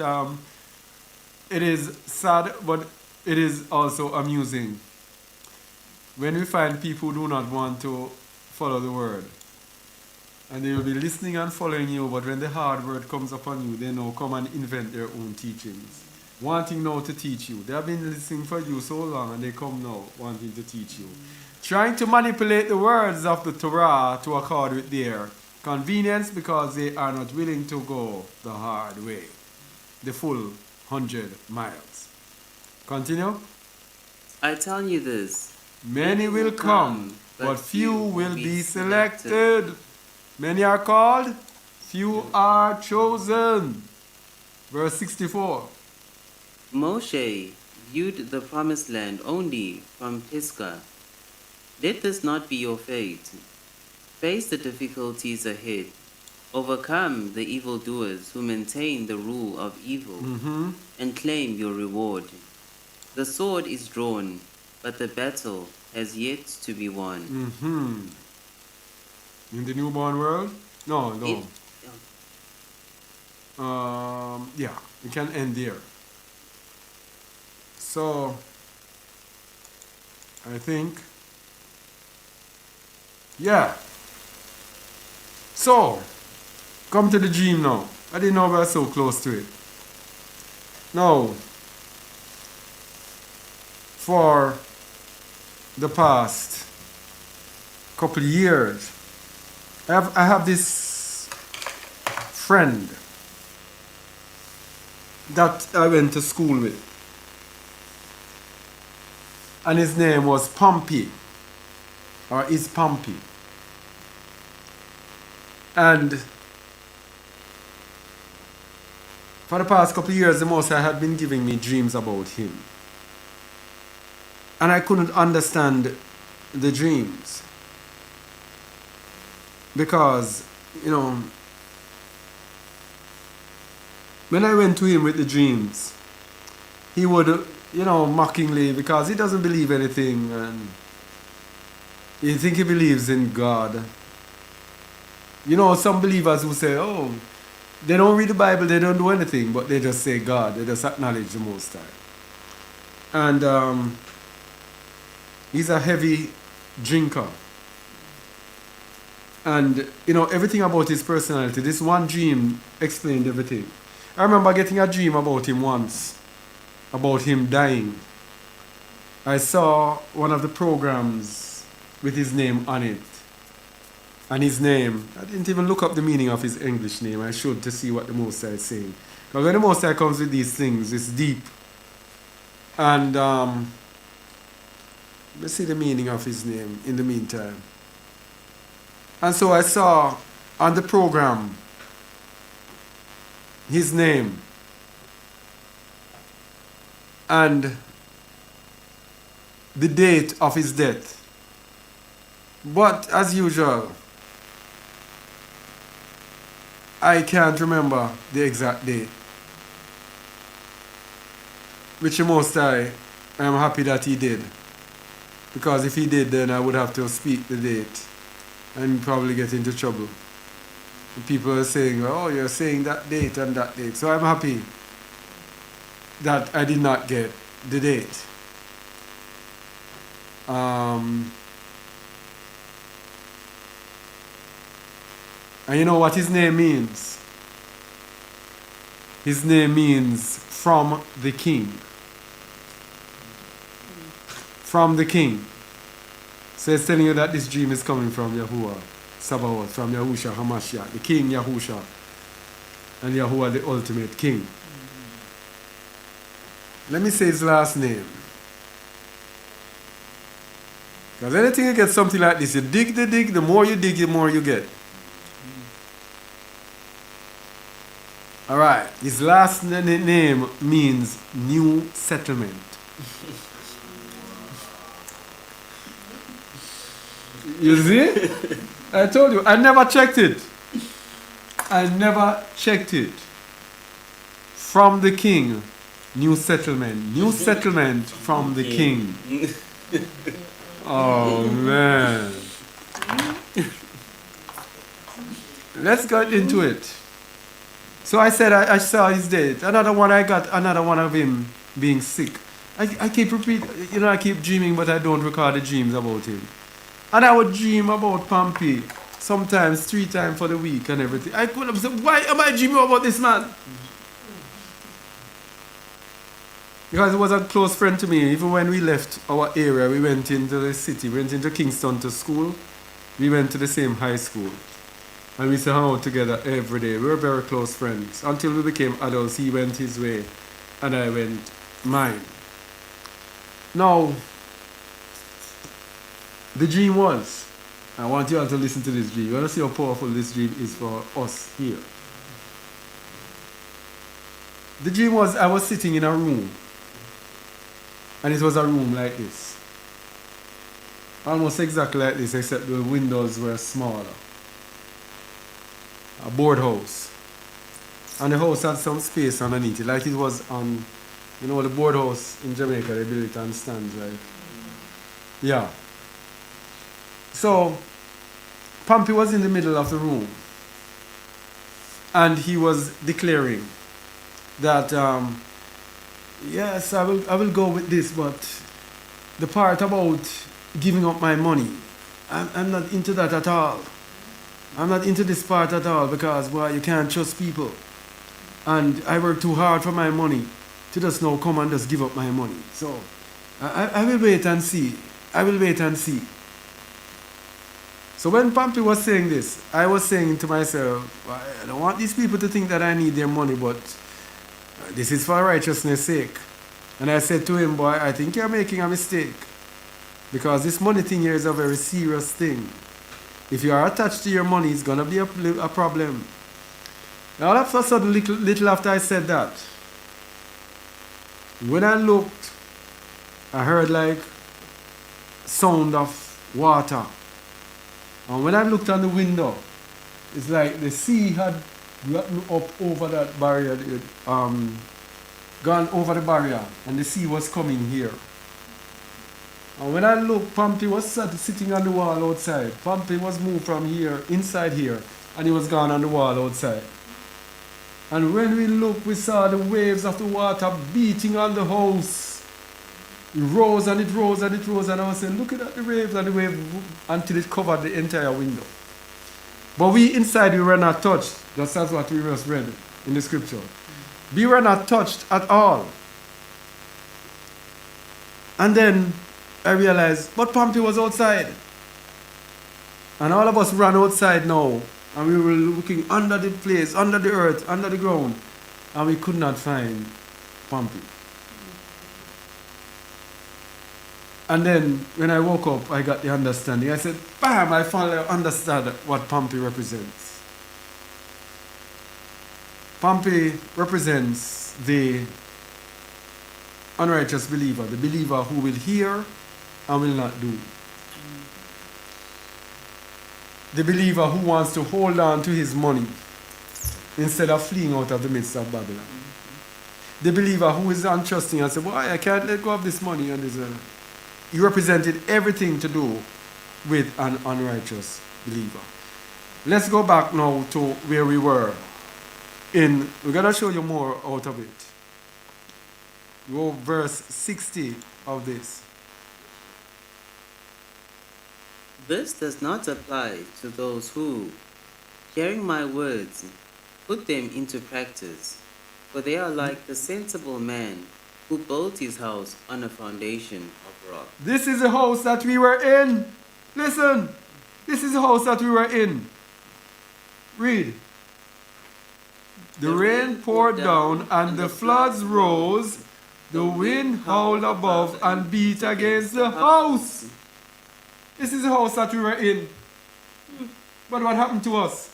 Speaker 1: it is sad, but it is also amusing. When we find people who do not want to follow the word, and they will be listening and following you, but when the hard word comes upon you, they now come and invent their own teachings, wanting now to teach you. They have been listening for you so long, and they come now wanting to teach you. Trying to manipulate the words of the Torah to accord with their convenience because they are not willing to go the hard way, the full 100 miles. Continue.
Speaker 2: I tell you this.
Speaker 1: Many will come, but few will be selected. Many are called, few are chosen. Verse 64.
Speaker 2: Moshe viewed the promised land only from Pisgah. Let this not be your fate. Face the difficulties ahead. Overcome the evildoers who maintain the rule of evil and claim your reward. The sword is drawn, but the battle has yet to be won.
Speaker 1: In the newborn world? No. Yeah, we can end there. So, I think, yeah. So, come to the dream now. I didn't know we were so close to it. Now, for the past couple of years, I have this friend that I went to school with, and his name was Pompey, or is Pompey. And for the past couple of years, the Most High had been giving me dreams about him. And I couldn't understand the dreams. because, you know, when I went to him with the dreams, he would, you know, mockingly, because he doesn't believe anything, and he think he believes in God. You know, some believers who say, oh, they don't read the Bible, they don't do anything, but they just say God, they just acknowledge the Most High. And he's a heavy drinker. And, you know, everything about his personality, this one dream explained everything. I remember getting a dream about him once, about him dying. I saw one of the programs with his name on it. And his name, I didn't even look up the meaning of his English name. I should, to see what the Most High is saying. Because when the Most High comes with these things, it's deep. And let's see the meaning of his name in the meantime. And so I saw on the program his name and the date of his death. But as usual, I can't remember the exact date. Which the Most High, I am happy that he did. Because if he did, then I would have to speak the date and probably get into trouble. People are saying, oh, you're saying that date and that date. So I'm happy that I did not get the date. And you know what his name means? His name means from the king. From the king. So it's telling you that this dream is coming from Yahuwah Sabaoth, from Yahushua Hamashiach, the king Yahusha, and Yahuwah the ultimate king. Let me say his last name. Because anything you get something like this, you dig, the more you dig, the more you get. Alright, his last name means new settlement. You see? I told you, I never checked it. I never checked it. From the king, new settlement. New settlement from the king. Oh man. Let's get into it. So I said I saw his date. Another one I got, another one of him being sick. I keep repeating, you know, I keep dreaming, but I don't record the dreams about him. And I would dream about Pompey, sometimes 3 times for the week and everything. I could have said, why am I dreaming about this man? Because he was a close friend to me. Even when we left our area, we went into the city, we went into Kingston to school. We went to the same high school. And we used to hang out together every day. We were very close friends. Until we became adults, he went his way and I went mine. Now, the dream was, I want you all to listen to this dream. You want to see how powerful this dream is for us here. The dream was, I was sitting in a room. And it was a room like this. Almost exactly like this, except the windows were smaller. A board house. And the house had some space underneath it, like it was on, you know, the board house in Jamaica, they built it on stands, right? Yeah. So, Pompey was in the middle of the room. And he was declaring that, yes, I will go with this, but the part about giving up my money, I'm not into that at all. I'm not into this part at all because, well, you can't trust people. And I work too hard for my money to just now come and just give up my money. So, I will wait and see. I will wait and see. So when Pompey was saying this, I was saying to myself, well, I don't want these people to think that I need their money, but this is for righteousness' sake. And I said to him, boy, I think you're making a mistake. Because this money thing here is a very serious thing. If you are attached to your money, it's going to be a problem. And all of a sudden, little after I said that, when I looked, I heard like sound of water. And when I looked on the window, it's like the sea had gotten up over that barrier, gone over the barrier, and the sea was coming here. And when I looked, Pompey was sitting on the wall outside. Pompey was moved from here, inside here, and he was gone on the wall outside. And when we looked, we saw the waves of the water beating on the house. It rose and it rose and it rose, and I was saying, look at the waves and the wave until it covered the entire window. But we inside, we were not touched. That's what we just read in the scripture. We were not touched at all. And then I realized, but Pompey was outside. And all of us ran outside now. And we were looking under the place, under the earth, under the ground. And we could not find Pompey. And then when I woke up, I got the understanding. I said, bam, I finally understood what Pompey represents. Pompey represents the unrighteous believer, the believer who will hear and will not do. The believer who wants to hold on to his money instead of fleeing out of the midst of Babylon. The believer who is untrusting and says, boy, I can't let go of this money. And this, he represented everything to do with an unrighteous believer. Let's go back now to where we were. We're going to show you more out of it. Go verse 60 of this.
Speaker 2: This does not apply to those who, hearing my words, put them into practice, for they are like the sensible man who built his house on a foundation of rock.
Speaker 1: This is the house that we were in. Listen, this is the house that we were in. Read. The rain poured down and the floods rose. The wind howled above and beat against the house. This is the house that we were in. But what happened to us?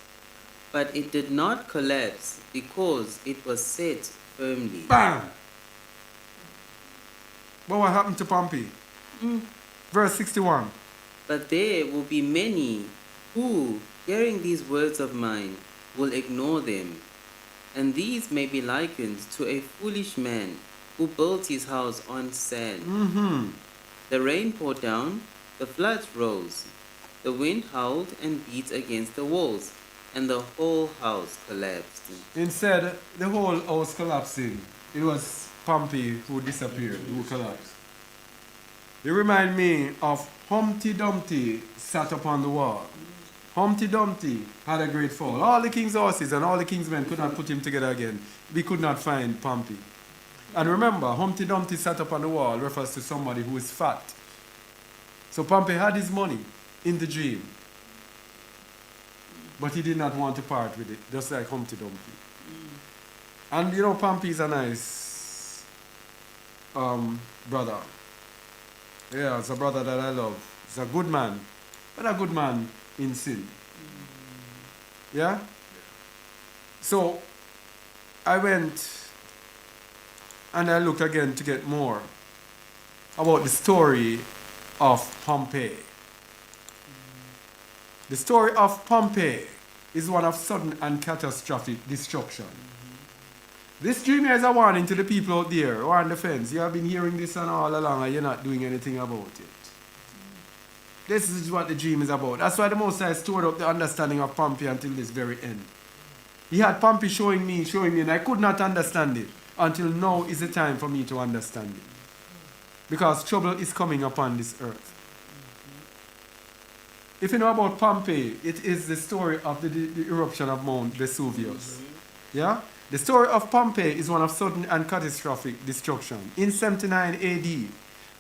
Speaker 2: But it did not collapse because it was set firmly.
Speaker 1: Bam! But what happened to Pompey? Verse 61.
Speaker 2: But there will be many who, hearing these words of mine, will ignore them. And these may be likened to a foolish man who built his house on sand. The rain poured down, the floods rose, the wind howled and beat against the walls, and the whole house collapsed.
Speaker 1: Instead, the whole house collapsing. It was Pompey who disappeared, who collapsed. They remind me of Humpty Dumpty sat upon the wall. Humpty Dumpty had a great fall. All the king's horses and all the king's men could not put him together again. We could not find Pompey. And remember, Humpty Dumpty sat upon the wall refers to somebody who is fat. So Pompey had his money in the dream. But he did not want to part with it, just like Humpty Dumpty. And you know, Pompey is a nice brother. Yeah, it's a brother that I love. He's a good man, but a good man in sin. Yeah? So I went and I looked again to get more about the story of Pompeii. The story of Pompeii is one of sudden and catastrophic destruction. This dream here is a warning to the people out there who are on the fence. You have been hearing this and all along and you're not doing anything about it. This is what the dream is about. That's why the Most High stored up the understanding of Pompeii until this very end. He had Pompeii showing me, and I could not understand it until now is the time for me to understand it. Because trouble is coming upon this earth. If you know about Pompeii, it is the story of the eruption of Mount Vesuvius. Yeah? The story of Pompeii is one of sudden and catastrophic destruction. In 79 AD,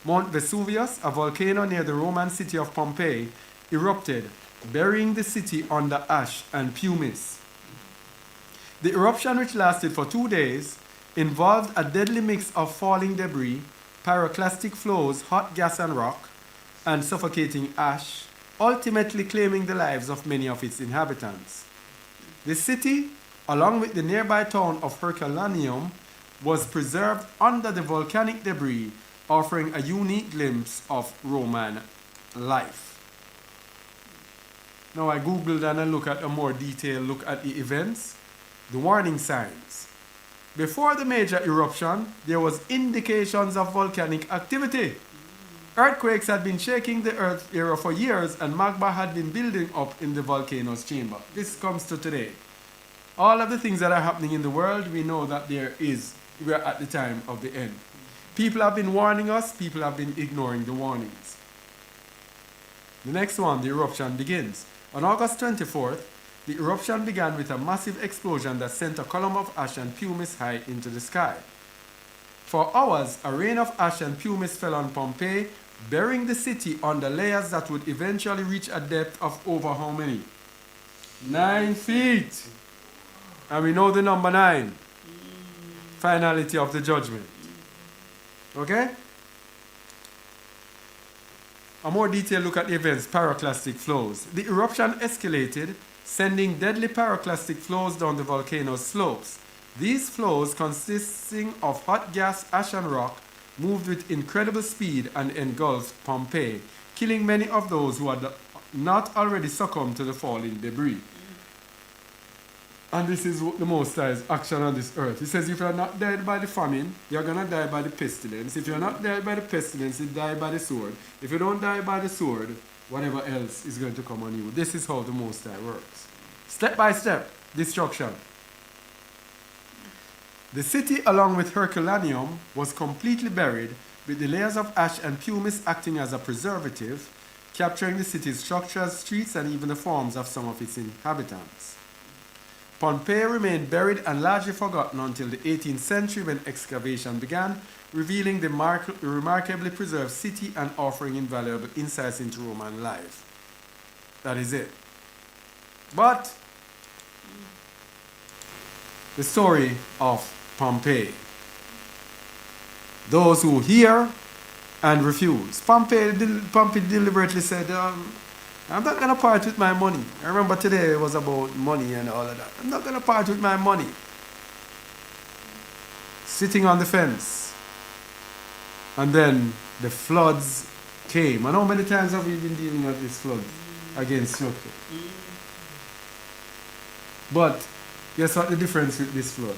Speaker 1: Mount Vesuvius, a volcano near the Roman city of Pompeii, erupted, burying the city under ash and pumice. The eruption, which lasted for 2 days, involved a deadly mix of falling debris, pyroclastic flows, hot gas and rock, and suffocating ash, ultimately claiming the lives of many of its inhabitants. The city, along with the nearby town of Herculaneum, was preserved under the volcanic debris, offering a unique glimpse of Roman life. Now I googled and I look at a more detailed look at the events, the warning signs. Before the major eruption, there was indications of volcanic activity. Earthquakes had been shaking the earth area for years and magma had been building up in the volcano's chamber. This comes to today. All of the things that are happening in the world, we know that we're at the time of the end. People have been warning us, people have been ignoring the warnings. The next one, the eruption begins. On August 24th, the eruption began with a massive explosion that sent a column of ash and pumice high into the sky. For hours, a rain of ash and pumice fell on Pompeii, burying the city under layers that would eventually reach a depth of over how many? 9 feet. And we know the number 9. Finality of the judgment. Okay? A more detailed look at the events, pyroclastic flows. The eruption escalated, sending deadly pyroclastic flows down the volcano's slopes. These flows, consisting of hot gas, ash, and rock, moved with incredible speed and engulfed Pompeii, killing many of those who had not already succumbed to the falling debris. And this is the Most High's action on this earth. He says, if you're not dead by the famine, you're going to die by the pestilence. If you're not dead by the pestilence, you die by the sword. If you don't die by the sword, whatever else is going to come on you. This is how the Most High works. Step by step, destruction. The city, along with Herculaneum, was completely buried, with the layers of ash and pumice acting as a preservative, capturing the city's structures, streets, and even the forms of some of its inhabitants. Pompeii remained buried and largely forgotten until the 18th century when excavation began, revealing the remarkably preserved city and offering invaluable insights into Roman life. That is it. But the story of Pompeii. Those who hear and refuse. Pompey deliberately said, I'm not going to part with my money. I remember today it was about money and all of that. I'm not going to part with my money. Sitting on the fence. And then the floods came. And how many times have we been dealing with this flood against structure? But guess what the difference with this flood?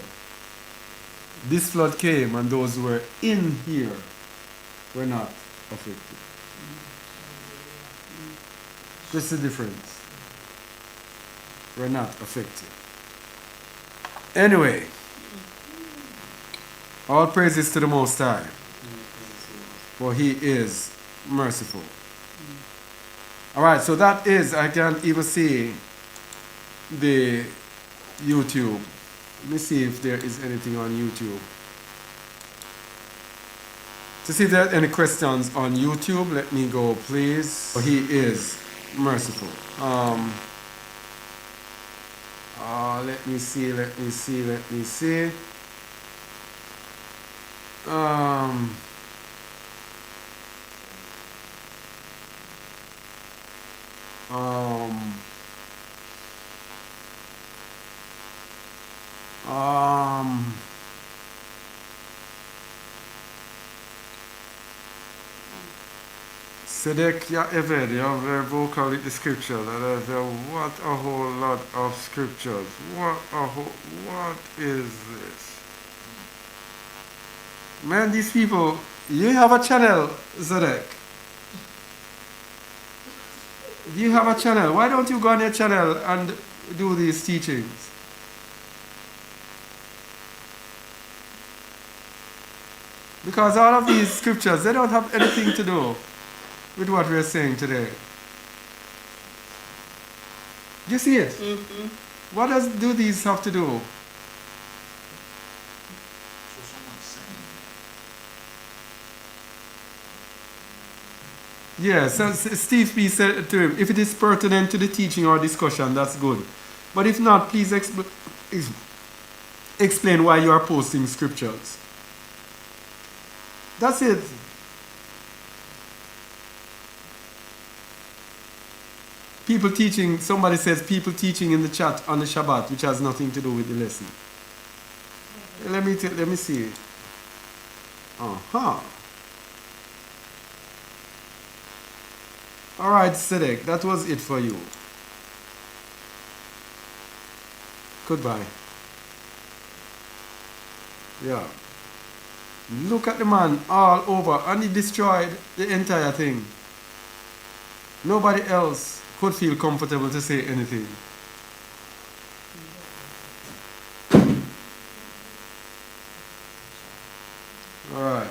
Speaker 1: This flood came and those who were in here were not affected. That's the difference. We're not affected. Anyway, all praises to the Most High, for He is merciful. Alright, so that is, I can't even see the YouTube. Let me see if there is anything on YouTube. To see if there are any questions on YouTube, let me go, please. For He is merciful. Let me see. Sedekia Eved, you are very vocal with the scripture. What a whole lot of scriptures. What is this? Man, these people, you have a channel, Zedek. You have a channel. Why don't you go on your channel and do these teachings? Because all of these scriptures, they don't have anything to do with what we're saying today. Do you see it? Mm-hmm. What do these have to do? Yes, so Steve P said to him, if it is pertinent to the teaching or discussion, that's good. But if not, please explain why you are posting scriptures. That's it. People teaching, somebody says people teaching in the chat on the Shabbat, which has nothing to do with the lesson. Let me see. Alright, Sedek, that was it for you. Goodbye. Yeah. Look at the man all over, and he destroyed the entire thing. Nobody else could feel comfortable to say anything. Alright.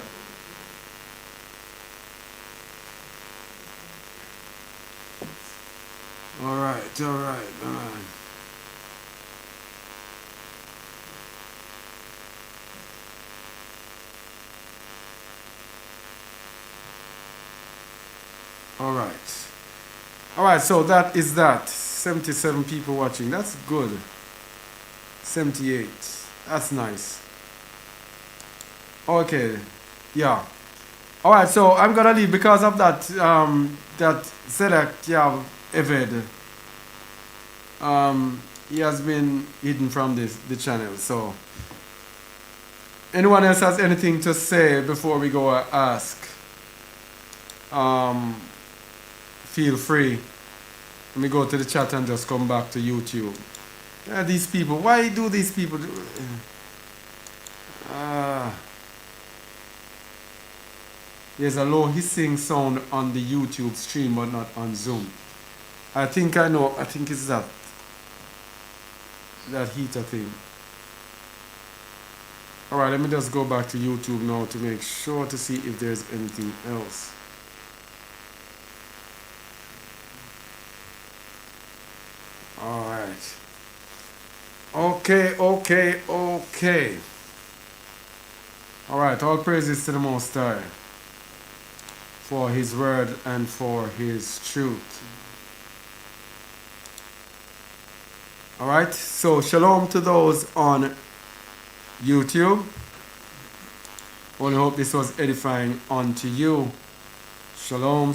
Speaker 1: Alright. Alright, so that is that. 77 people watching. That's good. 78. That's nice. Okay. Yeah. Alright, so I'm gonna leave because of that that select Eved. He has been hidden from the channel. So anyone else has anything to say before we go ask? Feel free. Let me go to the chat and just come back to YouTube. Yeah, these people. Why do these people do? There's a low hissing sound on the YouTube stream, but not on Zoom. I think I know. I think it's that heater thing. All right, let me just go back to YouTube now to make sure to see if there's anything else. All right. Okay. All right, all praises to the Most High for His word and for His truth. All right, so shalom to those on YouTube. Only hope this was edifying unto you. Shalom.